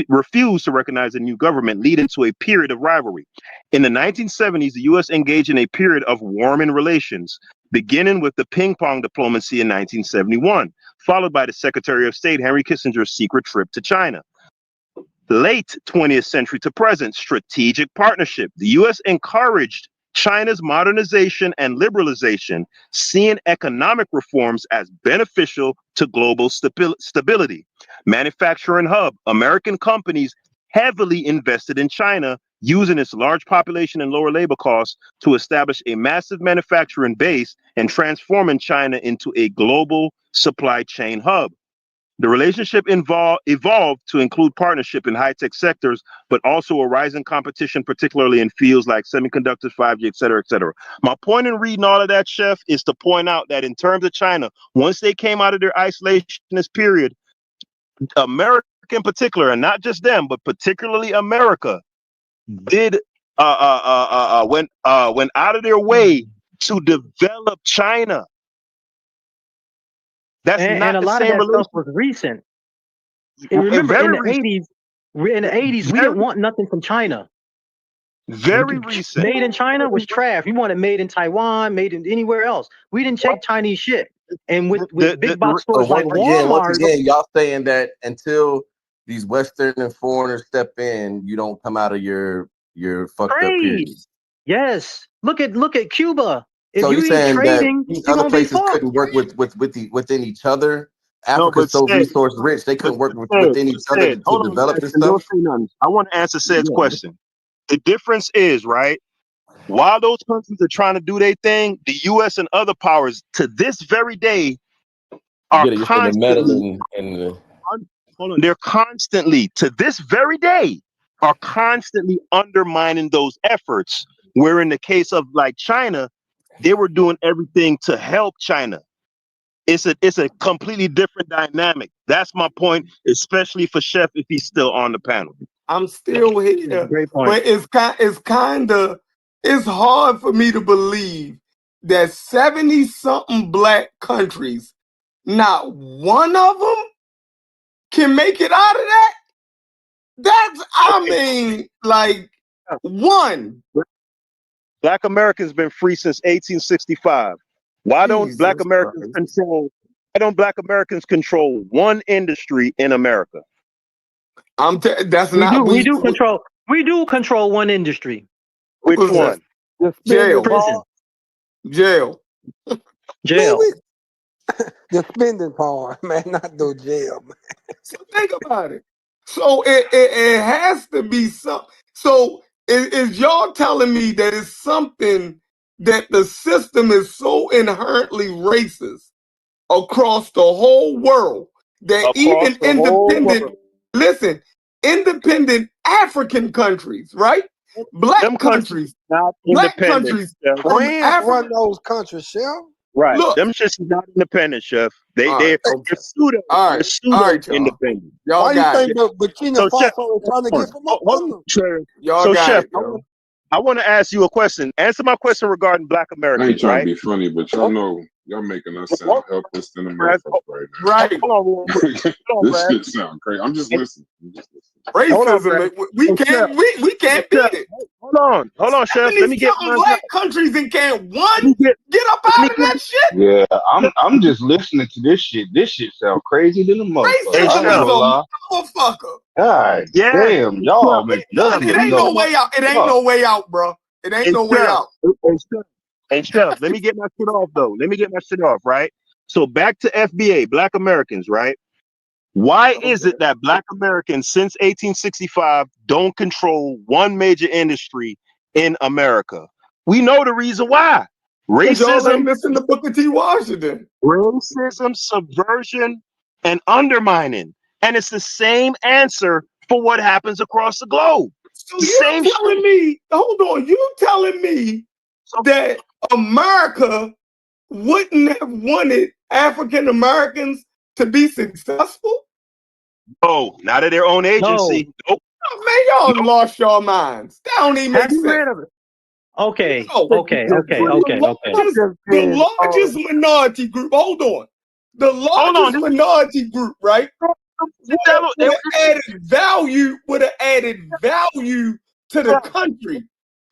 refused to recognize the new government, leading to a period of rivalry. In the 1970s, the U.S. engaged in a period of warming relations, beginning with the ping-pong diplomacy in 1971, followed by the Secretary of State Henry Kissinger's secret trip to China. Late 20th century to present, strategic partnership. The U.S. encouraged China's modernization and liberalization, seeing economic reforms as beneficial to global stability. Manufacturing hub. American companies heavily invested in China, using its large population and lower labor costs to establish a massive manufacturing base and transforming China into a global supply chain hub. The relationship evolved to include partnership in high-tech sectors, but also a rising competition, particularly in fields like semiconductors, 5G, et cetera, et cetera. My point in reading all of that, Chef, is to point out that in terms of China, once they came out of their isolationist period, America in particular, and not just them, but particularly America, did went out of their way to develop China. That's not and a the lot of same that stuff relationship. was recent. And remember, in the 80s, we didn't want nothing from China. Very recent. Made in China was trash. We wanted made in Taiwan, made in anywhere else. We didn't check Chinese shit. And with big box stores like Walmart, once again, y'all saying that until these Western and foreigners step in, you don't come out of your fucked up period. Yes. Look at Cuba. If So you you're saying trading, that these you're other gonna be places fucked. couldn't work within each other? Africa's so resource rich, they couldn't work within each other to develop this stuff. I want to answer Said's question. The difference is, right, while those countries are trying to do their thing, the U.S. and other powers to this very day are constantly, they're constantly, to this very day, are constantly undermining those efforts. Where in the case of like China, they were doing everything to help China. It's a completely different dynamic. That's my point, especially for Chef if he's still on the panel. I'm still here, great point. but it's hard for me to believe that 70-something black countries, not one of them can make it out of that. Like one. Black Americans been free since 1865. Why don't Black Americans control? Why don't Black Americans control one industry in America? We do control one industry. Which one? Jail. Prison. Jail. Jail. The spending part, man, not the jail, man. So think about it. So it has to be something. So is y'all telling me that it's something that the system is so inherently racist across the whole world that even independent African countries, right? Black countries, black countries, France run those countries, Chef. Right. Look, them shits is not independent, Chef. They're pseudo independent. Y'all Why got you think Burkina Faso is trying to get from up? Y'all got Chef, it, I want to ask you a question. Answer my question regarding Black Americans. I ain't trying right? to be funny, but y'all know y'all making us sound helpless than a motherfucker right now. Right. This shit sound crazy. I'm just listening. Racism, we can't beat it. Hold on, Chef. Let me get black countries and can't get up out of that shit. Yeah, I'm just listening to this shit. This shit sound crazy than a motherfucker. Racism is a motherfucker. God damn, y'all make nothing. It ain't no way out. It ain't no way out, bro. It ain't no way out. And Chef, let me get my shit off though. Let me get my shit off, right? So back to FBA, Black Americans, right? Why is it that Black Americans since 1865 don't control one major industry in America? We know the reason why. Racism, missing the Booker T. Washington. Racism, subversion, and undermining. And it's the same answer for what happens across the globe. So you telling me, hold on, you telling me that America wouldn't have wanted African Americans to be successful? Oh, not of their own agency. Nope. Oh, man, y'all lost your minds. That don't even make Have you sense. read of it? Okay, No. okay. The largest minority group. Hold on. The largest minority group, right? Would have added value to the country.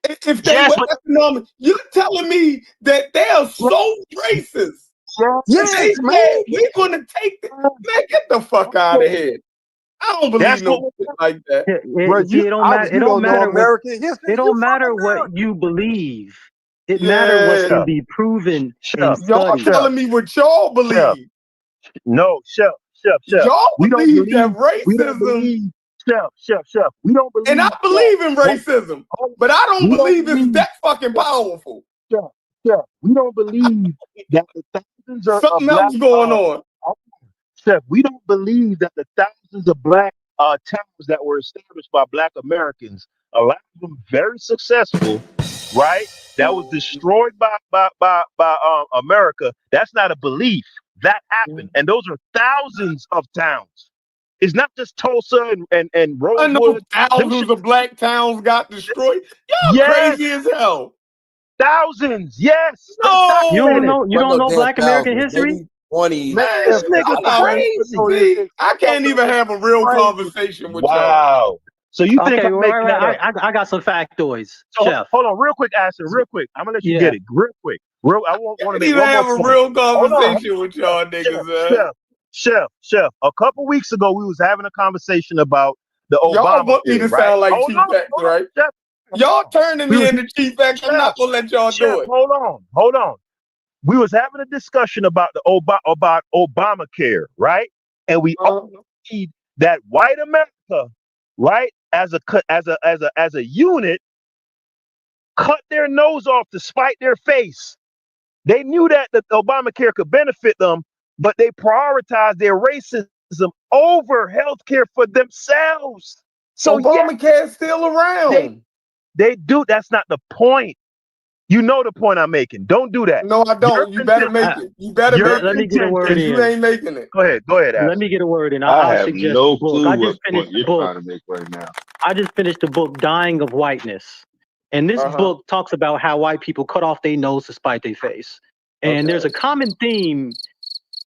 If they were economic, you're telling me that they are so racist. Yes, man. We're gonna take it. Man, get the fuck out of here. I don't believe no shit like that. It don't matter. It don't matter. It don't matter what you believe. It matters what can be proven in Y'all study. telling me what y'all believe. No, Chef. Y'all We don't believe that We don't racism. believe, Chef. We don't believe. And I believe in racism, but I don't believe it's that fucking powerful. Chef, we don't believe that the thousands of Something black, else going on. Chef, we don't believe that the thousands of black towns that were established by Black Americans, a lot of them very successful, right? That was destroyed by America. That's not a belief. That happened, and those are thousands of towns. It's not just Tulsa and Rosewood. I know thousands of black towns got destroyed. Y'all crazy as hell. Thousands, yes. No, you don't know Black American history. 20. Man, This nigga crazy. See, I can't even have a real conversation with y'all. Wow. So you think I'm making that up? I got some factoids, so, Chef. Hold on, real quick, Ashton, real quick. I'm gonna let you get it, real quick. I want to make even one have more a point. real conversation with y'all niggas, man. Chef. A couple weeks ago, we was having a conversation about the Obama. Y'all want me to sound like Chief X, right? Chef. Y'all turning me into Chief X. I'm not gonna let y'all do it. Hold on. We was having a discussion about about Obamacare, right? And we all need that white America, right, as a unit, cut their nose off to spite their face. They knew that the Obamacare could benefit them, but they prioritized their racism over healthcare for themselves. So Obamacare is still around. They do. That's not the point. You know the point I'm making. Don't do that. No, I don't. You better make it. You better make it. Let me get a word in. You ain't making it. Go ahead. Let me get a word in. I I'll have suggest no the book. clue I just what finished point the you're book. trying to make right now. I just finished the book, Dying of Whiteness. And this book talks about how white people cut off their nose to spite their face. And there's a common theme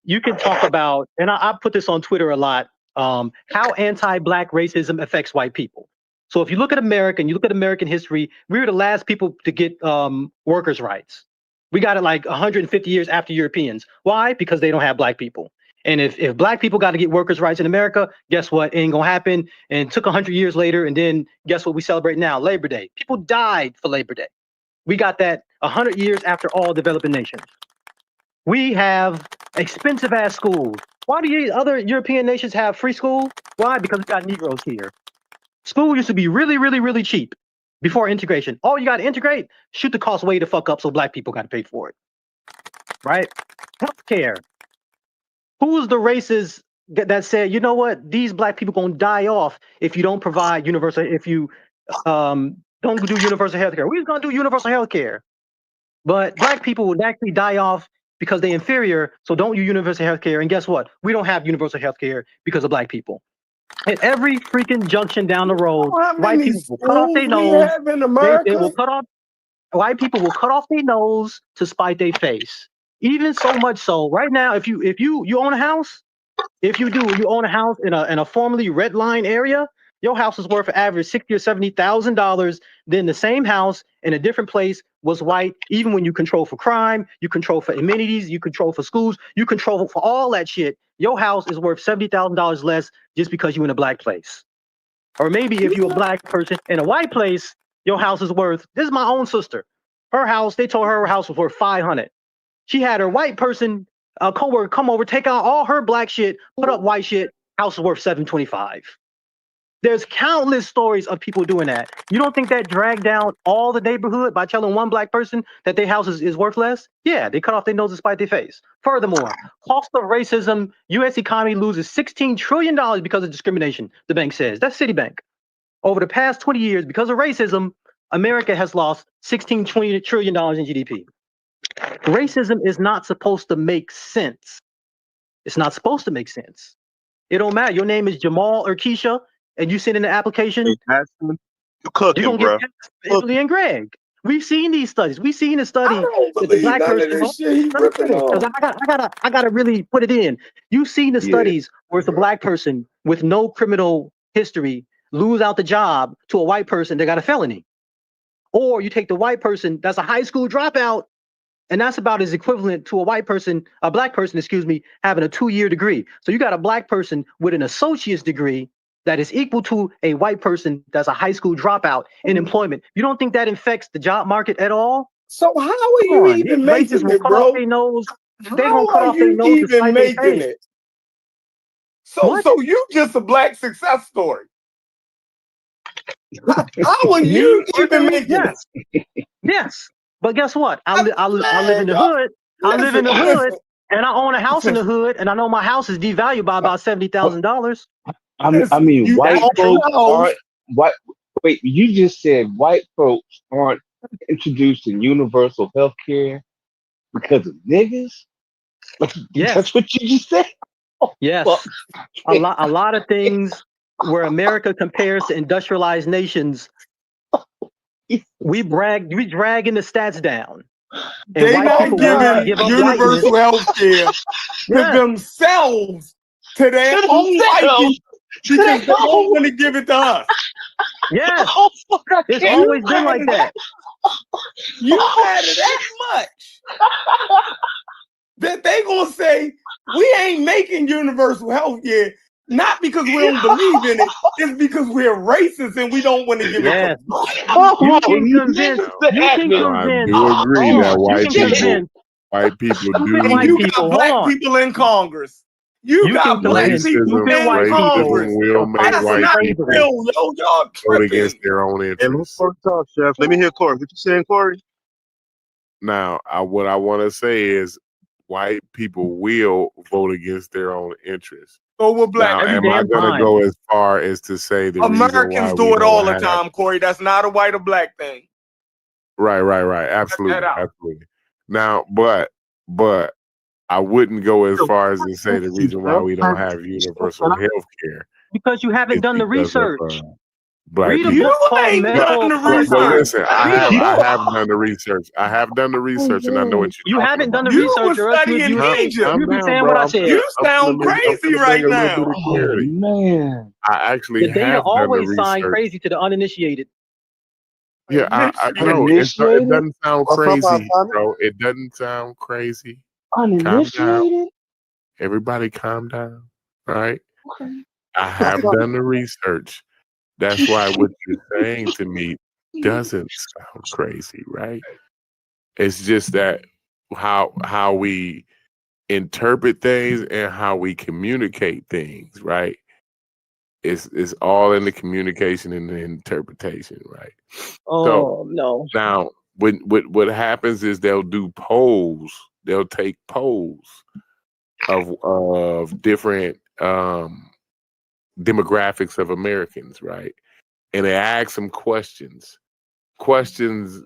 you can talk about, and I put this on Twitter a lot, how anti-Black racism affects white people. So if you look at America and you look at American history, we were the last people to get workers' rights. We got it like 150 years after Europeans. Why? Because they don't have Black people. And if Black people got to get workers' rights in America, guess what? It ain't gonna happen. And it took 100 years later, and then guess what we celebrate now? Labor Day. People died for Labor Day. We got that 100 years after all developing nations. We have expensive ass schools. Why do other European nations have free school? Why? Because we got Negroes here. School used to be really, really, really cheap before integration. Oh, you got to integrate? Shoot the cost way the fuck up so Black people got to pay for it. Right? Healthcare. Who's the racist that said, you know what? These Black people gonna die off if you don't provide universal, if you don't do universal healthcare. We're gonna do universal healthcare. But Black people would actually die off because they're inferior, so don't use universal healthcare. And guess what? We don't have universal healthcare because of Black people. At every freaking junction down the road, white people will cut off their nose. They will cut off. White people will cut off their nose to spite their face. Even so much so, right now, if you own a house, if you own a house in a formerly red line area, your house is worth an average $60,000 or $70,000. Then the same house in a different place was white. Even when you control for crime, you control for amenities, you control for schools, you control for all that shit. Your house is worth $70,000 less just because you're in a Black place. Or maybe if you're a Black person in a white place, your house is worth. This is my own sister. Her house, they told her house was worth $500. She had her white person, coworker, come over, take out all her Black shit, put up white shit. House is worth $725. There's countless stories of people doing that. You don't think that dragged down all the neighborhood by telling one Black person that their house is worth less? Yeah, they cut off their nose to spite their face. Furthermore, cost of racism, U.S. economy loses $16 trillion because of discrimination, the bank says. That's Citibank. Over the past 20 years, because of racism, America has lost $16 trillion in GDP. Racism is not supposed to make sense. It's not supposed to make sense. It don't matter. Your name is Jamal or Keisha, and you send in the application. You cooking, you're gonna bro. get Emily and Greg. We've seen these studies. We've seen the study I don't that the believe black none of person. this shit he Let me ripping finish, because on. I gotta really put it in. You've seen the Yeah. studies where it's a black person with no criminal history lose out the job to a white person that got a felony, or you take the white person that's a high school dropout, and that's about as equivalent to a black person, excuse me, having a 2-year degree. So you got a black person with an associate's degree that is equal to a white person that's a high school dropout in employment. You don't think that affects the job market at all? So how are Come you on, even these racists making will it, cut off bro? their nose. They're How gonna cut are off their you nose to even spite their making face. it? So What? so you just a black success story. How are Me you even personally, making it? yes, yes. But guess what? I live in the Man, hood. I live in the hood, listen. and I own a house in the hood, and I know my house is devalued by about $70,000. I Listen, mean, you white own folks a house. aren't white. Wait, you just said white folks aren't introducing universal health care because of niggas? Yes, That's what you just said? Oh, yes. fuck. A lot of things where America compares to industrialized nations, we dragging the stats down, and They white not people will not giving give up whiteness. universal health care to Yes, themselves, to their To own white themselves. people, because they don't want to give it to us. yes. Oh, fuck, I It's can't. always been like that. You matter that much that they gonna say we ain't making universal health care, not because we don't believe in it, it's because we're racist and we don't want to give it to Yes. us. You can convince. You can No, I convince. do agree Hold that on. You can convince white people stupid And do white you people. got Hold black on. people in Congress. You You can got black convince people stupid in white people Congress. racism will to make fight That's for white not people slavery. real, yo. Y'all vote against tripping. their own Hey, let me interests. talk, Chef. Let me hear Corey. What you saying, Corey? Now, what I want to say is white people will vote against their own interests. So will black Now, Every am I people. damn going to time. go as far as to say the reason why Americans we do it all don't the have time, Corey. That's not a white or black thing. right, Cut that absolutely, out. absolutely. Now, but I wouldn't go as far as to say the reason why we don't have universal health care Because you haven't is done the because of research. black Read a people. book You called ain't done Medical the But Apartheid. research. listen, Read a I book. have done the research. I have done the research, and I know what You you're talking haven't done the about. You research, was or else studying Egypt. Calm you'd be down, saying what bro. I I'm said. You I'm sound gonna crazy bring right a little bit now. of clarity. Man. I actually The data have done the always sign research. crazy to the uninitiated. Yeah, I know it Uninitiated? doesn't sound What's up, crazy, Tommy? bro. It doesn't sound crazy. Calm down. Uninitiated? Everybody calm down. All right. Okay. I have done the research. That's why what you're saying to me doesn't sound crazy, right? It's just that how we interpret things and how we communicate things, right? It's all in the communication and the interpretation, right? So No. now what happens is they'll do polls. They'll take polls of different demographics of Americans, right? And they ask them questions. Questions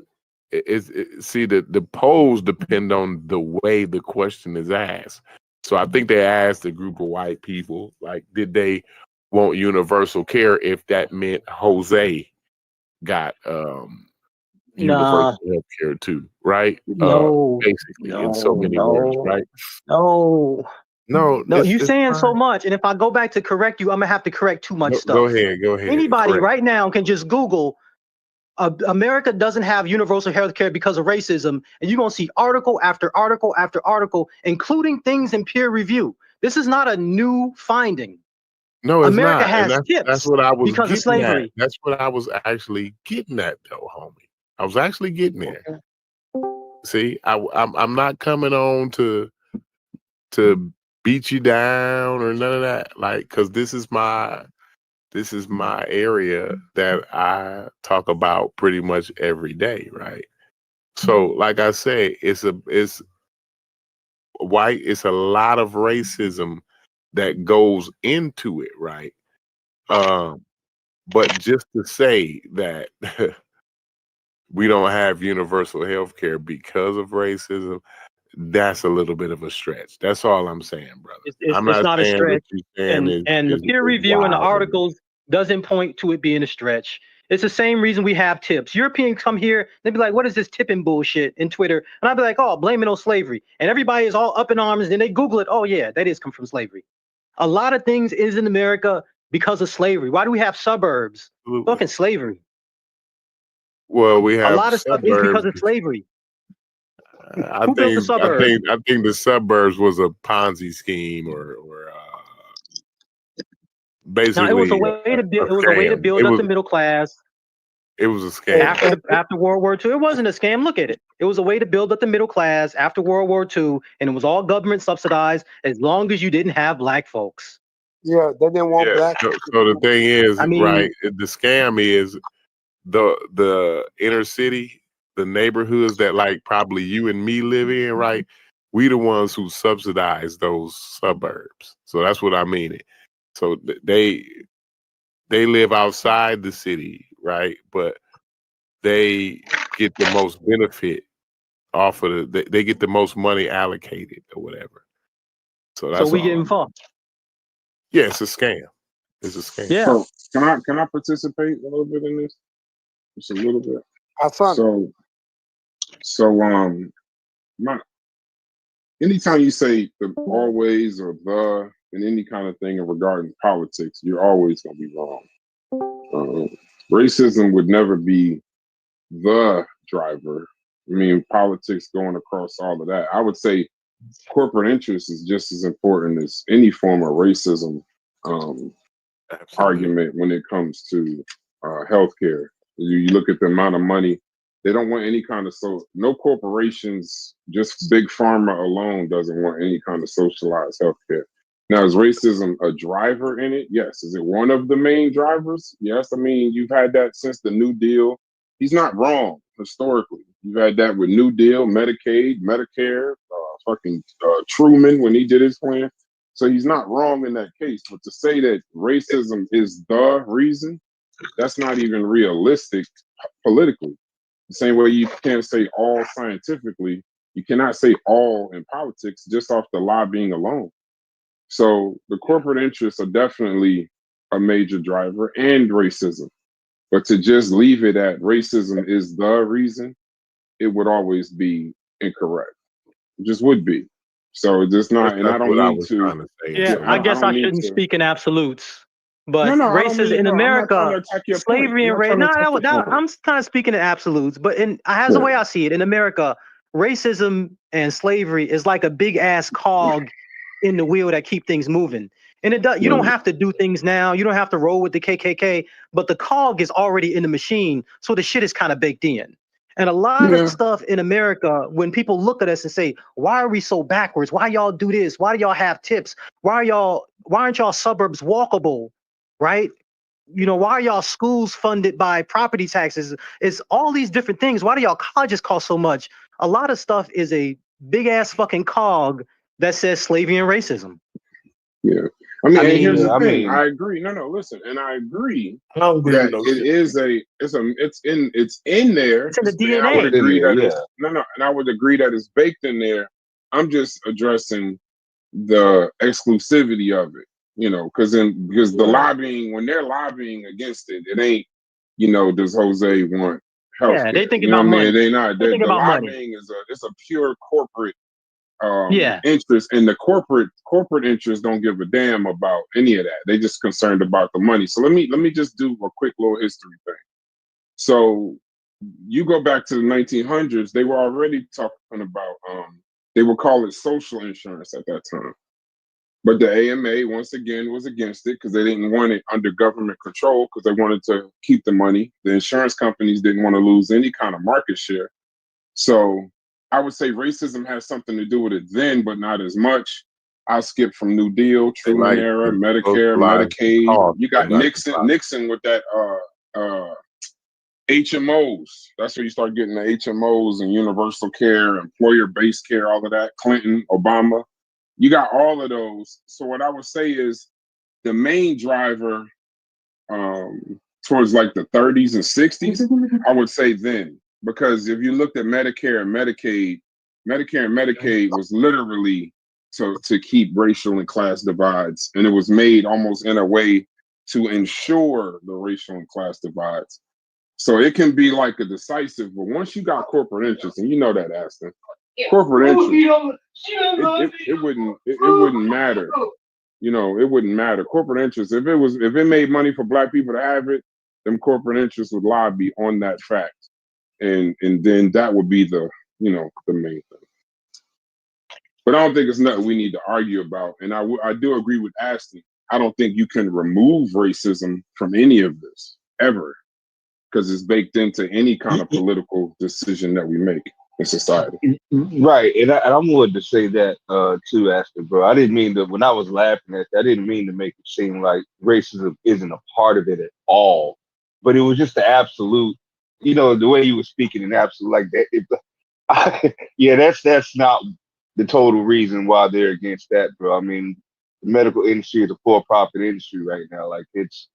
see the polls depend on the way the question is asked. So I think they asked a group of white people, like, did they want universal care if that meant Jose got universal Nah. health care too, right? No. Basically, in so many words, right? No. No, You it's saying so fine. much, and if I go back to correct you, I'm gonna have to correct too much Go stuff. ahead. Anybody Correct. right now can just Google America doesn't have universal health care because of racism, and you're gonna see article after article after article, including things in peer review. This is not a new finding. No, it's America not, and has that's tips what I was because of getting at. slavery. That's what I was actually getting at, though, homie. I was actually getting there. See, I'm not coming on to beat you down or none of that, like, because this is my area that I talk about pretty much every day, right? So, like I say, it's a lot of racism that goes into it, right? But just to say that we don't have universal health care because of racism, that's a little bit of a stretch. That's all I'm saying, brother. I'm It's not not a saying what stretch, you're saying and the is peer review and the wild. articles doesn't point to it being a stretch. It's the same reason we have tips. Europeans come here, they be like, "What is this tipping bullshit?" in Twitter, and I'd be like, "Oh, blame it on slavery," and everybody is all up in arms, and they Google it. Oh yeah, that is come from slavery. A lot of things is in America because of slavery. Why do we have suburbs? Absolutely. Fucking slavery. Well, we A have lot of stuff is because suburbs. of slavery. I Who built the think suburbs? the suburbs was a Ponzi scheme or Now basically it was a way to build. It was a way to scam. build up the middle class. It was a scam. After World War II, it wasn't a scam. Look at it. It was a way to build up the middle class after World War II, and it was all government subsidized as long as you didn't have black folks. Yeah, they didn't want black. So the thing is, I mean, right? The scam is the inner city, the neighborhoods that like probably you and me live in, right? We the ones who subsidize those suburbs. So that's what I mean. So they live outside the city, right? But they get the most benefit off of they get the most money allocated or whatever. So that's so we all. getting fucked. Yeah, it's a scam. It's a scam. Yeah. So can I participate a little bit in this? Just a little bit. Anytime you say the always or the in any kind of thing regarding politics, you're always gonna be wrong. Racism would never be the driver. I mean, politics going across all of that. I would say corporate interest is just as important as any form of racism argument when it comes to healthcare. You look at the amount of money they don't want any kind of no corporations, just big pharma alone doesn't want any kind of socialized healthcare. Now, is racism a driver in it? Yes. Is it one of the main drivers? Yes. I mean, you've had that since the New Deal. He's not wrong historically. You've had that with New Deal, Medicaid, Medicare, Truman when he did his plan. So he's not wrong in that case. But to say that racism is the reason, that's not even realistic politically. The same way you can't say all scientifically, you cannot say all in politics just off the lobbying alone. So the corporate interests are definitely a major driver and racism. But to just leave it at racism is the reason, it would always be incorrect. It just would be. So it's just not, and I don't mean to. Yeah, I guess I shouldn't speak in absolutes. But No, racism in America, slavery and race. No, I'm kind of speaking in absolutes. But as the way I see it, in America, racism and slavery is like a big ass cog in the wheel that keep things moving. And it does. You don't have to do things now. You don't have to roll with the KKK. But the cog is already in the machine, so the shit is kind of baked in. And a lot of stuff in America, when people look at us and say, "Why are we so backwards? Why y'all do this? Why do y'all have tips? Why aren't y'all suburbs walkable?" Right? You know, why are y'all schools funded by property taxes? It's all these different things. Why do y'all colleges cost so much? A lot of stuff is a big ass fucking cog that says slavery and racism. Yeah. I mean, here's the thing. I agree. No, listen, and I agree that it's in there. It's in the DNA. I would agree that and I would agree that it's baked in there. I'm just addressing the exclusivity of it. You know, because the lobbying, when they're lobbying against it, it ain't, does Jose want health care? Yeah, they think about money. They not. They think the about lobbying money. It's a pure corporate interest, and the corporate interests don't give a damn about any of that. They just concerned about the money. So let me just do a quick little history thing. So you go back to the 1900s, they were already talking about they would call it social insurance at that time. But the AMA, once again, was against it because they didn't want it under government control because they wanted to keep the money. The insurance companies didn't want to lose any kind of market share. So I would say racism has something to do with it then, but not as much. I'll skip from New Deal, Truman era, Medicare, Medicaid. You got Nixon with that HMOs. That's where you start getting the HMOs and universal care, employer-based care, all of that. Clinton, Obama. You got all of those. So what I would say is the main driver towards like the 30s and 60s, I would say then. Because if you looked at Medicare and Medicaid was literally to keep racial and class divides, and it was made almost in a way to ensure the racial and class divides. So it can be like a decisive, but once you got corporate interests, and you know that, Aston, corporate interests, it wouldn't matter. You know, it wouldn't matter. Corporate interests, if it made money for black people to have it, them corporate interests would lobby on that fact. And then that would be the main thing. But I don't think it's nothing we need to argue about. And I do agree with Aston. I don't think you can remove racism from any of this ever, because it's baked into any kind of political decision that we make in society. Right, and I'm willing to say that too, Aston, bro. I didn't mean to, when I was laughing at that, I didn't mean to make it seem like racism isn't a part of it at all. But it was just the absolute, the way you were speaking in absolute like that. Yeah, that's not the total reason why they're against that, bro. I mean, the medical industry is a for-profit industry right now. Like it's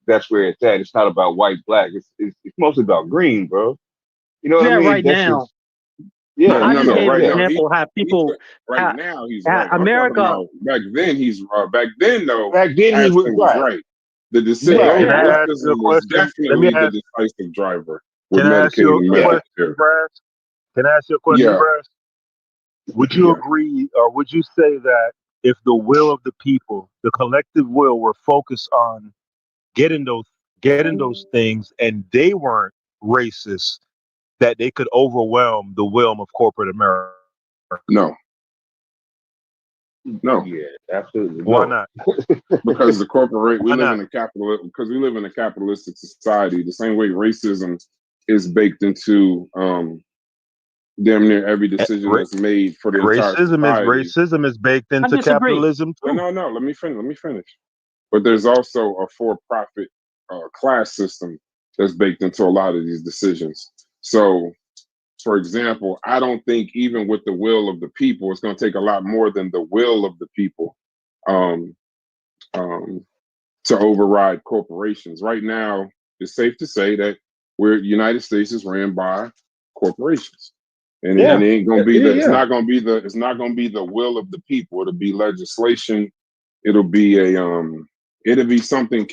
that's where it's at. It's not about white, black. It's mostly about green, bro. You know what I mean? Right That's now. just, yeah. I just gave right an now, example how people now he's right. America. I'm talking about back then back then though. Back then he was right. right. The decision Can I ask you a was question? Let me definitely the ask. decisive driver with Can I ask Medicaid you and a question, Medicare. Brass? Can I ask you a question, Yeah. Brass? Would you agree, or would you say that if the will of the people, the collective will, were focused on getting those things, and they weren't racist, that they could overwhelm the will of corporate America? No. Yeah, absolutely. Why No. not? Because we Why live not? in a capitalistic society. The same way racism is baked into damn near every decision that's made for the entire society. Racism is baked into capitalism too. No. Let me finish. But there's also a for-profit class system that's baked into a lot of these decisions. So, for example, I don't think even with the will of the people, it's going to take a lot more than the will of the people to override corporations. Right now, it's safe to say that the United States is ran by corporations. And it ain't gonna be it's not gonna be the will of the people. It'll be legislation. It'll be something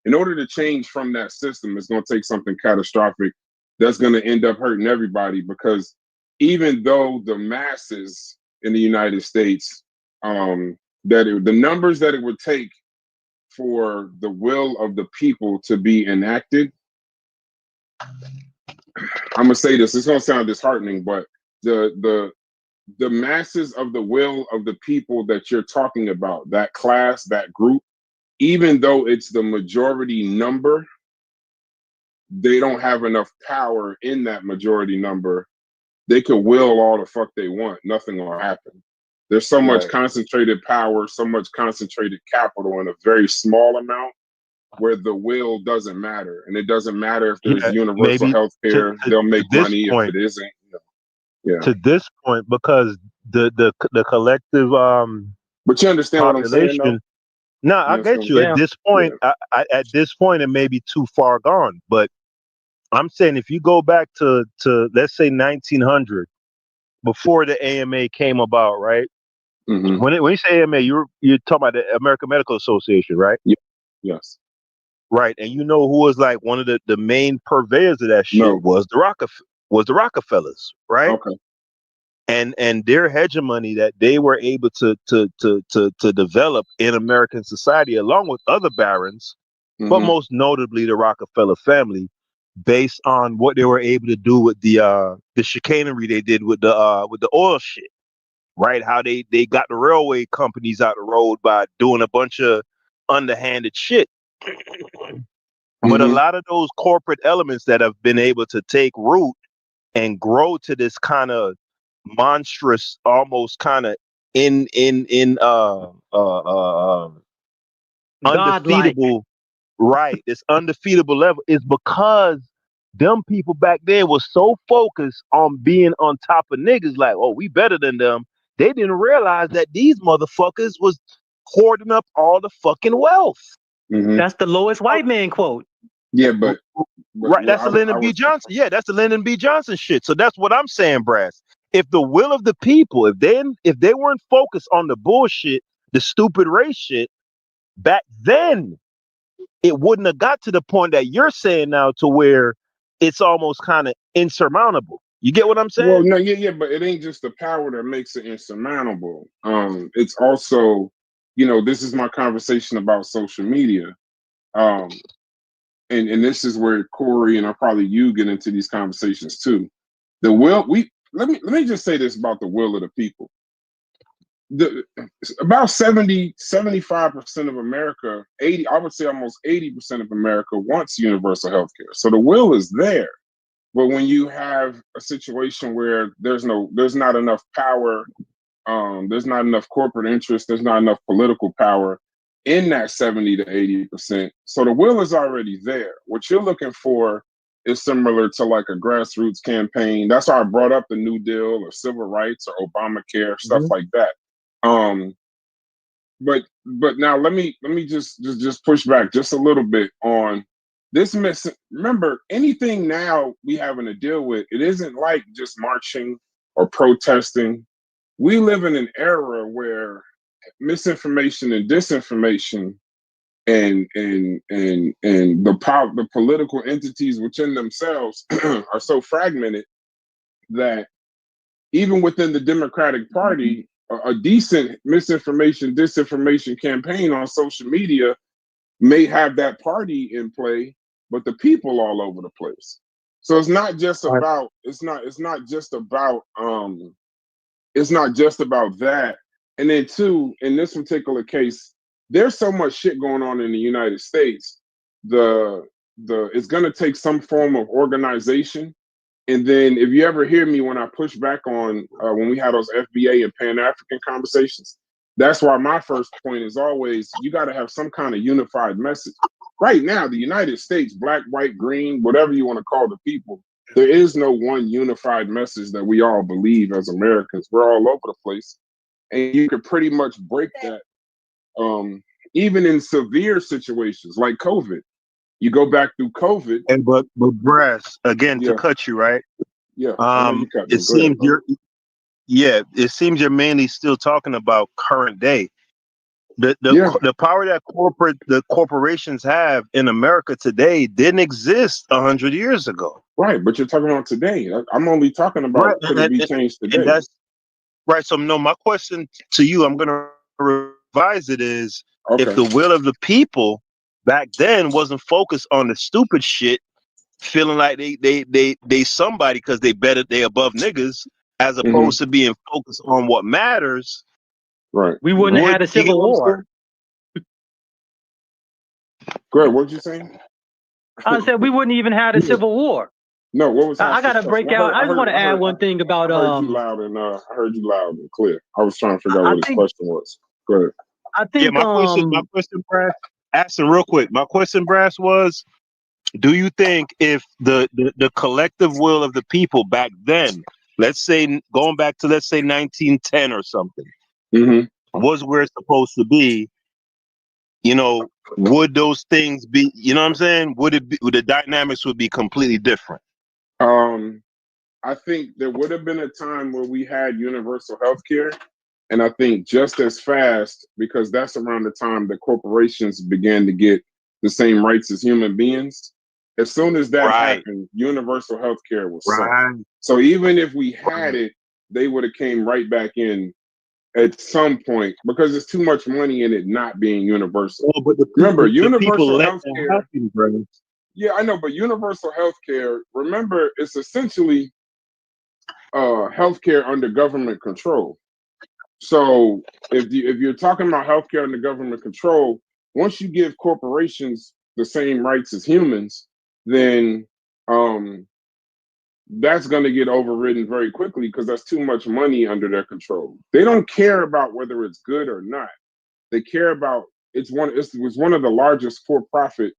in order to change from that system, it's gonna take something catastrophic that's gonna end up hurting everybody, because even though the masses in the United States, the numbers that it would take for the will of the people to be enacted, I'm gonna say this, it's gonna sound disheartening, but the masses of the will of the people that you're talking about, that class, that group, even though it's the majority number, they don't have enough power in that majority number. They could will all the fuck they want. Nothing will happen. There's so much concentrated power, so much concentrated capital in a very small amount, where the will doesn't matter. And it doesn't matter if there's universal health care, they'll make money if it isn't. To this point, because the collective but you understand what I'm saying, though? No, I get you. At this point, at this point, it may be too far gone. But I'm saying, if you go back to let's say 1900, before the AMA came about, right? Mm-hmm. When you say AMA, you're talking about the American Medical Association, right? Yes. Right, and you know who was like one of the main purveyors of that shit was the Rockefellers, right? Okay. And their hegemony that they were able to develop in American society, along with other barons, but most notably the Rockefeller family, based on what they were able to do with the chicanery they did with the oil shit, right? How they got the railway companies out the road by doing a bunch of underhanded shit. But a lot of those corporate elements that have been able to take root and grow to this kind of monstrous, almost kind of undefeatable, right? This undefeatable level is because them people back then was so focused on being on top of niggas, like, oh, we better than them. They didn't realize that these motherfuckers was hoarding up all the fucking wealth. That's the lowest white man quote. Yeah, but Right, that's the Lyndon B. Johnson. Yeah, that's the Lyndon B. Johnson shit. So that's what I'm saying, Brass. If the will of the people, if they weren't focused on the bullshit, the stupid race shit, back then, it wouldn't have got to the point that you're saying now, to where it's almost kind of insurmountable. You get what I'm saying? Well, no, yeah, but it ain't just the power that makes it insurmountable. It's also, this is my conversation about social media. And this is where Corey and probably you get into these conversations too. The will let me just say this about the will of the people. About 75% of America, 80, I would say almost 80% of America wants universal health care. So the will is there. But when you have a situation where there's not enough power, there's not enough corporate interest, there's not enough political power in that 70 to 80%. So the will is already there. What you're looking for is similar to like a grassroots campaign. That's why I brought up the New Deal or civil rights or Obamacare, stuff like that. But now let me just push back just a little bit on this. Remember, anything now we having to deal with, it isn't like just marching or protesting. We live in an era where misinformation and disinformation and the political entities within themselves are so fragmented that even within the Democratic Party, a decent misinformation, disinformation campaign on social media may have that party in play, but the people all over the place. So it's not just about it's not just about that. And then two, in this particular case, there's so much shit going on in the United States. It's gonna take some form of organization. And then if you ever hear me when I push back on when we had those FBA and Pan-African conversations, that's why my first point is always you got to have some kind of unified message. Right now, the United States, black, white, green, whatever you want to call the people, there is no one unified message that we all believe as Americans. We're all over the place. And you could pretty much break that even in severe situations like COVID. You go back through COVID. And but Brass, again, to cut you, right? Yeah. It seems it seems you're mainly still talking about current day. The power that the corporations have in America today didn't exist 100 years ago. Right, but you're talking about today. I'm only talking about could it be changed today. And that's right. So no, my question to you, I'm gonna revise it, is if the will of the people back then wasn't focused on the stupid shit, feeling like they somebody because they above niggas, as opposed to being focused on what matters. Right. We wouldn't have had a civil war. Greg, what'd you say? I said we wouldn't even have a civil war. No, what was I gotta break out. I just want to add one thing about I heard you loud and clear. I was trying to figure out what his question was. Go ahead. I think my question, Brass, asking real quick. My question, Brass, was, do you think if the collective will of the people back then, let's say going back to 1910 or something, was where it's supposed to be, would those things be, you know what I'm saying? Would the dynamics would be completely different? I think there would have been a time where we had universal health care. And I think just as fast, because that's around the time that corporations began to get the same rights as human beings. As soon as that happened, universal health care was solved. So even if we had it, they would have came right back in at some point because there's too much money in it not being universal. Well, but remember, universal health care. Yeah, I know, but universal health care, remember, it's essentially healthcare under government control. So if you're talking about healthcare under government control, once you give corporations the same rights as humans, then that's going to get overridden very quickly because that's too much money under their control. They don't care about whether it's good or not. They care about it was one of the largest for-profit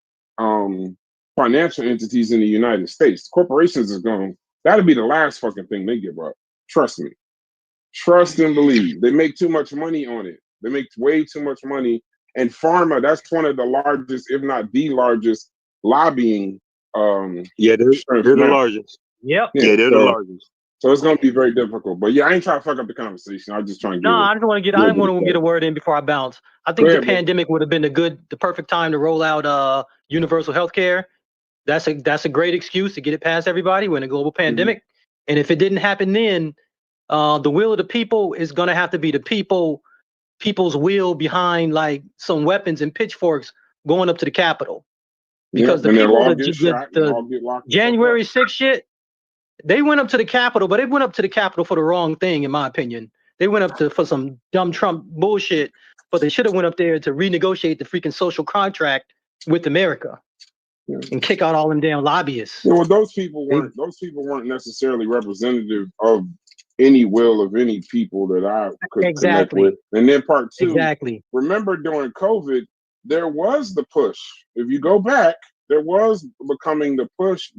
financial entities in the United States. Corporations that'll be the last fucking thing they give up. Trust me. Trust and believe. They make too much money on it. They make way too much money. And pharma, that's one of the largest, if not the largest, lobbying Yeah, they're the now. largest. Yep. Yeah, they're the largest. So it's gonna be very difficult. But yeah, I ain't trying to fuck up the conversation. I was just trying to No, get. I just want to get. I want to get a word in before I bounce. I think the pandemic would have been the perfect time to roll out universal health care. That's a great excuse to get it past everybody. We're in a global pandemic, and if it didn't happen then, the will of the people is gonna have to be the people's will behind like some weapons and pitchforks going up to the Capitol, because the people the January 6th shit. They went up to the Capitol, but they went up to the Capitol for the wrong thing, in my opinion. They went up for some dumb Trump bullshit, but they should have went up there to renegotiate the freaking social contract with America and kick out all them damn lobbyists. Yeah, well, those people weren't necessarily representative of any will of any people that I could connect with. And then part two, remember during COVID, there was the push. If you go back, there was becoming the push,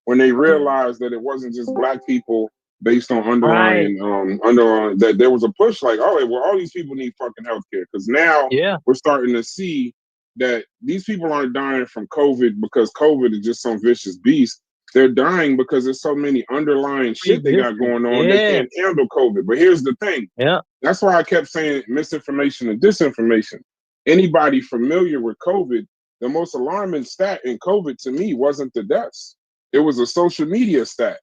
when they realized that it wasn't just black people based on underlying that there was a push like, oh, well, all these people need fucking healthcare. Because now we're starting to see that these people aren't dying from COVID because COVID is just some vicious beast. They're dying because there's so many underlying shit they got going on. They can't handle COVID. But here's the thing. That's why I kept saying misinformation and disinformation. Anybody familiar with COVID, the most alarming stat in COVID to me wasn't the deaths. It was a social media stat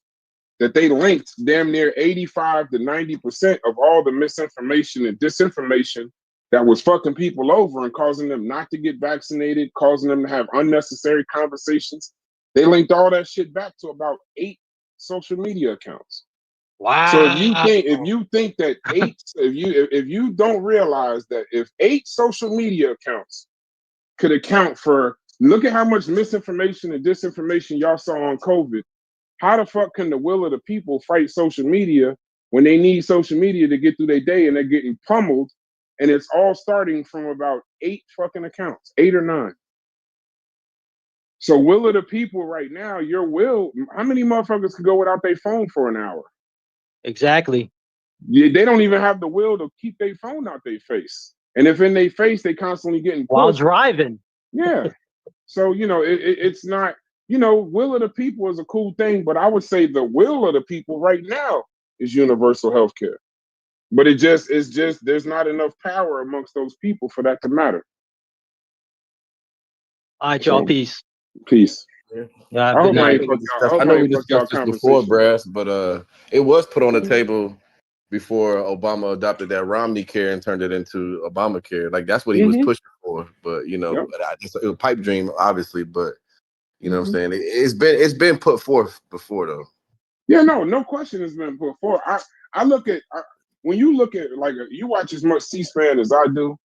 that they linked damn near 85 to 90% of all the misinformation and disinformation that was fucking people over and causing them not to get vaccinated, causing them to have unnecessary conversations. They linked all that shit back to about 8 social media accounts. Wow. So if you think that if you don't realize that if 8 social media accounts could account for, look at how much misinformation and disinformation y'all saw on COVID. How the fuck can the will of the people fight social media when they need social media to get through their day and they're getting pummeled? And it's all starting from about 8 fucking accounts, 8 or 9. So will of the people right now, your will, how many motherfuckers could go without their phone for an hour? Exactly. Yeah, they don't even have the will to keep their phone out their face. And if in their face, they constantly getting pushed. While driving. Yeah. So, it's not, will of the people is a cool thing, but I would say the will of the people right now is universal health care. But it's just there's not enough power amongst those people for that to matter. All right, y'all. Peace. Peace. Yeah, I know we discussed this before, Brass, but it was put on the table before Obama adopted that Romney care and turned it into Obamacare. Like that's what he was pushing for. But it was a pipe dream, obviously. But you know what I'm saying? It's been put forth before, though. Yeah, no question has been put forth. I look at when you look at you watch as much C-SPAN as I do.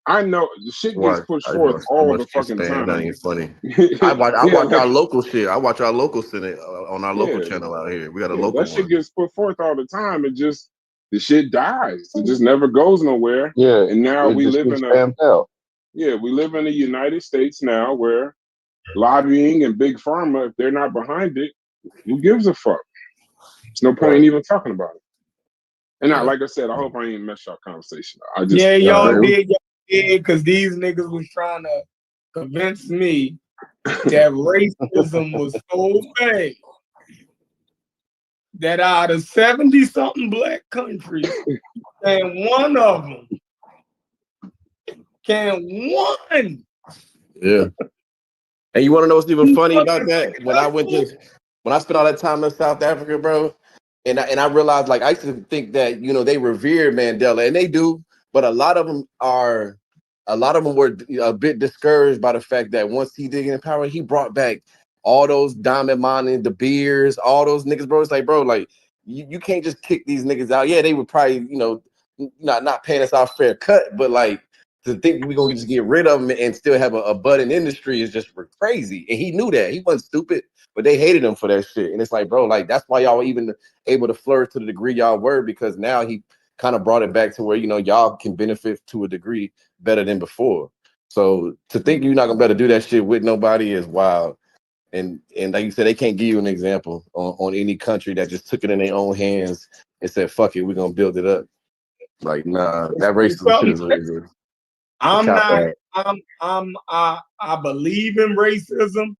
I know the shit gets pushed forth all the fucking time. That ain't funny. I watch our local shit. I watch our local Senate on our local channel out here. We got a local that shit gets put forth all the time. It just the shit dies. It just never goes nowhere. Yeah. And now we live in the United States now where lobbying and big pharma, if they're not behind it, who gives a fuck? There's no point in even talking about it. And now, like I said, I hope I ain't messed y'all conversation. Y'all did, because these niggas was trying to convince me that racism was so bad that out of 70-something black countries, and one of them Yeah. And you want to know what's even funny about that? When I spent all that time in South Africa, bro, and I realized, like, I used to think that, they revere Mandela, and they do, but a lot of them were a bit discouraged by the fact that once he did get in power, he brought back all those diamond mining, De Beers, all those niggas, bro. It's like, bro, like, you can't just kick these niggas out. Yeah, they would probably, not paying us our fair cut, but like, to think we're going to just get rid of them and still have a budding industry is just crazy. And he knew that. He wasn't stupid, but they hated him for that shit. And it's like, bro, like, that's why y'all were even able to flourish to the degree y'all were, because now he kind of brought it back to where, y'all can benefit to a degree better than before. So to think you're not going to be able to do that shit with nobody is wild. And like you said, they can't give you an example on any country that just took it in their own hands and said, fuck it, we're going to build it up. Like, nah, that racism shit is really good. I believe in racism,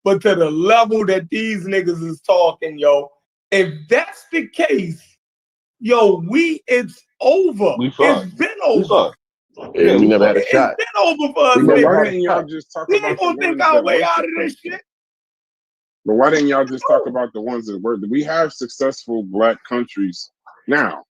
but to the level that these niggas is talking, yo. If that's the case, yo, it's over. It's been over. Yeah, we never had a shot. It's been over for us. But why didn't y'all just talk We about ain't the gonna think ones our that way were out of this successful? shit. But why didn't y'all just talk about the ones that were? We have successful black countries now.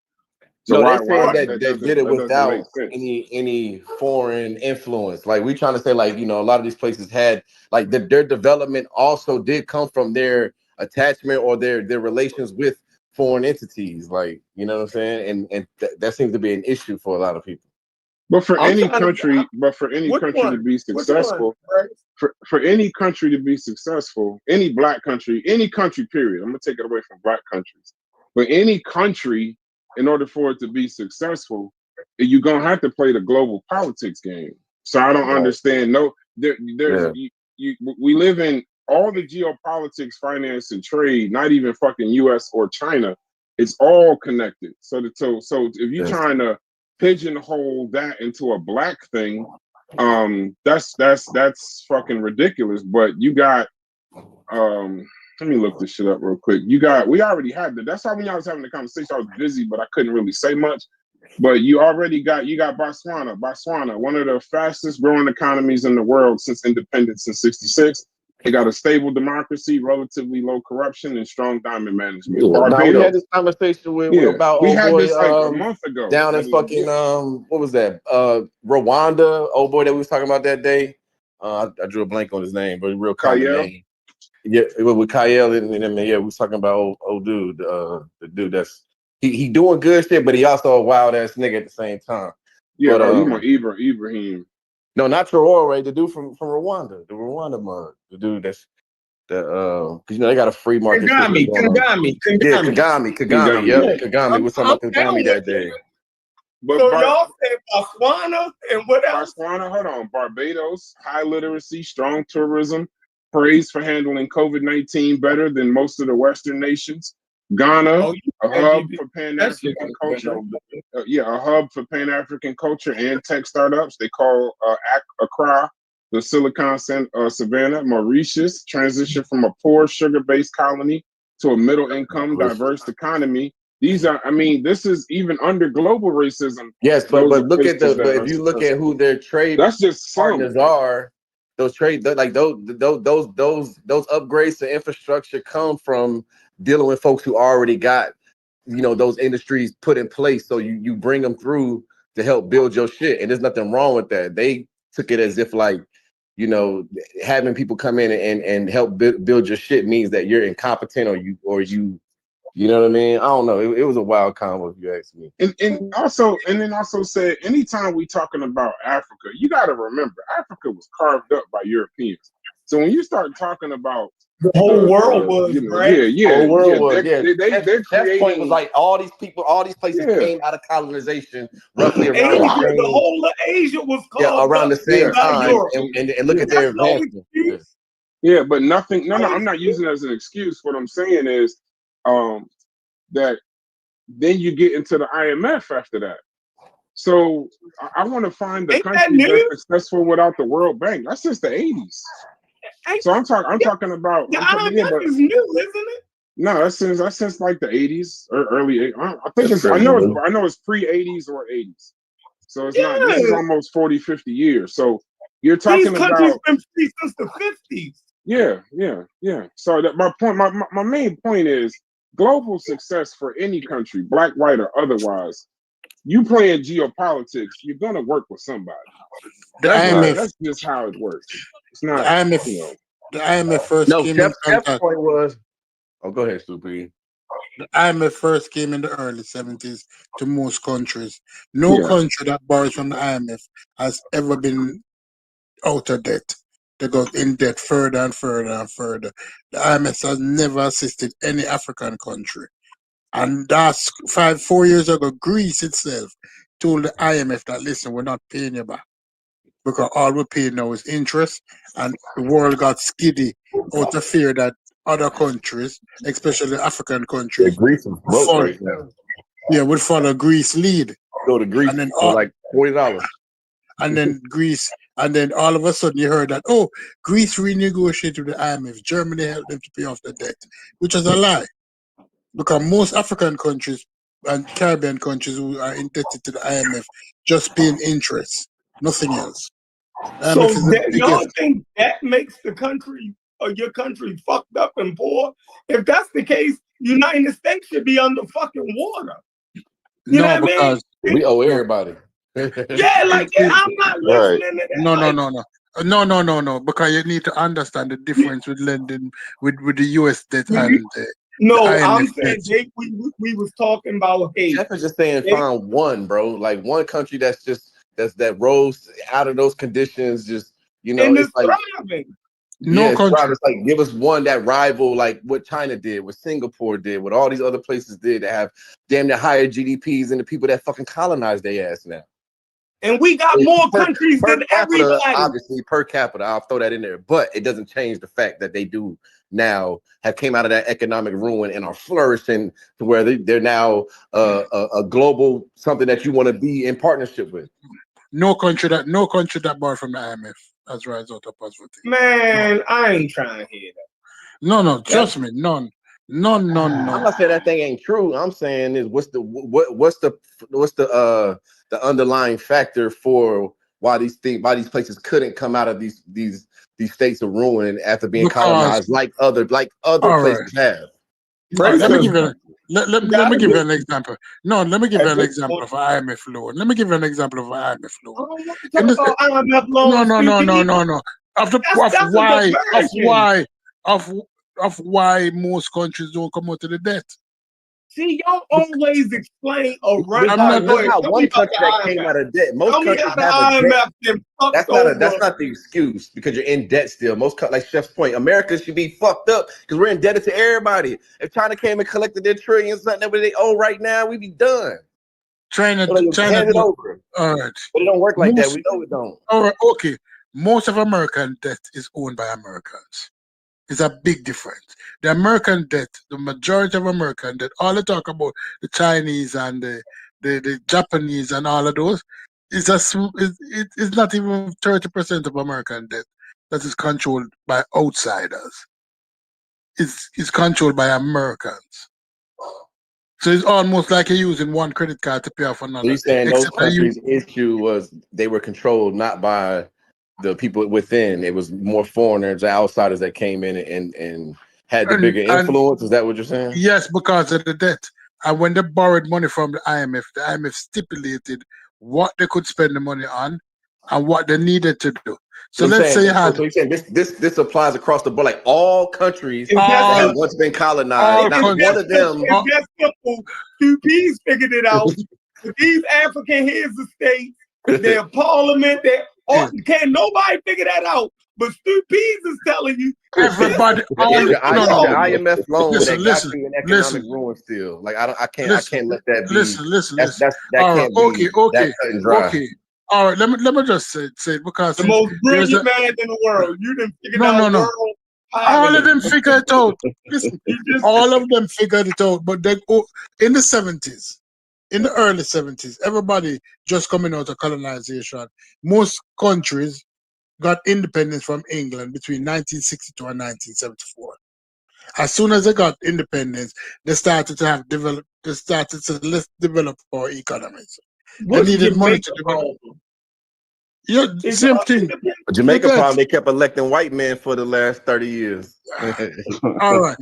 So No, why they're saying that they doesn't did it doesn't make without sense? any foreign influence. Like we trying to say, like, you know, a lot of these places had like their development also did come from their attachment or their relations with foreign entities. Like, you know what I'm saying? And that seems to be an issue for a lot of people. But for I'm any trying to- country, to be successful, for any country to be successful, any black country, any country, period. I'm gonna take it away from black countries. But any country, in order for it to be successful, you're gonna have to play the global politics game. So I don't understand. No, we live in all the geopolitics, finance, and trade. Not even fucking U.S. or China. It's all connected. So if you're trying to pigeonhole that into a black thing, that's fucking ridiculous. But you got let me look this shit up real quick. We already had that. That's how when I was having the conversation, I was busy, but I couldn't really say much. But you got Botswana, one of the fastest growing economies in the world since independence in '66. They got a stable democracy, relatively low corruption, and strong diamond management. Now we had this conversation about we old had boy this like a month ago down in fucking what was that? Rwanda, old boy that we was talking about that day. I drew a blank on his name, but a real common name. Yeah, with Kyle and we was talking about old dude, the dude that's he doing good shit, but he also a wild ass nigga at the same time. Yeah, but, you want Ibrahim? No, not Traore, the dude from Rwanda, the Rwanda mug, the dude that's because you know they got a free market. Kagame. Yeah, Kagame. Yep, Kagame. We're talking about Kagame that day. But so y'all said Botswana and what else? Botswana, hold on. Barbados, high literacy, strong tourism, praised for handling COVID-19 better than most of the Western nations. Ghana, a hub for Pan-African culture. A hub for Pan-African culture and tech startups. They call Accra the Silicon Savannah. Mauritius, transition from a poor sugar-based colony to a middle-income, diverse economy. These are, this is even under global racism. Yes, but if you look at who their trade partners are, those upgrades to infrastructure come from dealing with folks who already got, those industries put in place. So you bring them through to help build your shit, and there's nothing wrong with that. They took it as if having people come in and help build your shit means that you're incompetent or you. You know what I mean? I don't know. It was a wild combo, if you ask me. And then also said, anytime we talking about Africa, you got to remember, Africa was carved up by Europeans. So when you start talking about the whole world was, right? Whole world was. Their point was like all these places came out of colonization roughly around the whole of Asia was carved around the same time. And look at their advancement. Yeah, but nothing. No, I'm not using it as an excuse. What I'm saying is, that then you get into the IMF after that. So I want to find the country that's successful without the World Bank. That's since the 80s. So I'm talking about the IMF is new, isn't it? No, that's since like the 80s or early 80s. I think I know it's pre-80s or 80s. So it's not. This is almost 40, 50 years. So you're talking these countries about been free since the 50s. Yeah. So that my main point is global success for any country, black, white, or otherwise. You playing geopolitics, you're gonna work with somebody. That's just how it works. It's not. The IMF first came in contact. Point was. Oh, go ahead, Super. The IMF first came in the early 70s to most countries. No country that borrows from the IMF has ever been out of debt. They got in debt further and further and further. The IMF has never assisted any African country. And that's 4 years ago, Greece itself told the IMF that, listen, we're not paying you back. Because all we're paying now is interest, and the world got skiddy out of fear that other countries, especially African countries, Greece is broke right now. Yeah, would follow Greece lead. Go to Greece and then for like $40. And then Greece And then all of a sudden you heard that, oh, Greece renegotiated with the IMF, Germany helped them to pay off the debt, which was a lie. Because most African countries and Caribbean countries who are indebted to the IMF just paying interest, nothing else. So IMF is the that, y'all biggest. think that makes the country or your country fucked up and poor? If that's the case, United States should be under fucking water. You know what I mean? We owe everybody. Yeah, like I'm not listening to that. No. Because you need to understand the difference with lending with the US debt and No, the IMF I'm saying debt. we was talking about Jeff is just saying find one, bro. Like one country that rose out of those conditions. Just and it's like thriving. No country. It's like give us one that rival like what China did, what Singapore did, what all these other places did that have damn near higher GDPs than the people that fucking colonized their ass now. And we got more countries than everybody. Obviously, per capita, I'll throw that in there. But it doesn't change the fact that they do now have came out of that economic ruin and are flourishing to where they're now a global something that you want to be in partnership with. No country that borrowed from the IMF has rise out of poverty. Man, I ain't trying to hear that. No, trust me, none. I'm not saying that thing ain't true. I'm saying is what's the underlying factor for why these places couldn't come out of these states of ruin after being colonized like other places have. Let me give you an example. No, let me give you an example of an IMF loan. Let me give you an example of an IMF loan. IMF loans. No. Of why most countries don't come out of the debt. See, y'all always explain There's not one country that came out of debt. Most countries have a debt. That's not the excuse because you're in debt still. Most like Chef's point, America should be fucked up because we're indebted to everybody. If China came and collected their trillions, something that they owe right now, we'd be done. China hand it over. All right. But it don't work like that. We know it don't. All right, okay. Most of American debt is owned by Americans. It's a big difference. The American debt, the majority of American debt, all they talk about, the Chinese and the Japanese and all of those, it's not even 30% of American debt that is controlled by outsiders. It's controlled by Americans. So it's almost like you're using one credit card to pay off another. So you're saying those countries' issue was they were controlled not by the people within, it was more foreigners, outsiders that came in and had the bigger influence. Is that what you're saying? Yes, because of the debt. And when they borrowed money from the IMF stipulated what they could spend the money on and what they needed to do. So let's say you had. So you're saying this applies across the board, like all countries that have once been colonized. Not one of them. If that's simple, two P's figured it out. These African heads of states, their parliament, can't nobody figure that out. But Stu Pease is telling you everybody. The IMF loan that got you in economic ruin still. Like I can't let that be. Listen. That can't be. Okay. That cut and dry. Okay. All right. Let me just say because the most brilliant man in the world. You didn't figure out no. All of them figured it out. Listen, all of them figured it out. But then in the 70s. In the early 70s, everybody just coming out of colonization. Most countries got independence from England between 1962 and 1974. As soon as they got independence, they started to develop our economies. They needed money to develop. Yeah, same thing. Jamaica problem, they kept electing white men for the last 30 years. All right.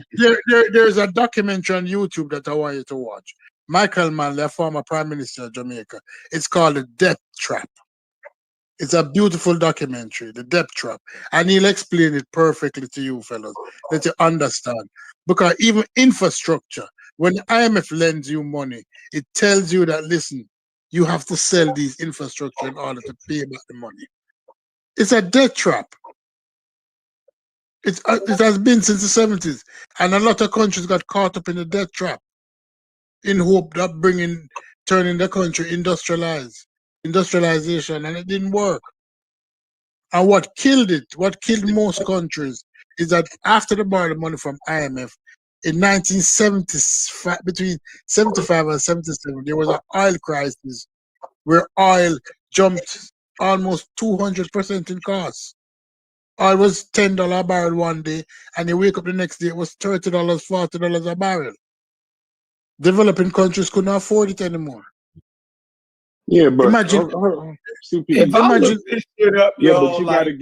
There's a documentary on YouTube that I want you to watch. Michael Manley, a former Prime Minister of Jamaica. It's called The Debt Trap. It's a beautiful documentary, The Debt Trap. And he'll explain it perfectly to you, fellas, that you understand. Because even infrastructure, when the IMF lends you money, it tells you that, listen, you have to sell these infrastructure in order to pay back the money. It's a debt trap. It has been since the 70s. And a lot of countries got caught up in the debt trap in hope that turning the country industrialization, and it didn't work. And what killed most countries is that after they borrowed the money from IMF in 1975, between 75 and 77, there was an oil crisis where oil jumped almost 200% in cost. Or it was $10 a barrel one day, and you wake up the next day, it was $30, $40 a barrel. Developing countries couldn't afford it anymore. Yeah, but Imagine, CP, imagine. This shit up, yeah, yo, but you like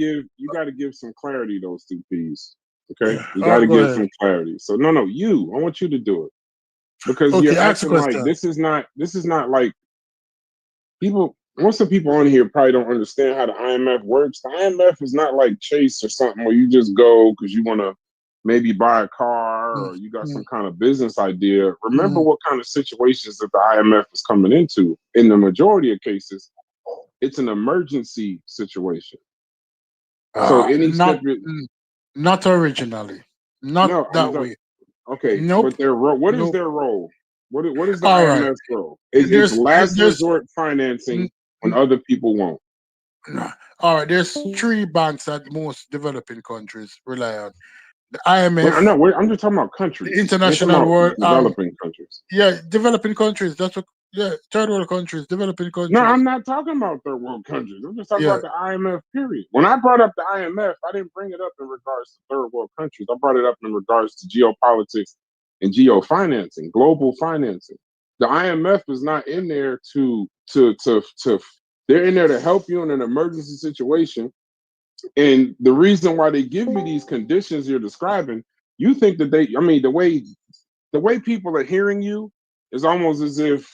gotta give some clarity those two P's. Okay, you All right, gotta go give ahead. some clarity. So no, I want you to do it because Okay, you're ask the acting like question. this is not like people. Most of the people on here probably don't understand how the IMF works. The IMF is not like Chase or something where you just go because you want to maybe buy a car or you got some kind of business idea. Remember what kind of situations that the IMF is coming into. In the majority of cases, it's an emergency situation. So any step Not originally, not no, that way. okay, Nope. but their role. What is Nope. their role? What is the All right. IMF's role? It's last resort financing when other people won't. All right. There's 3 banks that most developing countries rely on: the IMF. Well, I know. I'm just talking about countries. The International World. Developing countries. Yeah, developing countries. That's what. Yeah, third world countries, developing countries. No, I'm not talking about third world countries. I'm just talking about the IMF. Period. When I brought up the IMF, I didn't bring it up in regards to third world countries. I brought it up in regards to geopolitics and geofinancing, global financing. The IMF is not in there to. They're in there to help you in an emergency situation. And the reason why they give you these conditions you're describing, you think that the way people are hearing you is almost as if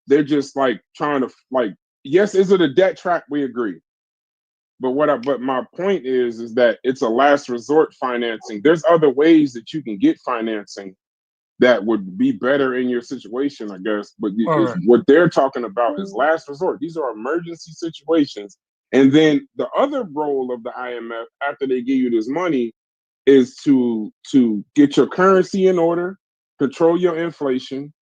they're just like trying to like, yes, is it a debt trap? We agree. But my point is that it's a last resort financing. There's other ways that you can get financing that would be better in your situation, I guess. But what they're talking about is last resort. These are emergency situations. And then the other role of the IMF after they give you this money is to get your currency in order, control your inflation,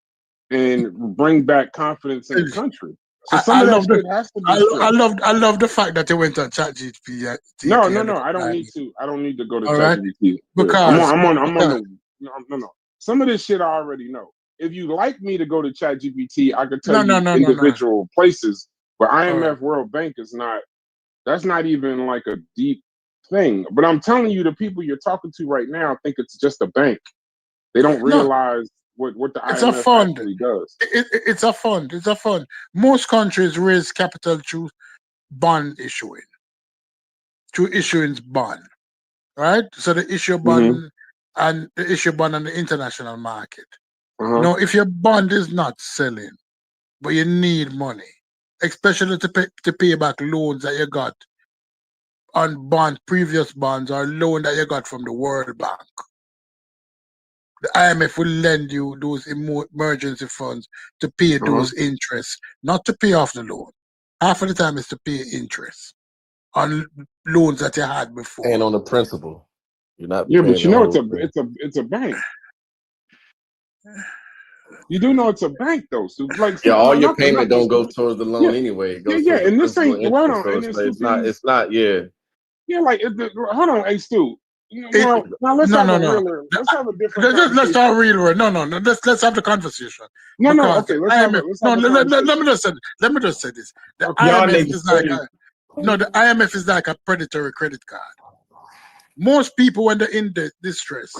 and bring back confidence in the country. So some of that shit has to be. I love the fact that you went on ChatGPT. No, I don't need to. I don't need to go to ChatGPT. Because I'm on the. No. Some of this shit I already know. If you like me to go to ChatGPT, I could tell you individual places. But IMF World Bank is not. That's not even like a deep thing. But I'm telling you, the people you're talking to right now think it's just a bank. They don't realize what the IMF actually does. It's a fund. It's a fund. Most countries raise capital through bond issuing, through issuing bond, right? So they issue bond and they issue bond on the international market. Now, if your bond is not selling, but you need money, especially to pay back loans that you got on previous bonds or loan that you got from the World Bank, the IMF will lend you those emergency funds to pay those interests, not to pay off the loan. Half of the time is to pay interest on loans that you had before. And on the principal. You're not but you know it's a bank. You do know it's a bank though. So like all your payment don't go towards the loan anyway. It goes towards the and this ain't interest, so it's not Yeah, like hold on, hey Stu. Now let's have a realer. Let's have a different. Let's have a real word. No. Let's have the conversation. Okay. Let me just say this. The IMF is like the IMF is like a predatory credit card. Most people, when they're in distress,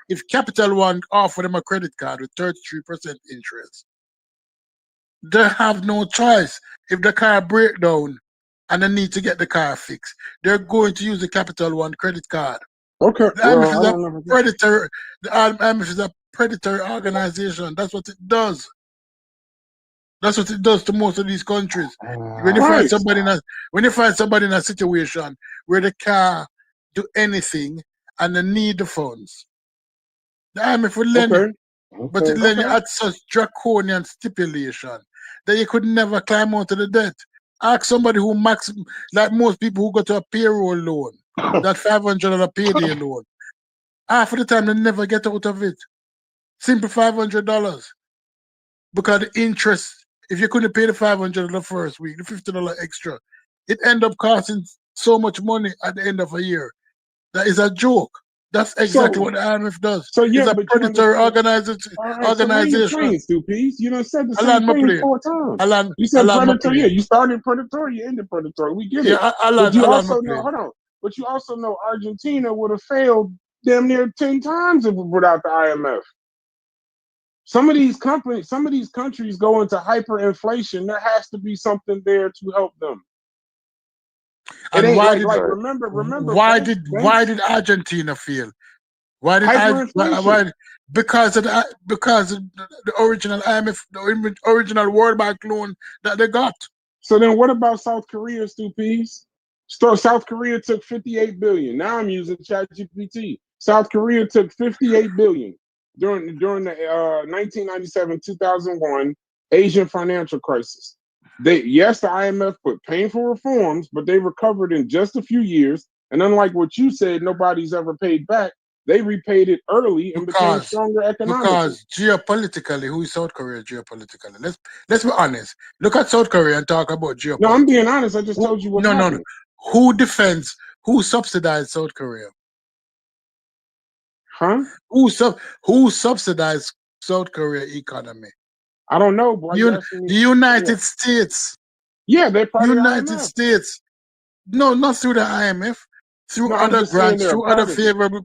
if Capital One offer them a credit card with 33% interest, they have no choice. If the car breaks down and they need to get the car fixed, they're going to use the Capital One credit card. Okay. The IMF is a predatory organization. That's what it does. That's what it does to most of these countries. When you find somebody in a situation where they can't do anything and they need the funds, the IMF will lend you. But it lend you at such draconian stipulation that you could never climb out of the debt. Ask somebody who like most people who go to a payroll loan, that $500 payday loan. Half of the time they never get out of it. Simple $500. Because the interest, if you couldn't pay the $500 the first week, the $50 extra, it end up costing so much money at the end of a year. That is a joke. That's exactly what the IMF does. So yeah, It's a but you predatory understand. All right, so land your organization. plane, Stupid. You done said the I same land my thing plane. 4 times. I You said land my predatory. Yeah, plane. you started predatory, you ended predatory. We get it. Yeah, I But you land my also know, plane. hold on. But you also know Argentina would have failed damn near 10 times without the IMF. Some of these countries go into hyperinflation. There has to be something there to help them. It And ain't why remember why did Argentina fail? Why did hyperinflation? Because of the original IMF, the original World Bank loan that they got. So then what about South Korea, Stupies? South Korea took 58 billion. Now I'm using ChatGPT. South Korea took 58 billion during the 1997-2001 Asian financial crisis. The IMF put painful reforms, but they recovered in just a few years. And unlike what you said, nobody's ever paid back. They repaid it early and became stronger economically. Because geopolitically, who is South Korea geopolitically? Let's be honest. Look at South Korea and talk about geopolitics. No, I'm being honest. I just told you what's happening. Who subsidized South Korea? Huh? Who subsidized South Korea economy? I don't know, boy. The United States. Yeah, they're part United of the IMF. States. No, not through the IMF. Through other grants, through other favorable.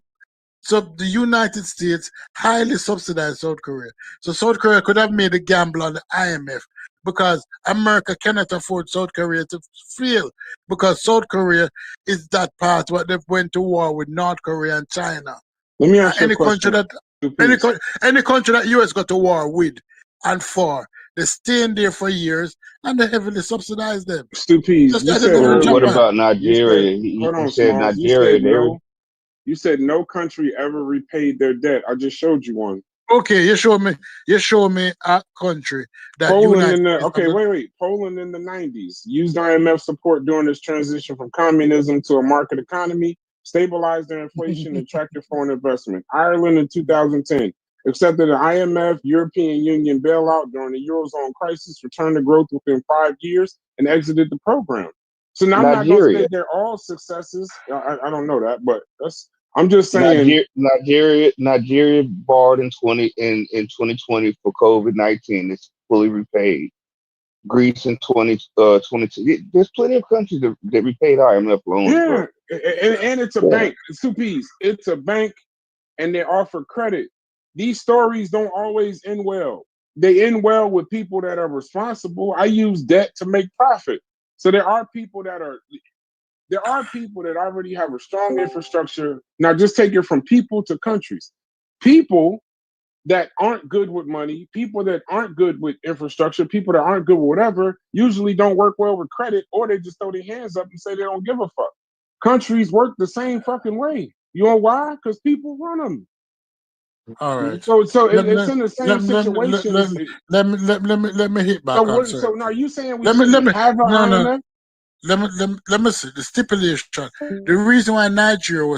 So the United States highly subsidized South Korea. So South Korea could have made a gamble on the IMF because America cannot afford South Korea to fail, because South Korea is that part where they went to war with North Korea and China. Let me ask you a question. Any country that US got to war with and for, they stay in there for years and they heavily subsidize them. Stupid. What about Nigeria? Hold on, he said Smalls. Nigeria. You said no country ever repaid their debt. I just showed you one. Okay, you show me a country that Poland Poland in the 90s used IMF support during its transition from communism to a market economy, stabilized their inflation, and attracted foreign investment. Ireland in 2010 accepted an IMF European Union bailout during the Eurozone crisis, returned to growth within 5 years, and exited the program. So now I'm not going to say they're all successes. I don't know that, but I'm just saying. Nigeria borrowed in 2020 for COVID-19. It's fully repaid. Greece in 2022. There's plenty of countries that repaid IMF loans. Yeah, and it's a bank. It's 2 P's. It's a bank, and they offer credit. These stories don't always end well. They end well with people that are responsible. I use debt to make profit. So there are people that already have a strong infrastructure. Now just take it from people to countries. People that aren't good with money, people that aren't good with infrastructure, people that aren't good with whatever, usually don't work well with credit, or they just throw their hands up and say they don't give a fuck. Countries work the same fucking way. You know why? Because people run them. All right. So it's in the same situation. Let me hit back on. So now you saying we shouldn't have an IMF? Let me see the stipulation. The reason why Nigeria,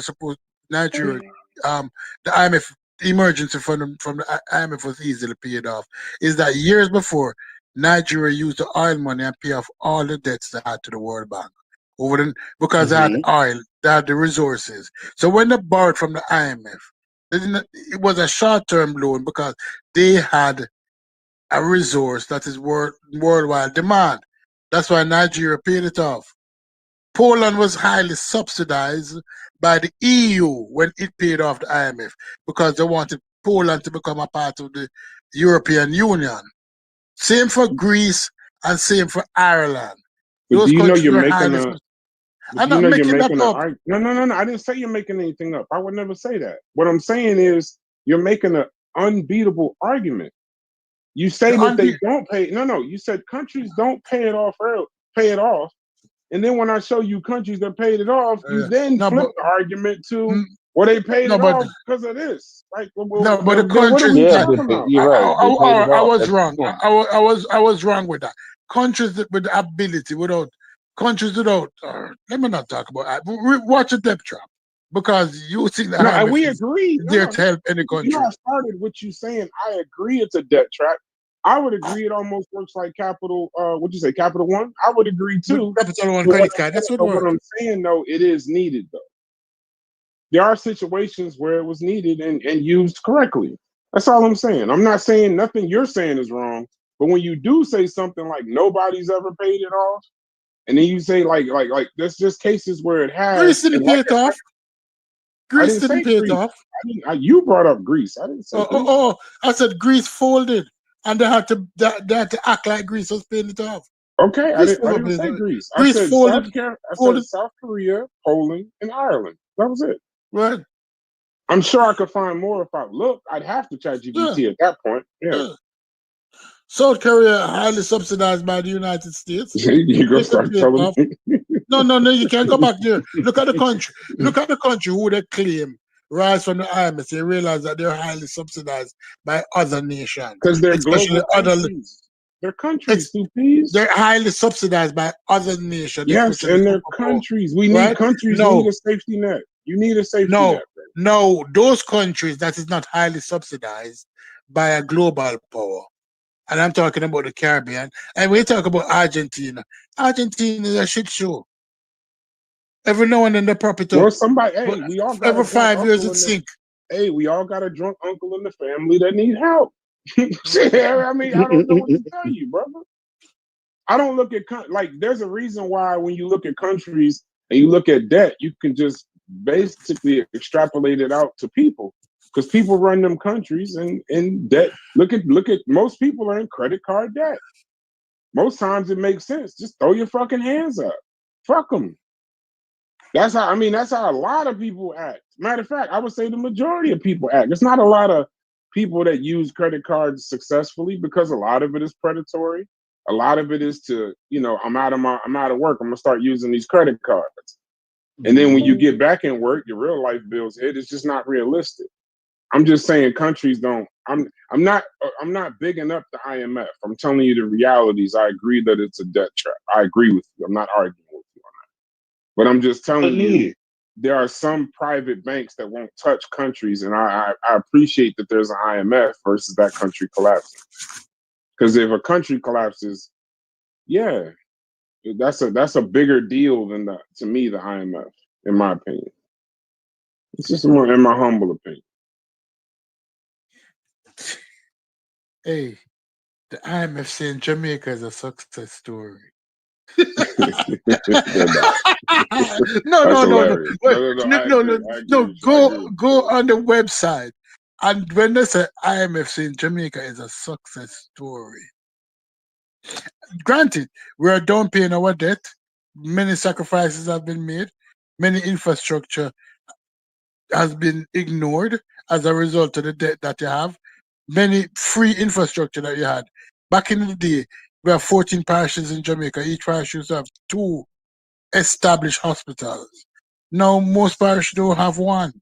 the IMF emergency fund from the IMF was easily paid off is that years before, Nigeria used the oil money and pay off all the debts they had to the World Bank because they had oil, they had the resources. So when they borrowed from the IMF, it was a short-term loan because they had a resource that is worldwide demand. That's why Nigeria paid it off. Poland was highly subsidized by the EU when it paid off the IMF because they wanted Poland to become a part of the European Union. Same for Greece and same for Ireland. But do you know you're I'm not making that up. No. I didn't say you're making anything up. I would never say that. What I'm saying is you're making an unbeatable argument. You say that they don't pay. No. You said countries don't pay it off and then when I show you countries that paid it off, you then flip the argument to they paid it off because of this. Like, but the countries. You're right. I was wrong. I was wrong with that. Countries with the ability let me not talk about that. Watch a debt trap. Because you see that. No, we agree. There to help any country. You know, I started with you saying I agree it's a debt trap. I would agree it almost works like Capital. What'd you say, Capital One? I would agree too. Capital One credit card. That's what I'm saying though, it is needed though. there are situations where it was needed and used correctly. That's all I'm saying. I'm not saying nothing you're saying is wrong, but when you do say something like nobody's ever paid it off, and then you say like there's just cases where it has. Greece didn't pay it off. I Greece didn't didn't say pay it Greece. off. You brought up Greece. I didn't say Greece. Oh, I said Greece folded, and they had to act like Greece was paying it off. Okay, I Greece didn't say Greece. I Greece said folded. I said South Korea, Poland, and Ireland. That was it. Right. I'm sure I could find more if I looked. I'd have to chat GPT at that point. Yeah. South Korea highly subsidized by the United States. You gonna start telling me? No, you can't go back there. Look at the country. Look at the country who they claim rise from the IMF. They realize that they're highly subsidized by other nations. Because they're global countries. They're countries, please. They're highly subsidized by other nations. Yes, and they're countries. We need countries need a safety net. You need a safety net. No, those countries that is not highly subsidized by a global power. And I'm talking about the Caribbean. And we talk about Argentina. Argentina is a shit show. Every now and then they prop it up. Well, somebody, hey, we all got every 5 years it sink. Hey, we all got a drunk uncle in the family that need help. I mean, I don't know what to tell you, brother. I don't look at like there's a reason why when you look at countries and you look at debt, you can just basically extrapolate it out to people because people run them countries and debt. Look at most people are in credit card debt. Most times it makes sense. Just throw your fucking hands up. Fuck them. That's how a lot of people act. Matter of fact, I would say the majority of people act. There's not a lot of people that use credit cards successfully because a lot of it is predatory. A lot of it is to, I'm out of work. I'm gonna start using these credit cards. And then when you get back in work, your real life bills hit. It's just not realistic. I'm just saying countries don't. I'm not bigging up the IMF. I'm telling you the realities. I agree that it's a debt trap. I agree with you. I'm not arguing with you on that. But I'm just telling you, there are some private banks that won't touch countries, and I appreciate that there's an IMF versus that country collapsing. Because if a country collapses, yeah, that's a bigger deal than to me the IMF, in my opinion. It's just more in my humble opinion. Hey, the IMF saying Jamaica is a success story. No. Go on the website, and when they say IMF saying Jamaica is a success story. Granted, we are down paying our debt. Many sacrifices have been made. Many infrastructure has been ignored as a result of the debt that you have. Many free infrastructure that you had. Back in the day, we have 14 parishes in Jamaica. Each parish used to have 2 established hospitals. Now, most parishes don't have one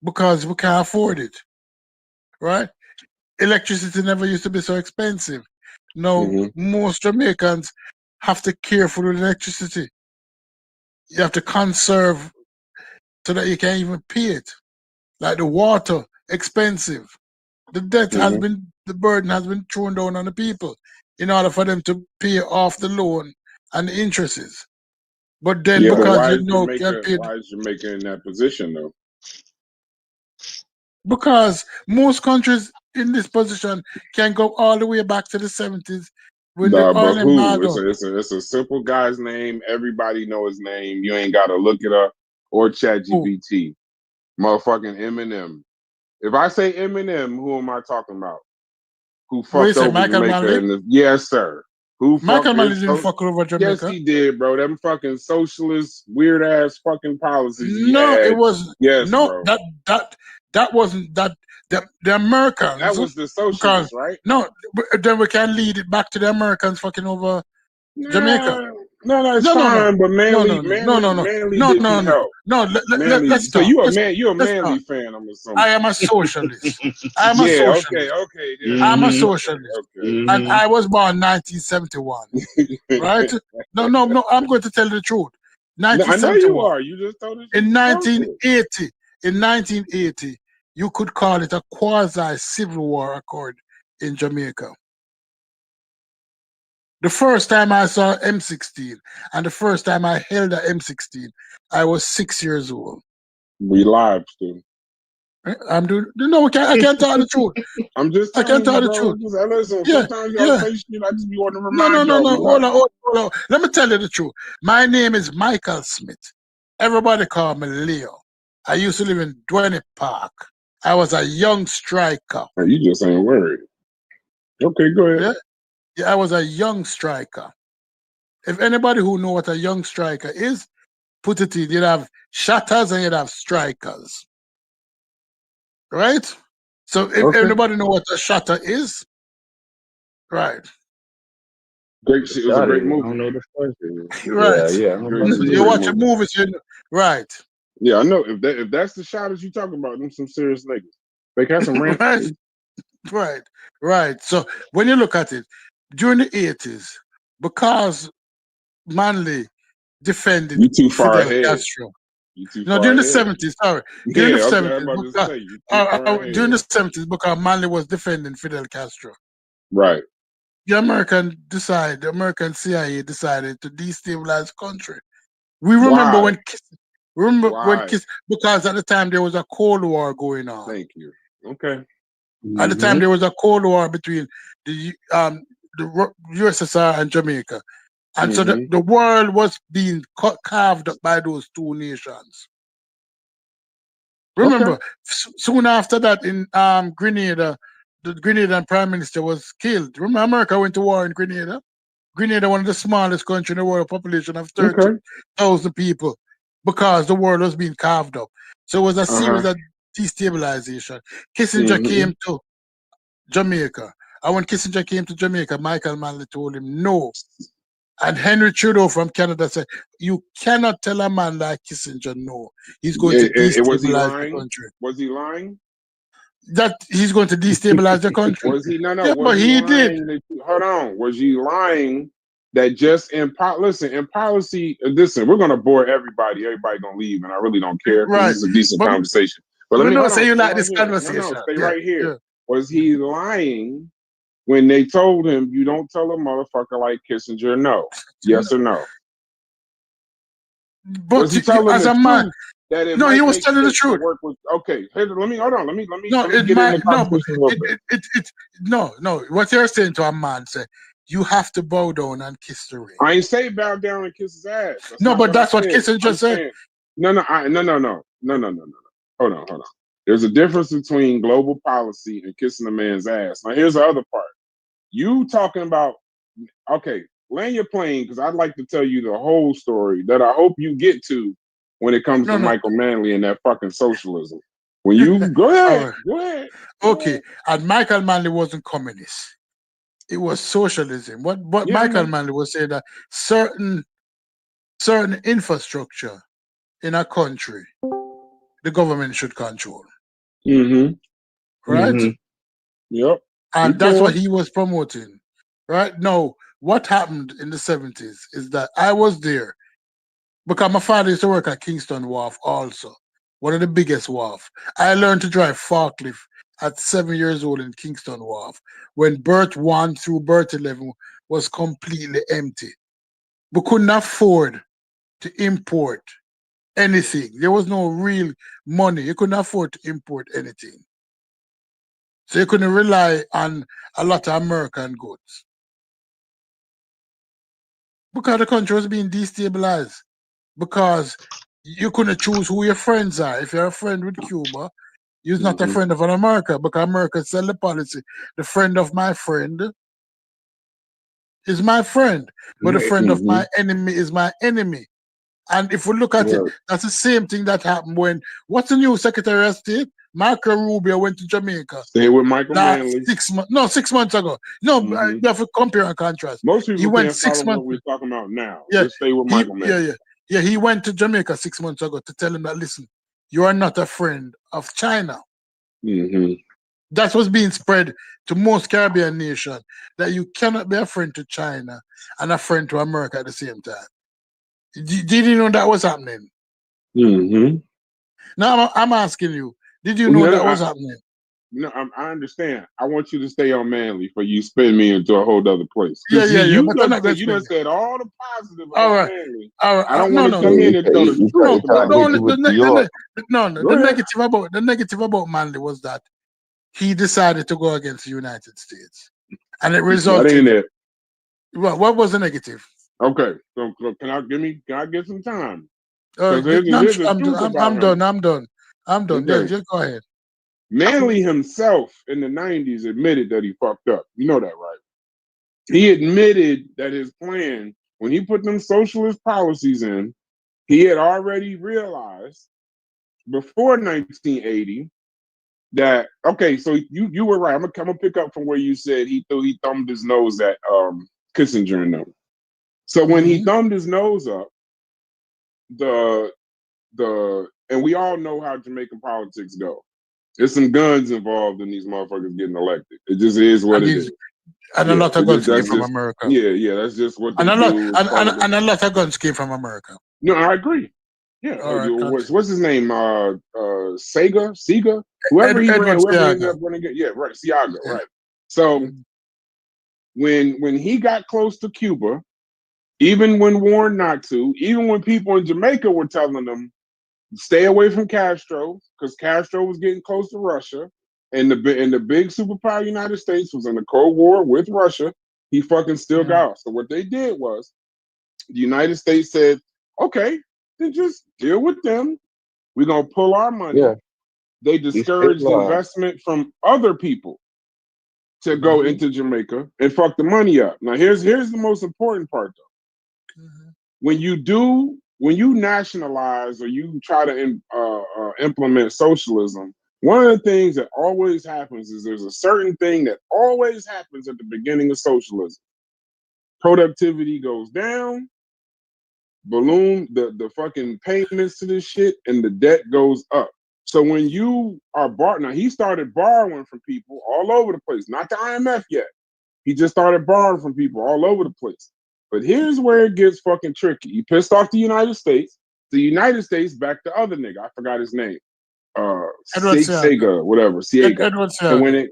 because we can't afford it, right? Electricity never used to be so expensive. Now, most Jamaicans have to care for the electricity. You have to conserve so that you can even pay it. Like the water, expensive. The debt has been, the burden has been thrown down on the people in order for them to pay off the loan and the interests. But then because why is Jamaica in that position though? Because most countries in this position can go all the way back to the 70s when the oil embargo. It's a simple guy's name. Everybody know his name. You ain't gotta look it up or chat GPT. Motherfucking Eminem. If I say Eminem, who am I talking about? Who fucked over Jamaica? Yes, sir. Michael Manley didn't fuck over Jamaica. Yes, he did, bro. Them fucking socialist, weird ass fucking policies. It wasn't. Yes, no, bro. That wasn't that. The Americans. That was the socialists, right? No, then we can lead it back to the Americans fucking over Jamaica. No, it's fine. But Manley didn't help. Let's so talk. you're a Manley fan, I'm assuming. I am a socialist. I'm a socialist. Okay. I'm a socialist. And I was born 1971. Right? No, I'm going to tell the truth. 1971. I know you are. You just told us. In 1980, you could call it a quasi-civil war accord in Jamaica. The first time I saw M16 and the first time I held a M16, I was 6 years old. We live still. I'm doing. No, I can't tell the truth. I'm just I telling can't tell you, the bro. truth. Just, listen, Yeah, sometimes y'all say shit. I just be wanting to No, remind y'all. Hold on. Let me tell you the truth. My name is Michael Smith. Everybody call me Leo. I used to live in Dwayne Park. I was a young striker. You just ain't worried. Okay, go ahead. Yeah, I was a young striker. If anybody who know what a young striker is, put it in. You'd have shatters and you'd have strikers. Right? So if anybody know what a shatter is, right. Great shit. It was a great movie. I don't know the first thing. Right. Yeah. You watch a movie, right. Yeah, I know. If that's the shatters you talking about, them some serious niggas. They got some rant. Right. So when you look at it, during the 80s, because Manley defended You too far Fidel ahead. Castro. You too No, far during the ahead. 70s, sorry. During the I'm 70s, about to say, you too far ahead. during the 70s, because Manley was defending Fidel Castro. Right. The American CIA decided to destabilize the country. We remember Why? because at the time there was a Cold War going on. Thank you. Okay. At the time there was a Cold War between the USSR and Jamaica. And so the world was being carved up by those two nations. Remember, soon after that in Grenada, the Grenadian Prime Minister was killed. Remember, America went to war in Grenada? Grenada, one of the smallest countries in the world, a population of 30,000 people, because the world was being carved up. So it was a series of destabilization. Kissinger came to Jamaica. And when Kissinger came to Jamaica, Michael Manley told him no. And Henry Trudeau from Canada said, you cannot tell a man like Kissinger no. He's going to destabilize the country. Was he lying? That he's going to destabilize the country. Was he? No. Yeah, but he did. Hold on. Was he lying that just in policy, listen, we're going to bore everybody. Everybody going to leave, and I really don't care. Right. This is a decent conversation. But let me not say you like this here. conversation. No, stay right here. Was he lying when they told him, you don't tell a motherfucker like Kissinger no? Yes or no? But was he telling as the a man, truth that it no, might he was make telling the sense to truth. work with, okay, let me hold on. Let me No, get in the conversation a little bit. No. What you're saying to a man, say you have to bow down and kiss the ring. I ain't say bow down and kiss his ass. No, but that's what Kissinger said. No. Hold on. There's a difference between global policy and kissing a man's ass. Now, here's the other part. You talking about, okay, land your plane, because I'd like to tell you the whole story that I hope you get to when it comes to Michael Manley and that fucking socialism. When you go ahead. Okay, and Michael Manley wasn't communist. It was socialism. What Michael Manley was saying that certain infrastructure in a country, the government should control. Right? Yep. And that's what he was promoting. Right? Now, what happened in the 70s is that I was there because my father used to work at Kingston Wharf also, one of the biggest wharf. I learned to drive forklift at 7 years old in Kingston Wharf when Berth 1 through Berth 11 was completely empty. We couldn't afford to import anything. There was no real money. You couldn't afford to import anything. So you couldn't rely on a lot of American goods. Because the country was being destabilized. Because you couldn't choose who your friends are. If you're a friend with Cuba, you're not a friend of an America, because America sell the policy. The friend of my friend is my friend, but the friend of my enemy is my enemy. And if we look at it, that's the same thing that happened when, what's the new Secretary of State? Marco Rubio went to Jamaica. Stay with Michael Manley. 6 months. No, 6 months ago. No, you have to compare and contrast. Most people he went can't 6 follow months. what we're talking about now. Yeah, just stay with Michael Manley. Yeah, he went to Jamaica 6 months ago to tell him that, listen, you are not a friend of China. That's what's being spread to most Caribbean nations, that you cannot be a friend to China and a friend to America at the same time. Did you know that was happening? Now I'm asking you, did you know that was happening? No, I understand. I want you to stay on Manly for you spin me into a whole other place. Yeah. You But I'm not going to you spin done said all the positive All about right. Manly. All right. I don't No, want to come in and throw the He truth tried about to hit you Manly. with New York. The negative about Manly was that he decided to go against the United States, and it resulted. That ain't it. What was the negative? Okay, so can I get some time? I'm done. Okay. Just go ahead. Manly himself in the 90s admitted that he fucked up. You know that, right? He admitted that his plan, when he put them socialist policies in, he had already realized before 1980 that, okay, so you were right. I'm gonna pick up from where you said he thumbed his nose at Kissinger and them. So when he thumbed his nose up, and we all know how Jamaican politics go. There's some guns involved in these motherfuckers getting elected. It just is what it is. And a lot of guns came from America. Yeah, that's just what they do. And a lot of guns came from America. No, I agree. Yeah. All right, what's his name? Sega? Whoever he ended up running against. Yeah, right. Siaga, right. So when he got close to Cuba, even when warned not to, even when people in Jamaica were telling them, stay away from Castro, because Castro was getting close to Russia, and the big superpower United States was in the Cold War with Russia, he fucking still got off. So what they did was, the United States said, okay, then just deal with them. We're going to pull our money. Yeah. They discouraged investment from other people to go into Jamaica and fuck the money up. Now, here's the most important part, though. When you nationalize or you try to implement socialism, one of the things that always happens is there's a certain thing that always happens at the beginning of socialism. Productivity goes down, the fucking payments to this shit, and the debt goes up. So when you are now he started borrowing from people all over the place, not the IMF yet. He just started borrowing from people all over the place. But here's where it gets fucking tricky. He pissed off the United States. The United States backed the other nigga. I forgot his name. Sega, whatever. Siega.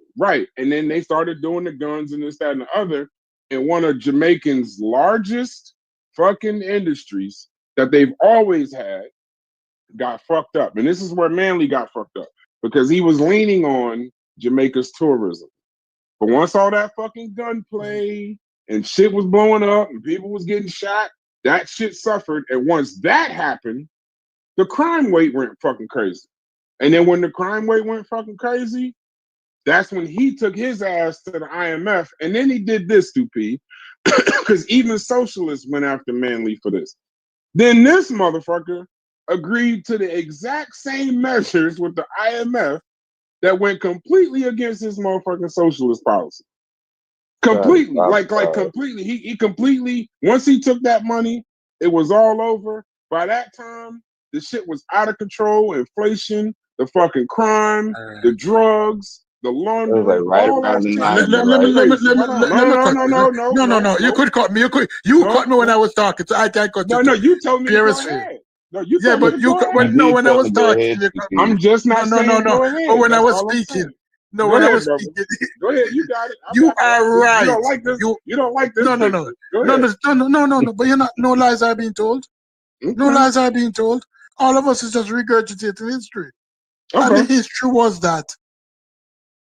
And then they started doing the guns and this, that, and the other. And one of Jamaicans' largest fucking industries that they've always had got fucked up. And this is where Manly got fucked up, because he was leaning on Jamaica's tourism. But once all that fucking gunplay and shit was blowing up and people was getting shot, that shit suffered. And once that happened, the crime rate went fucking crazy. And then when the crime rate went fucking crazy, that's when he took his ass to the IMF. And then he did this, stupid, because even socialists went after Manly for this. Then this motherfucker agreed to the exact same measures with the IMF that went completely against his motherfucking socialist policy. Completely, completely. He completely, once he took that money, it was all over. By that time, the shit was out of control. Inflation, the fucking crime, the drugs, the laundering, all that shit. No. You could cut me. You cut me when I was talking. So I can't cut you. No, you told me to go ahead. No, you told me to go ahead. When I was talking, I'm just not saying go ahead. But when I was speaking, when I was speaking, go ahead. You got it. You are right. You don't like this. You don't like this. No. But you're not. No lies are being told. No lies are being told. All of us is just regurgitating history. And the history was that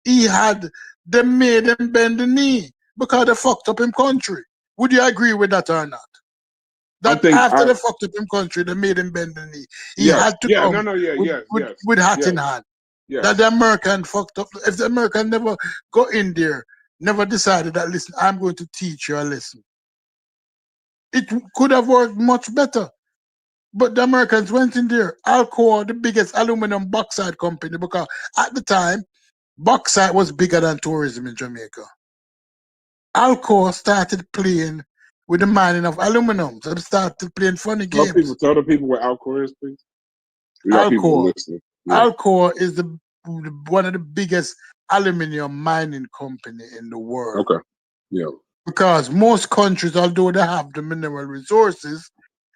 they made him bend the knee because they fucked up him country. Would you agree with that or not? That after they fucked up him country, they made him bend the knee. He had to come with hat in hand. Yes. That the American fucked up. If the American never go in there, never decided that, listen, I'm going to teach you a lesson, it could have worked much better. But the Americans went in there. Alcoa, the biggest aluminum bauxite company, because at the time, bauxite was bigger than tourism in Jamaica. Alcoa started playing with the mining of aluminum. So they started playing funny games. Tell the people what Alcoa is, please. Alcoa. Alcoa is one of the biggest aluminum mining company in the world. Okay. Yeah. Because most countries, although they have the mineral resources,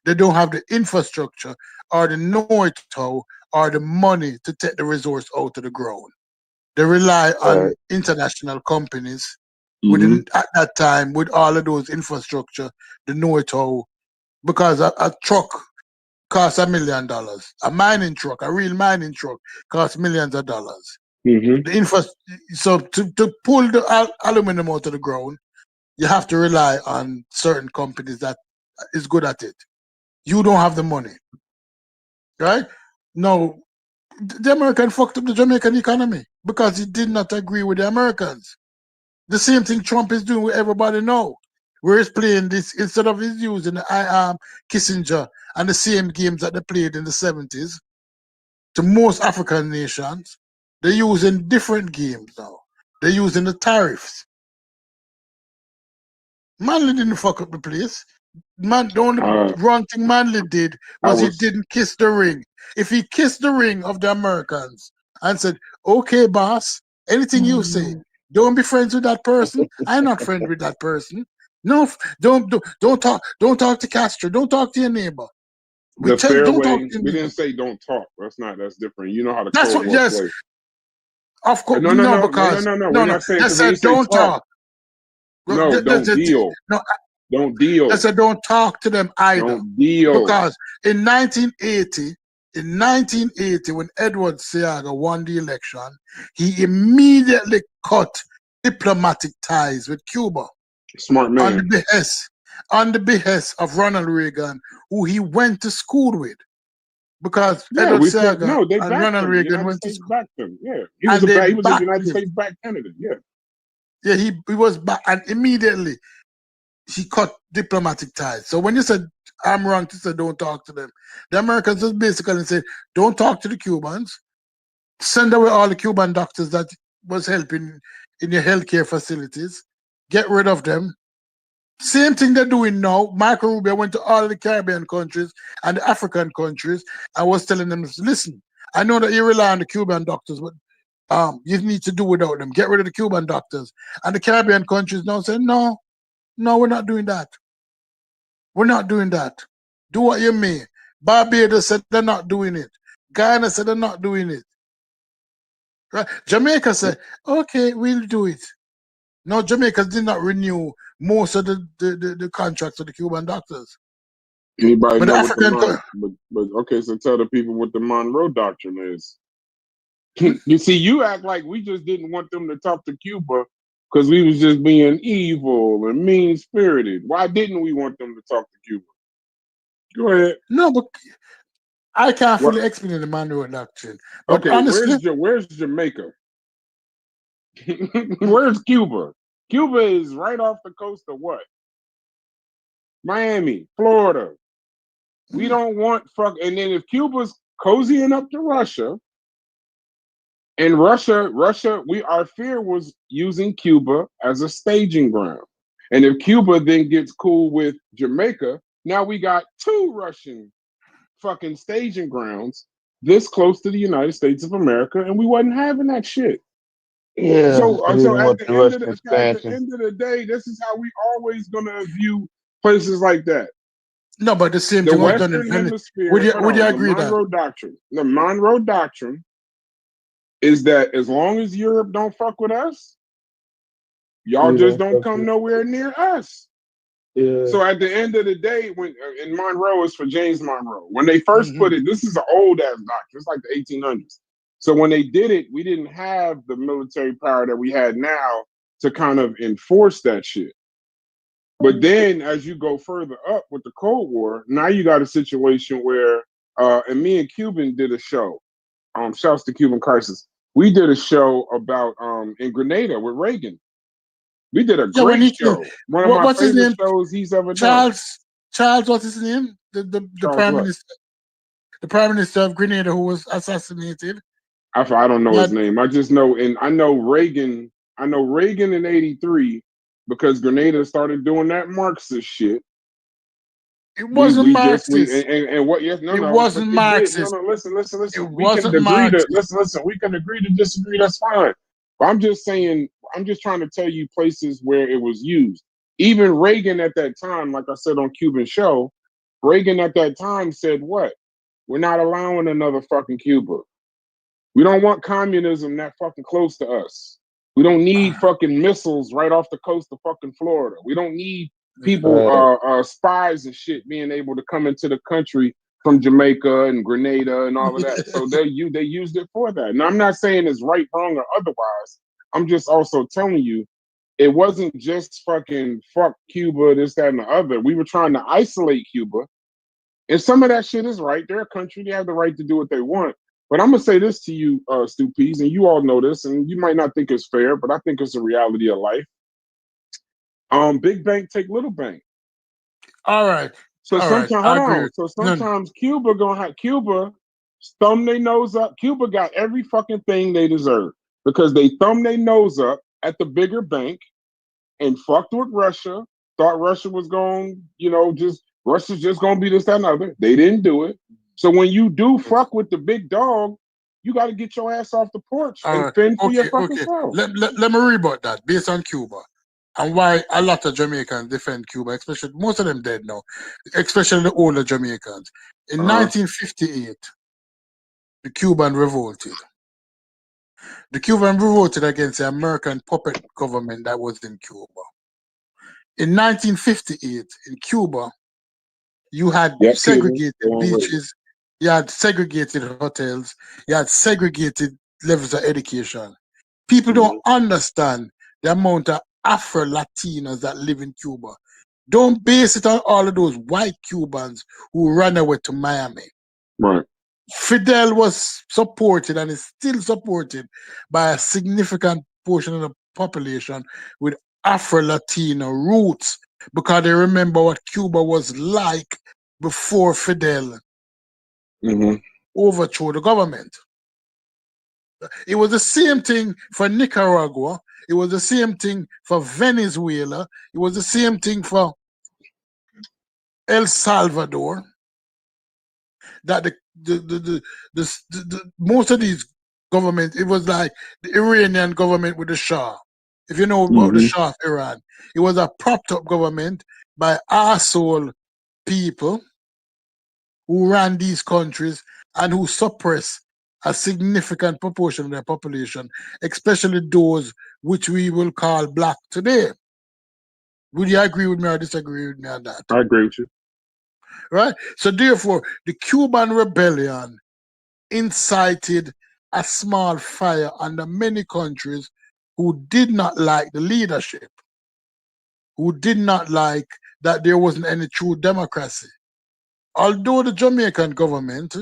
they don't have the infrastructure or the know-how or the money to take the resource out of the ground. They rely on international companies at that time with all of those infrastructure, the know-it-all, because a truck costs $1 million. A mining truck, a real mining truck, costs millions of dollars. So to pull the aluminum out of the ground, you have to rely on certain companies that is good at it. You don't have the money, right? No, the American fucked up the Jamaican economy because he did not agree with the Americans. The same thing Trump is doing with everybody now. Where he's playing this, instead of he's using the Kissinger and the same games that they played in the 70s to most African nations, they're using different games now. They're using the tariffs. Manley didn't fuck up the place. Man, the only wrong thing Manley did was he didn't kiss the ring. If he kissed the ring of the Americans and said, "Okay, boss, anything you say, don't be friends with that person. I'm not friends with that person. No, don't talk to Castro. Don't talk to your neighbor. The fair don't way. talk to We didn't say don't talk. That's different. You know how the That's Cold what. War Yes, plays. of course. No. Because We're not saying they because when you said say don't talk. No, don't deal. No, Don't deal. I said don't talk to them either. Don't deal. Because in 1980, when Edward Seaga won the election, he immediately cut diplomatic ties with Cuba. Smart man. On the behest of Ronald Reagan, who he went to school with. Because Edward Seaga and Ronald Reagan went to school. Backed him. Yeah, he was a United States backed candidate. Yeah. Yeah, he was back, and immediately he cut diplomatic ties. So when you said I'm wrong to say don't talk to them, the Americans just basically said don't talk to the Cubans, send away all the Cuban doctors that was helping in your healthcare facilities, get rid of them. Same thing they're doing now. Marco Rubio went to all the Caribbean countries and the African countries and was telling them, listen, I know that you rely on the Cuban doctors, but you need to do without them. Get rid of the Cuban doctors. And the Caribbean countries now say, no, we're not doing that. We're not doing that. Do what you may. Barbados said they're not doing it. Guyana said they're not doing it. Right? Jamaica said, okay, we'll do it. No, Jamaica did not renew most of the contracts with the Cuban doctors. Anybody but know African but okay, so tell the people what the Monroe Doctrine is. You see, you act like we just didn't want them to talk to Cuba because we was just being evil and mean-spirited. Why didn't we want them to talk to Cuba? Go ahead. No, but I can't fully explain the Monroe Doctrine. But okay, honestly, where's Jamaica? Where's Cuba? Cuba is right off the coast of what? Miami, Florida. We don't want and then if Cuba's cozying up to Russia, and Russia, our fear was using Cuba as a staging ground. And if Cuba then gets cool with Jamaica, now we got two Russian fucking staging grounds this close to the United States of America, and we wasn't having that shit. Yeah. So at the end of the day, this is how we always gonna view places like that. No, but the same thing was done in Hemisphere. Would you agree that? The Monroe Doctrine is that as long as Europe don't fuck with us, y'all just don't come nowhere near us. Yeah. So at the end of the day, when in Monroe is for James Monroe. When they first put it, this is an old ass doctrine. It's like the 1800s. So when they did it, we didn't have the military power that we had now to kind of enforce that shit. But then as you go further up with the Cold War, now you got a situation where, and me and Cuban did a show. Shouts to Cuban Crisis. We did a show about in Grenada with Reagan. We did a great show. One of my favorite shows he's ever done. Charles, what's his name? The prime minister. The prime minister of Grenada who was assassinated. I don't know his name. I just know, and I know Reagan. I know Reagan in '83 because Grenada started doing that Marxist shit. It wasn't Marxist. And what? Yes, no, it wasn't Marxist. No, listen. It wasn't Marxist. Listen. We can agree to disagree. That's fine. But I'm just saying. I'm just trying to tell you places where it was used. Even Reagan at that time, like I said on Cuban show, Reagan at that time said what? We're not allowing another fucking Cuba. We don't want communism that fucking close to us. We don't need fucking missiles right off the coast of fucking Florida. We don't need people, spies and shit being able to come into the country from Jamaica and Grenada and all of that. So they used it for that. And I'm not saying it's right, wrong, or otherwise. I'm just also telling you, it wasn't just fucking fuck Cuba, this, that, and the other. We were trying to isolate Cuba. And some of that shit is right. They're a country. They have the right to do what they want. But I'm going to say this to you, Stu Peas, and you all know this, and you might not think it's fair, but I think it's a reality of life. Big bank take little bank. All right. So All sometimes, right. hold on. So sometimes Cuba thumb their nose up. Cuba got every fucking thing they deserve because they thumb their nose up at the bigger bank and fucked with Russia. Thought Russia was going, Russia's just going to be this, that, and other. They didn't do it. So when you do fuck with the big dog, you got to get your ass off the porch and fend for your fucking self. Let me rebut that based on Cuba and why a lot of Jamaicans defend Cuba, especially most of them dead now, especially the older Jamaicans. In 1958, the Cuban revolted. The Cuban revolted against the American puppet government that was in Cuba. In 1958, in Cuba, you had segregated beaches, you had segregated hotels, you had segregated levels of education. People don't understand the amount of Afro-Latinos that live in Cuba. Don't base it on all of those white Cubans who ran away to Miami. Right. Fidel was supported and is still supported by a significant portion of the population with Afro-Latino roots because they remember what Cuba was like before Fidel overthrew the government. It was the same thing for Nicaragua. It was the same thing for Venezuela. It was the same thing for El Salvador. That the most of these governments, it was like the Iranian government with the Shah. If you know about the Shah of Iran, it was a propped up government by arsehole people who ran these countries and who suppress a significant proportion of their population, especially those which we will call black today. Would you agree with me or disagree with me on that? I agree with you. Right? So therefore, the Cuban rebellion incited a small fire under many countries who did not like the leadership, who did not like that there wasn't any true democracy. Although the Jamaican government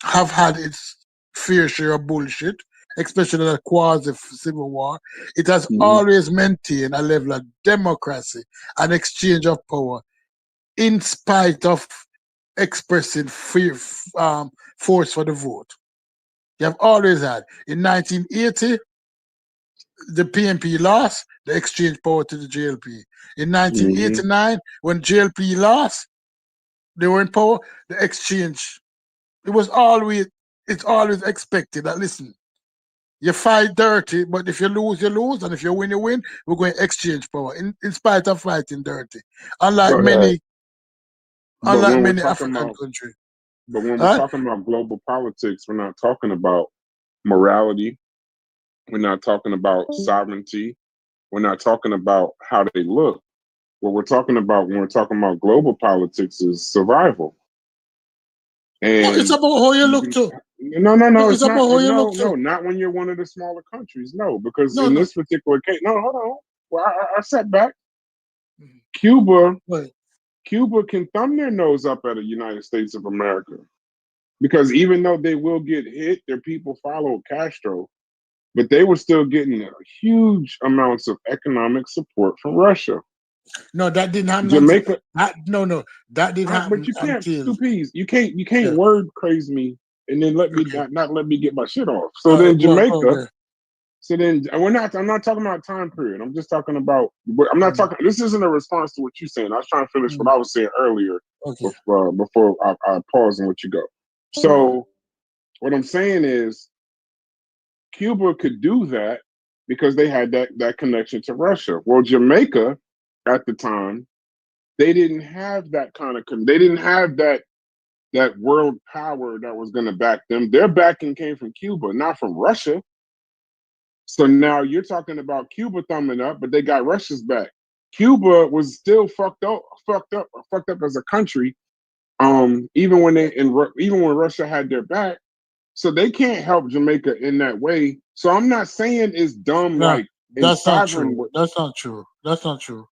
have had its fair share of bullshit, especially the quasi-civil war, it has always maintained a level of democracy and exchange of power in spite of expressing force for the vote. You have always had. In 1980, the PNP lost, they exchanged power to the JLP. In 1989, when JLP lost, they were in power, the exchange. It's always expected that, listen, you fight dirty, but if you lose, you lose, and if you win, you win. We're going to exchange power in spite of fighting dirty. Unlike many African countries. But when we're talking about global politics, we're not talking about morality. We're not talking about sovereignty. We're not talking about how they look. What we're talking about when we're talking about global politics is survival. And it's about how you look too. No, it's not. No, not when you're one of the smaller countries. No, because this particular case, hold on. Well, I sat back. Cuba can thumb their nose up at the United States of America because even though they will get hit, their people followed Castro, but they were still getting huge amounts of economic support from Russia. No, that didn't happen. Jamaica. That didn't happen. But you can't, you can't word praise me and then let me not let me get my shit off. So then Jamaica. So then I'm not talking about time period. I'm just talking about. I'm not talking. This isn't a response to what you're saying. I was trying to finish what I was saying earlier before I pause and let you go. So what I'm saying is, Cuba could do that because they had that connection to Russia. Well, Jamaica at the time, they didn't have that kind of. They didn't have that that world power that was going to back them. Their backing came from Cuba, not from Russia. So now you're talking about Cuba thumbing up, but they got Russia's back. Cuba was still fucked up as a country. Even when Russia had their back, so they can't help Jamaica in that way. So I'm not saying it's dumb, No, like that's not true. That's not true. That's not true.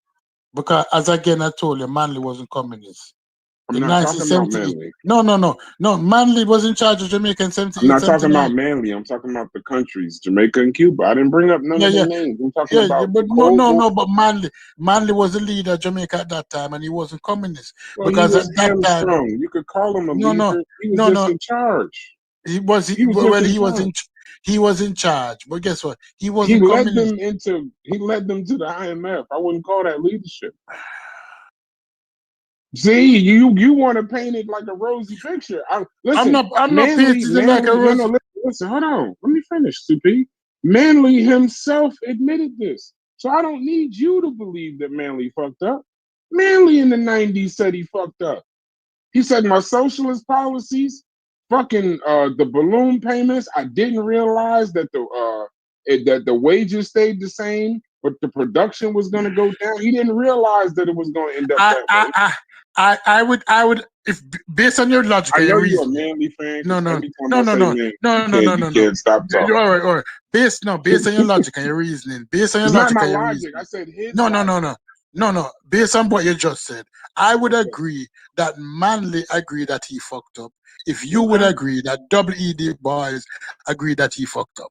Because as again I told you, Manley wasn't communist. I'm not talking about Manley. No. Manley was in charge of Jamaica in 78, I'm not talking 79. about Manley. I'm talking about the countries, Jamaica and Cuba. I didn't bring up none of their names. I'm talking about but but Manley was the leader of Jamaica at that time, and he wasn't communist. Well, because he was at that time, hamstrung. You could call him a leader. He was just in charge. He was in charge. But guess what? He wasn't communist. He led them to the IMF. I wouldn't call that leadership. See, you want to paint it like a rosy picture. Listen, I'm not painting it like a rosy. No, listen, hold on. Let me finish, Supi. Manley himself admitted this. So I don't need you to believe that Manley fucked up. Manley in the 90s said he fucked up. He said my socialist policies, fucking the balloon payments, I didn't realize that the wages stayed the same, but the production was going to go down. He didn't realize that it was going to end up that way. I would, if based on your logic and your reason. You're a Manley fan. No. You can't stop talking. All right. Based on your logic and your reasoning. Based on your logic and your reasoning. I said his. No. Based on what you just said, I would agree that Manley agreed that he fucked up. If you would agree that W.E.D. Boys agreed that he fucked up.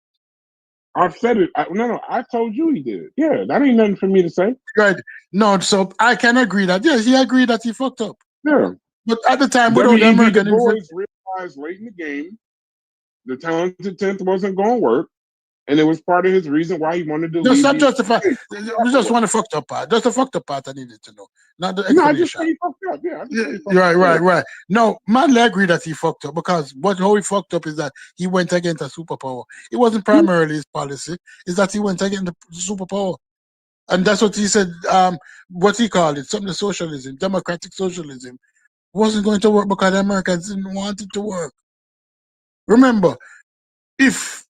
I've said it. I told you he did. Yeah, that ain't nothing for me to say. Right. No, so I can agree that, yes, he agreed that he fucked up. Yeah. But at the time, without the American boys realized late in the game, the talented 10th wasn't going to work. And it was part of his reason why he wanted to leave. Stop justifying. We just want the fucked up part. Just the fucked up part I needed to know. Not the explanation. No, I just say he fucked up. Yeah. Right. No, Manley agreed that he fucked up because how he fucked up is that he went against a superpower. It wasn't primarily his policy. It's that he went against the superpower. And that's what he said, what he called it, something socialism, democratic socialism, wasn't going to work because the Americans didn't want it to work. Remember, if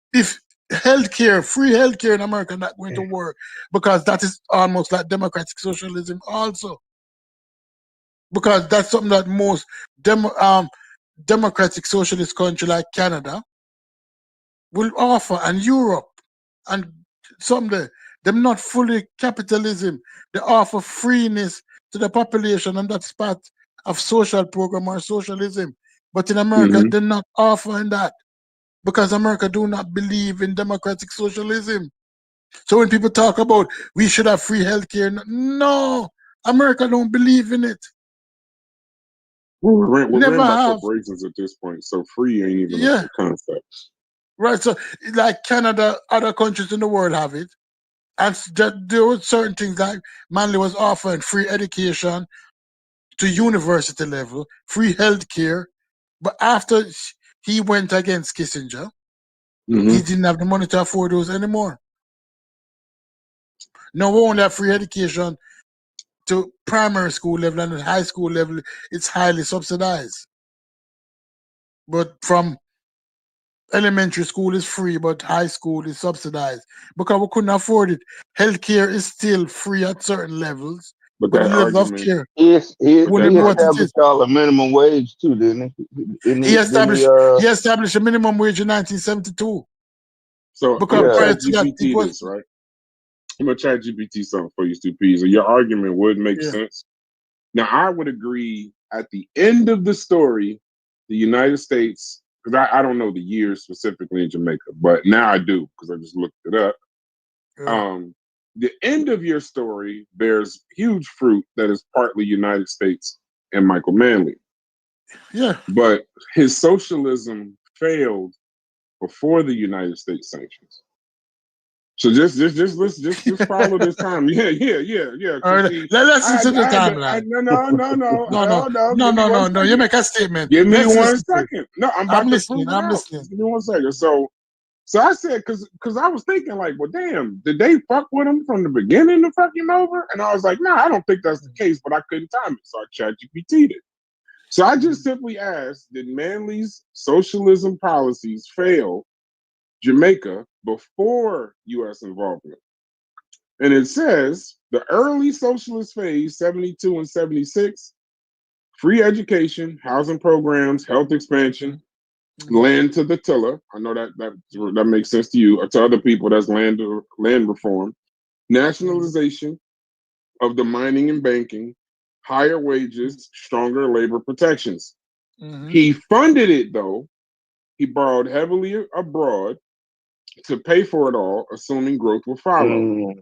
healthcare, free healthcare in America not going to work because that is almost like democratic socialism also. Because that's something that most democratic socialist country like Canada will offer, and Europe, and someday them not fully capitalism. They offer freeness to the population, and that's part of social program or socialism. But in America, they're not offering that because America do not believe in democratic socialism. So when people talk about we should have free healthcare, no, America don't believe in it. We're ran by corporations at this point, so free ain't even a concept. Right, so like Canada, other countries in the world have it. And there were certain things like Manley was offering free education to university level, free healthcare. But after he went against Kissinger, he didn't have the money to afford those anymore. Now we only have free education to primary school level, and at high school level, it's highly subsidized. But from elementary school is free, but high school is subsidized because we couldn't afford it. Healthcare is still free at certain levels, but the level of care he established all a minimum wage too, didn't he? He established a minimum wage in 1972. So because prior to that, it was right. I'm gonna chat GPT something for you, Stupies. Your argument would make sense. Now, I would agree at the end of the story, the United States, because I don't know the years specifically in Jamaica, but now I do because I just looked it up. The end of your story bears huge fruit that is partly United States and Michael Manley. Yeah. But his socialism failed before the United States sanctions. So just follow this time. Yeah. All right, let's listen to the timeline. No. You make a statement. Give me 1 second. No, I'm listening. I'm listening. Give me 1 second. So I said, because I was thinking like, well, damn, did they fuck with him from the beginning to fuck him over? And I was like, no, I don't think that's the case, but I couldn't time it, so I ChatGPT'd it. So I just simply asked, did Manley's socialism policies fail Jamaica before U.S. involvement? And it says the early socialist phase, 72 and 76, free education, housing programs, health expansion, land to the tiller. I know that makes sense to you. Or to other people, that's land reform. Nationalization of the mining and banking, higher wages, stronger labor protections. He funded it, though. He borrowed heavily abroad to pay for it all, assuming growth will follow.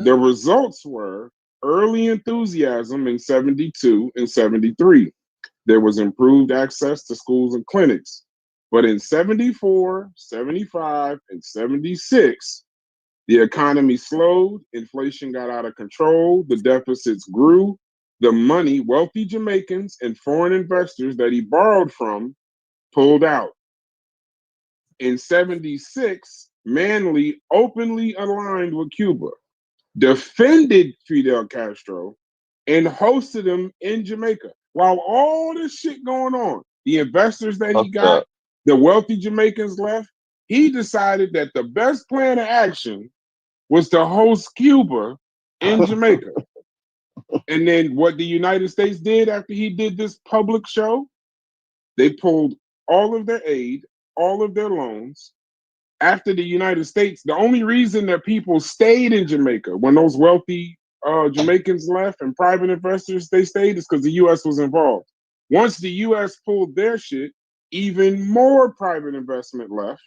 The results were early enthusiasm in 72 and 73. There was improved access to schools and clinics. But in 74, 75, and 76, the economy slowed, inflation got out of control, the deficits grew, the money wealthy Jamaicans and foreign investors that he borrowed from pulled out. In 76, Manley openly aligned with Cuba, defended Fidel Castro, and hosted him in Jamaica. While all this shit going on, the investors that he got, the wealthy Jamaicans left, he decided that the best plan of action was to host Cuba in Jamaica. And then what the United States did after he did this public show, they pulled all of their aid, all of their loans. After the United States, the only reason that people stayed in Jamaica when those wealthy Jamaicans left and private investors, they stayed, is because the U.S. was involved. Once the U.S. pulled their shit, even more private investment left.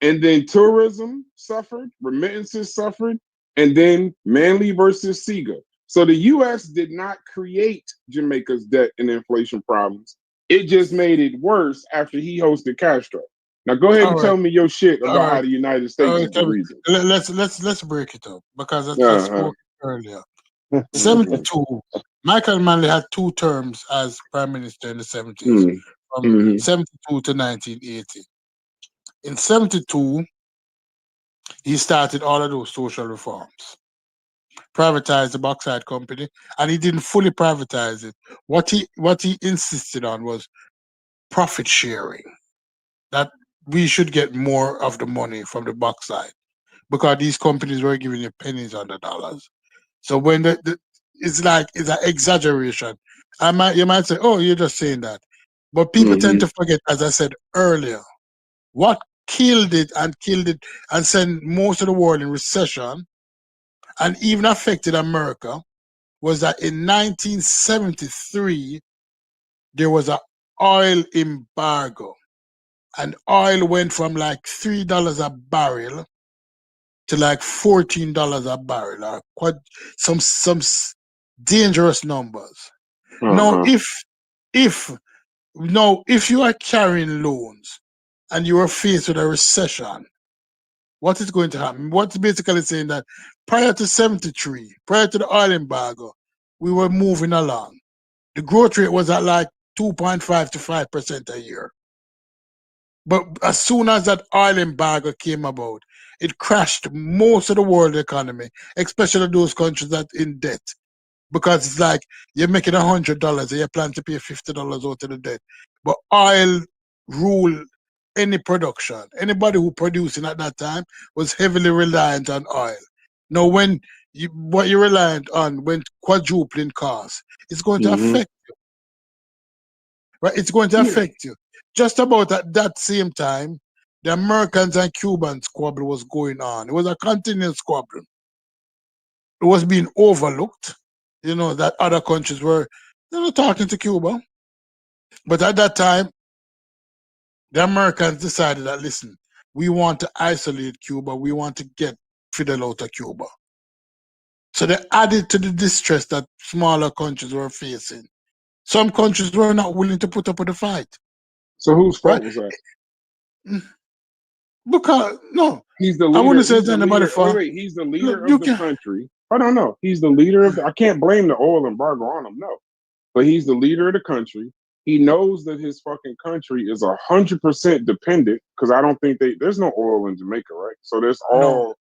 And then tourism suffered, remittances suffered, and then Manley versus Sega. So the U.S. did not create Jamaica's debt and inflation problems. It just made it worse after he hosted Castro. Now go ahead and tell me your shit about how the United States is the reason. Let's break it up because as I spoke earlier. 72, Michael Manley had 2 terms as prime minister in the 70s, from 72 to 1980. In 72, he started all of those social reforms, privatized the bauxite company, and he didn't fully privatize it. What he insisted on was profit sharing, that we should get more of the money from the bauxite because these companies were giving you pennies on the dollars. So when it's an exaggeration. You might say, oh, you're just saying that. But people tend to forget, as I said earlier, what killed it and sent most of the world in recession and even affected America was that in 1973, there was an oil embargo. And oil went from like $3 a barrel to like $14 a barrel, or quite some dangerous numbers. Now, if you are carrying loans and you are faced with a recession, what is going to happen? What's basically saying that prior to 73, prior to the oil embargo, we were moving along. The growth rate was at like 2.5 to 5% a year. But as soon as that oil embargo came about, it crashed most of the world economy, especially those countries that in debt. Because it's like you're making $100 and you plan to pay $50 out of the debt. But oil ruled any production. Anybody who producing at that time was heavily reliant on oil. Now, when what you're reliant on when quadrupling costs, it's going to affect you. Right? It's going to affect you. Just about at that same time, the Americans and Cubans squabble was going on. It was a continuous squabble. It was being overlooked, that other countries were talking to Cuba. But at that time, the Americans decided that, listen, we want to isolate Cuba. We want to get Fidel out of Cuba. So they added to the distress that smaller countries were facing. Some countries were not willing to put up with the fight. So whose fault was that? Because he's the leader. I wouldn't say it's anybody's fault. Wait, he's the leader of the country. I don't know. He's the leader of. I can't blame the oil embargo on him. No, but he's the leader of the country. He knows that his fucking country is 100% dependent because I don't think there's no oil in Jamaica, right? So there's all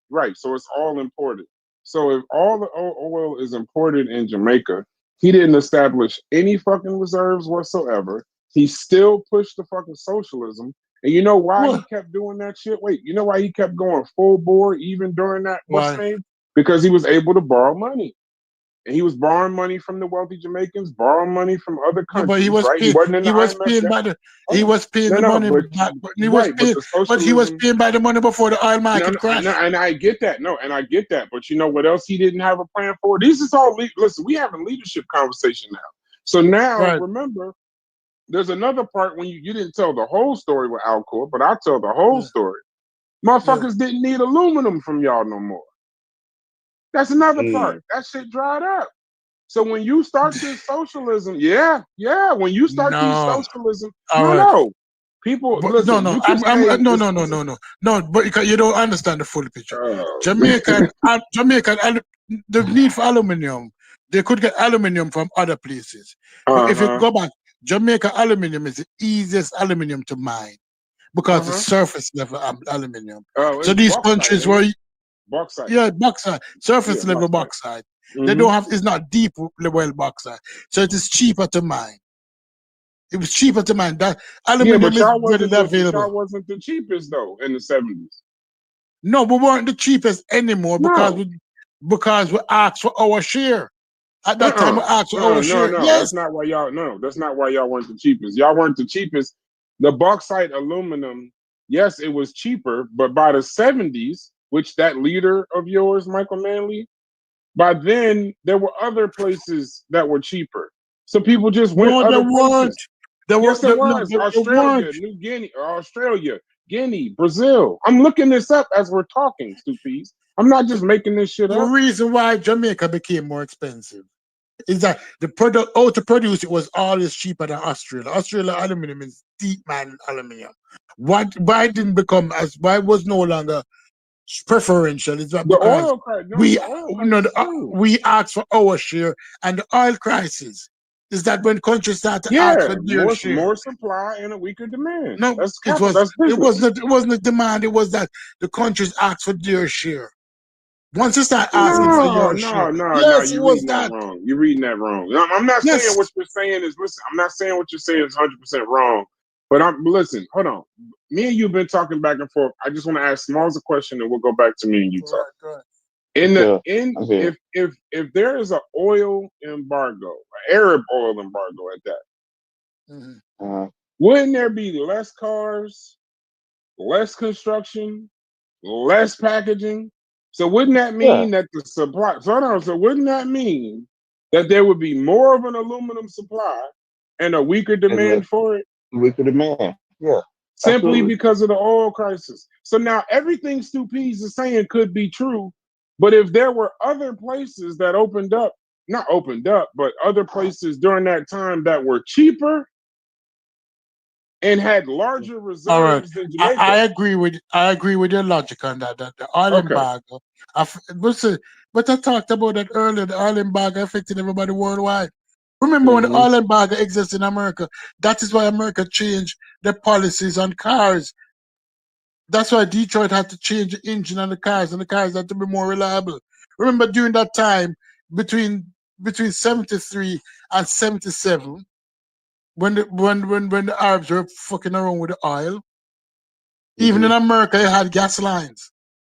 right. So it's all imported. So if all the oil is imported in Jamaica, He didn't establish any fucking reserves whatsoever. He still pushed the fucking socialism. And you know why he kept doing that shit? Wait, you know why he kept going full bore even during that what's name? Because he was able to borrow money. And he was borrowing money from the wealthy Jamaicans, borrowing money from other countries, but he was right? paying, He wasn't in he the was IMF. paying by the he was paying the money back, but he was paying, but he was paying by the money before the oil market crashed. And I get that. No, and I get that. But you know what else he didn't have a plan for? This is all listen, we have a leadership conversation now. So now remember, there's another part when you didn't tell the whole story with Alcor, but I'll tell the whole story. Motherfuckers didn't need aluminum from y'all no more. That's another part. That shit dried up. So when you start this socialism, when you start these socialism, people listen. No, but you don't understand the full picture. Jamaican, the need for aluminium, they could get aluminium from other places. But if you go back, Jamaica aluminium is the easiest aluminium to mine because the surface level aluminium. So these countries where bauxite. Bauxite, surface level bauxite. They don't have, it's not deep level bauxite. So it is cheaper to mine. It was cheaper to mine. That aluminium is readily available. Y'all wasn't the cheapest though in the 70s. No, we weren't the cheapest anymore because we asked for our share. At that time we asked for our share. No, yes. That's not why y'all weren't the cheapest. Y'all weren't the cheapest. The bauxite aluminum, yes, it was cheaper, but by the 70s, which that leader of yours, Michael Manley, by then there were other places that were cheaper. So people just went other places. There was Australia, New Guinea, Australia, Guinea, Brazil. I'm looking this up as we're talking, Stupies. I'm not just making this shit up. The reason why Jamaica became more expensive is that the product, to produce it was always cheaper than Australia. Australia aluminum is deep mine aluminum. Why was no longer preferential? It's not because we asked for our share, and the oil crisis is that when countries start to ask for their share, more supply and a weaker demand. No, it wasn't a demand. It was that the countries asked for their share. Once you start asking for your share, yes, it was that. Wrong. You're reading that wrong. I'm not saying what you're saying is. Listen, I'm not saying what you're saying is 100% wrong. But listen. Hold on. Me and you've been talking back and forth. I just want to ask Smalls a question, and we'll go back to me and you talk. If there is an oil embargo, an Arab oil embargo at that, wouldn't there be less cars, less construction, less packaging? So wouldn't that mean that the supply? So wouldn't that mean that there would be more of an aluminum supply and a weaker demand for it? Weaker demand, Simply because of the oil crisis. So now everything Stu Pease is saying could be true, but if there were other places that but other places during that time that were cheaper and had larger reserves than Jamaica. I agree with your logic on that. That the oil embargo. But I talked about that earlier. The oil embargo affecting everybody worldwide. Remember when the oil embargo exists in America? That is why America changed the policies on cars. That's why Detroit had to change the engine on the cars, and the cars had to be more reliable. Remember during that time, between 73 and 77, when the Arabs were fucking around with the oil, even in America, you had gas lines.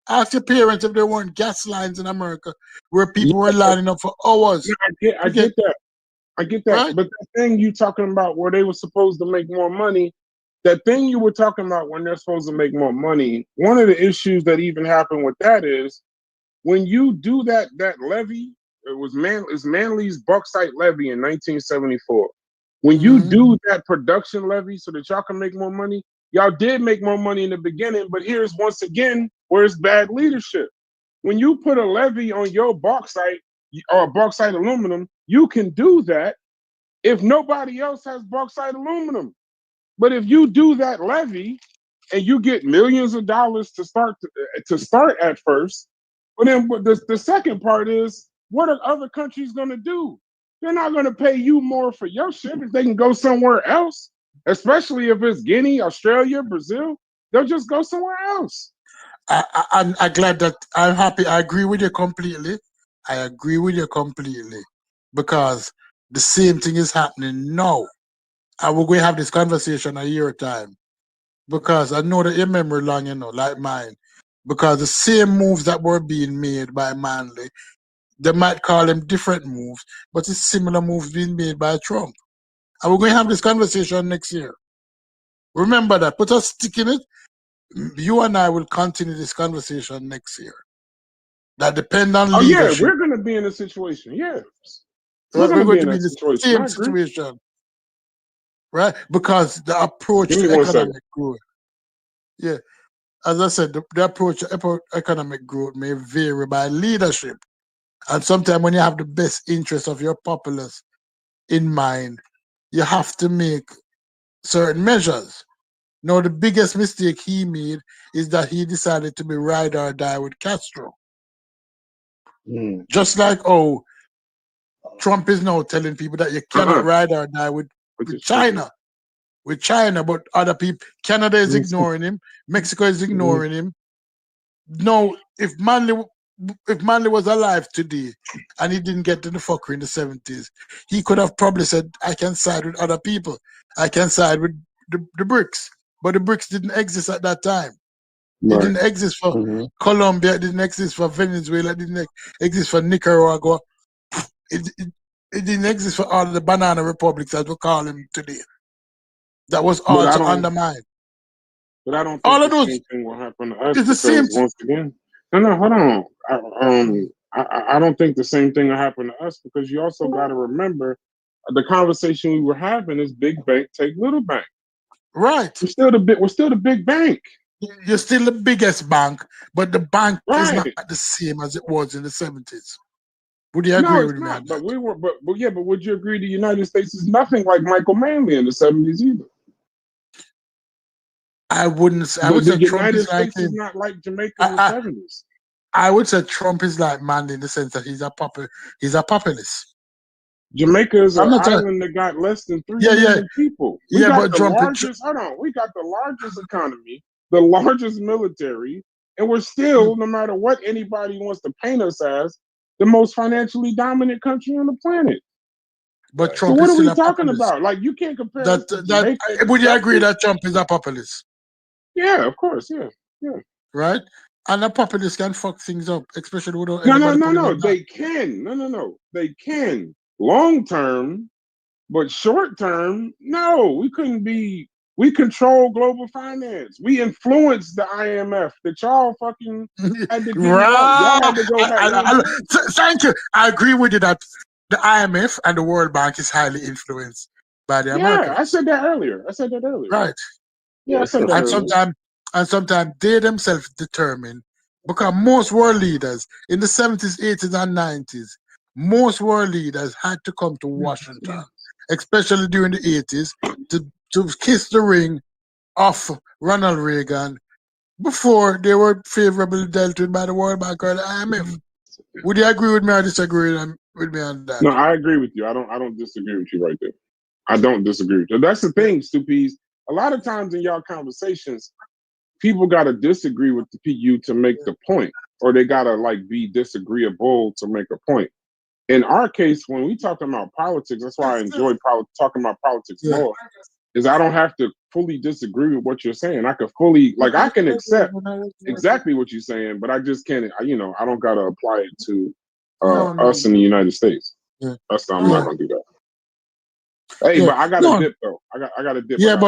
Ask your parents if there weren't gas lines in America where people were lining up for hours. I get that. Right? But the thing you talking about where they were supposed to make more money, that thing you were talking about when they're supposed to make more money, one of the issues that even happened with that is when you do that levy, it's Manley's bauxite levy in 1974. When you do that production levy so that y'all can make more money, y'all did make more money in the beginning, but here's once again where it's bad leadership. When you put a levy on your bauxite or bauxite aluminum, you can do that if nobody else has bauxite aluminum. But if you do that levy and you get millions of dollars to start at first, but then the second part is, what are other countries going to do? They're not going to pay you more for your shit if they can go somewhere else, especially if it's Guinea, Australia, Brazil. They'll just go somewhere else. I'm glad that I'm happy. I agree with you completely. Because The same thing is happening now. And we're going to have this conversation a year time. Because I know that your memory long, like mine. Because the same moves that were being made by Manley, they might call them different moves, but it's similar moves being made by Trump. And we're going to have this conversation next year. Remember that. Put a stick in it. You and I will continue this conversation next year. That depend on leadership. Yeah, we're going to be in a situation. Yes. We're going to be in the same situation. Right? Because the approach to economic growth. Yeah. As I said, the approach to economic growth may vary by leadership. And sometimes when you have the best interest of your populace in mind, you have to make certain measures. Now, the biggest mistake he made is that he decided to be ride or die with Castro. Just like, Trump is now telling people that you cannot ride or die with China. With China, but other people, Canada is ignoring him, Mexico is ignoring him. No, if Manley was alive today and he didn't get to the fuckery in the 70s, he could have probably said, I can side with other people. I can side with the BRICS. But the BRICS didn't exist at that time. It didn't exist for Colombia, it didn't exist for Venezuela, it didn't exist for Nicaragua. It didn't exist for all the banana republics, as we call them today. That was all to undermine. But I don't think all of the those, same thing will happen to us. It's the same. Once again, no, hold on. I don't think the same thing will happen to us because you also got to remember the conversation we were having is big bank take little bank. Right. We're still the big bank. You're still the biggest bank, but the bank is not the same as it was in the 70s. Would you agree with me on that? But but would you agree the United States is nothing like Michael Manley in the 70s either? I wouldn't say. I would say Trump is like him. Is not like Jamaica in the 70s. I would say Trump is like Manley in the sense that he's a populist. Jamaica is an island that got less than 3 million people. We got the largest economy, the largest military, and we're still, no matter what anybody wants to paint us as, the most financially dominant country on the planet. But Trump so what is are we still talking a populist. about? Like you can't compare us to Jamaica. Would you agree that Trump is a populist? Yeah, of course. Yeah. Right? And a populist can fuck things up, especially with No. They can. No. They can. Long term, but short term, no. We couldn't be. We control global finance. We influence the IMF that y'all fucking had to get. Y'all had to go. Thank you. I agree with you that the IMF and the World Bank is highly influenced by the Americans. Yeah, I said that earlier. Right. Yeah, I said that earlier. And sometimes they themselves determine, because most world leaders in the 70s, 80s, and 90s, most world leaders had to come to Washington, especially during the 80s, to kiss the ring of Ronald Reagan before they were favorably dealt with by the World Bank or the IMF. Would you agree with me or disagree with me on that? No, I agree with you. I don't disagree with you right there. I don't disagree with you. That's the thing, Stupies. A lot of times in y'all conversations, people got to disagree with you to make the point, or they got to be disagreeable to make a point. In our case, when we talking about politics, that's why I enjoy talking about politics more, is I don't have to fully disagree with what you're saying. I can fully, I can accept exactly what you're saying, but I just can't, I don't got to apply it to us in the United States. I'm not going to do that. Hey, but I got to dip, though. I got to dip. Yeah, but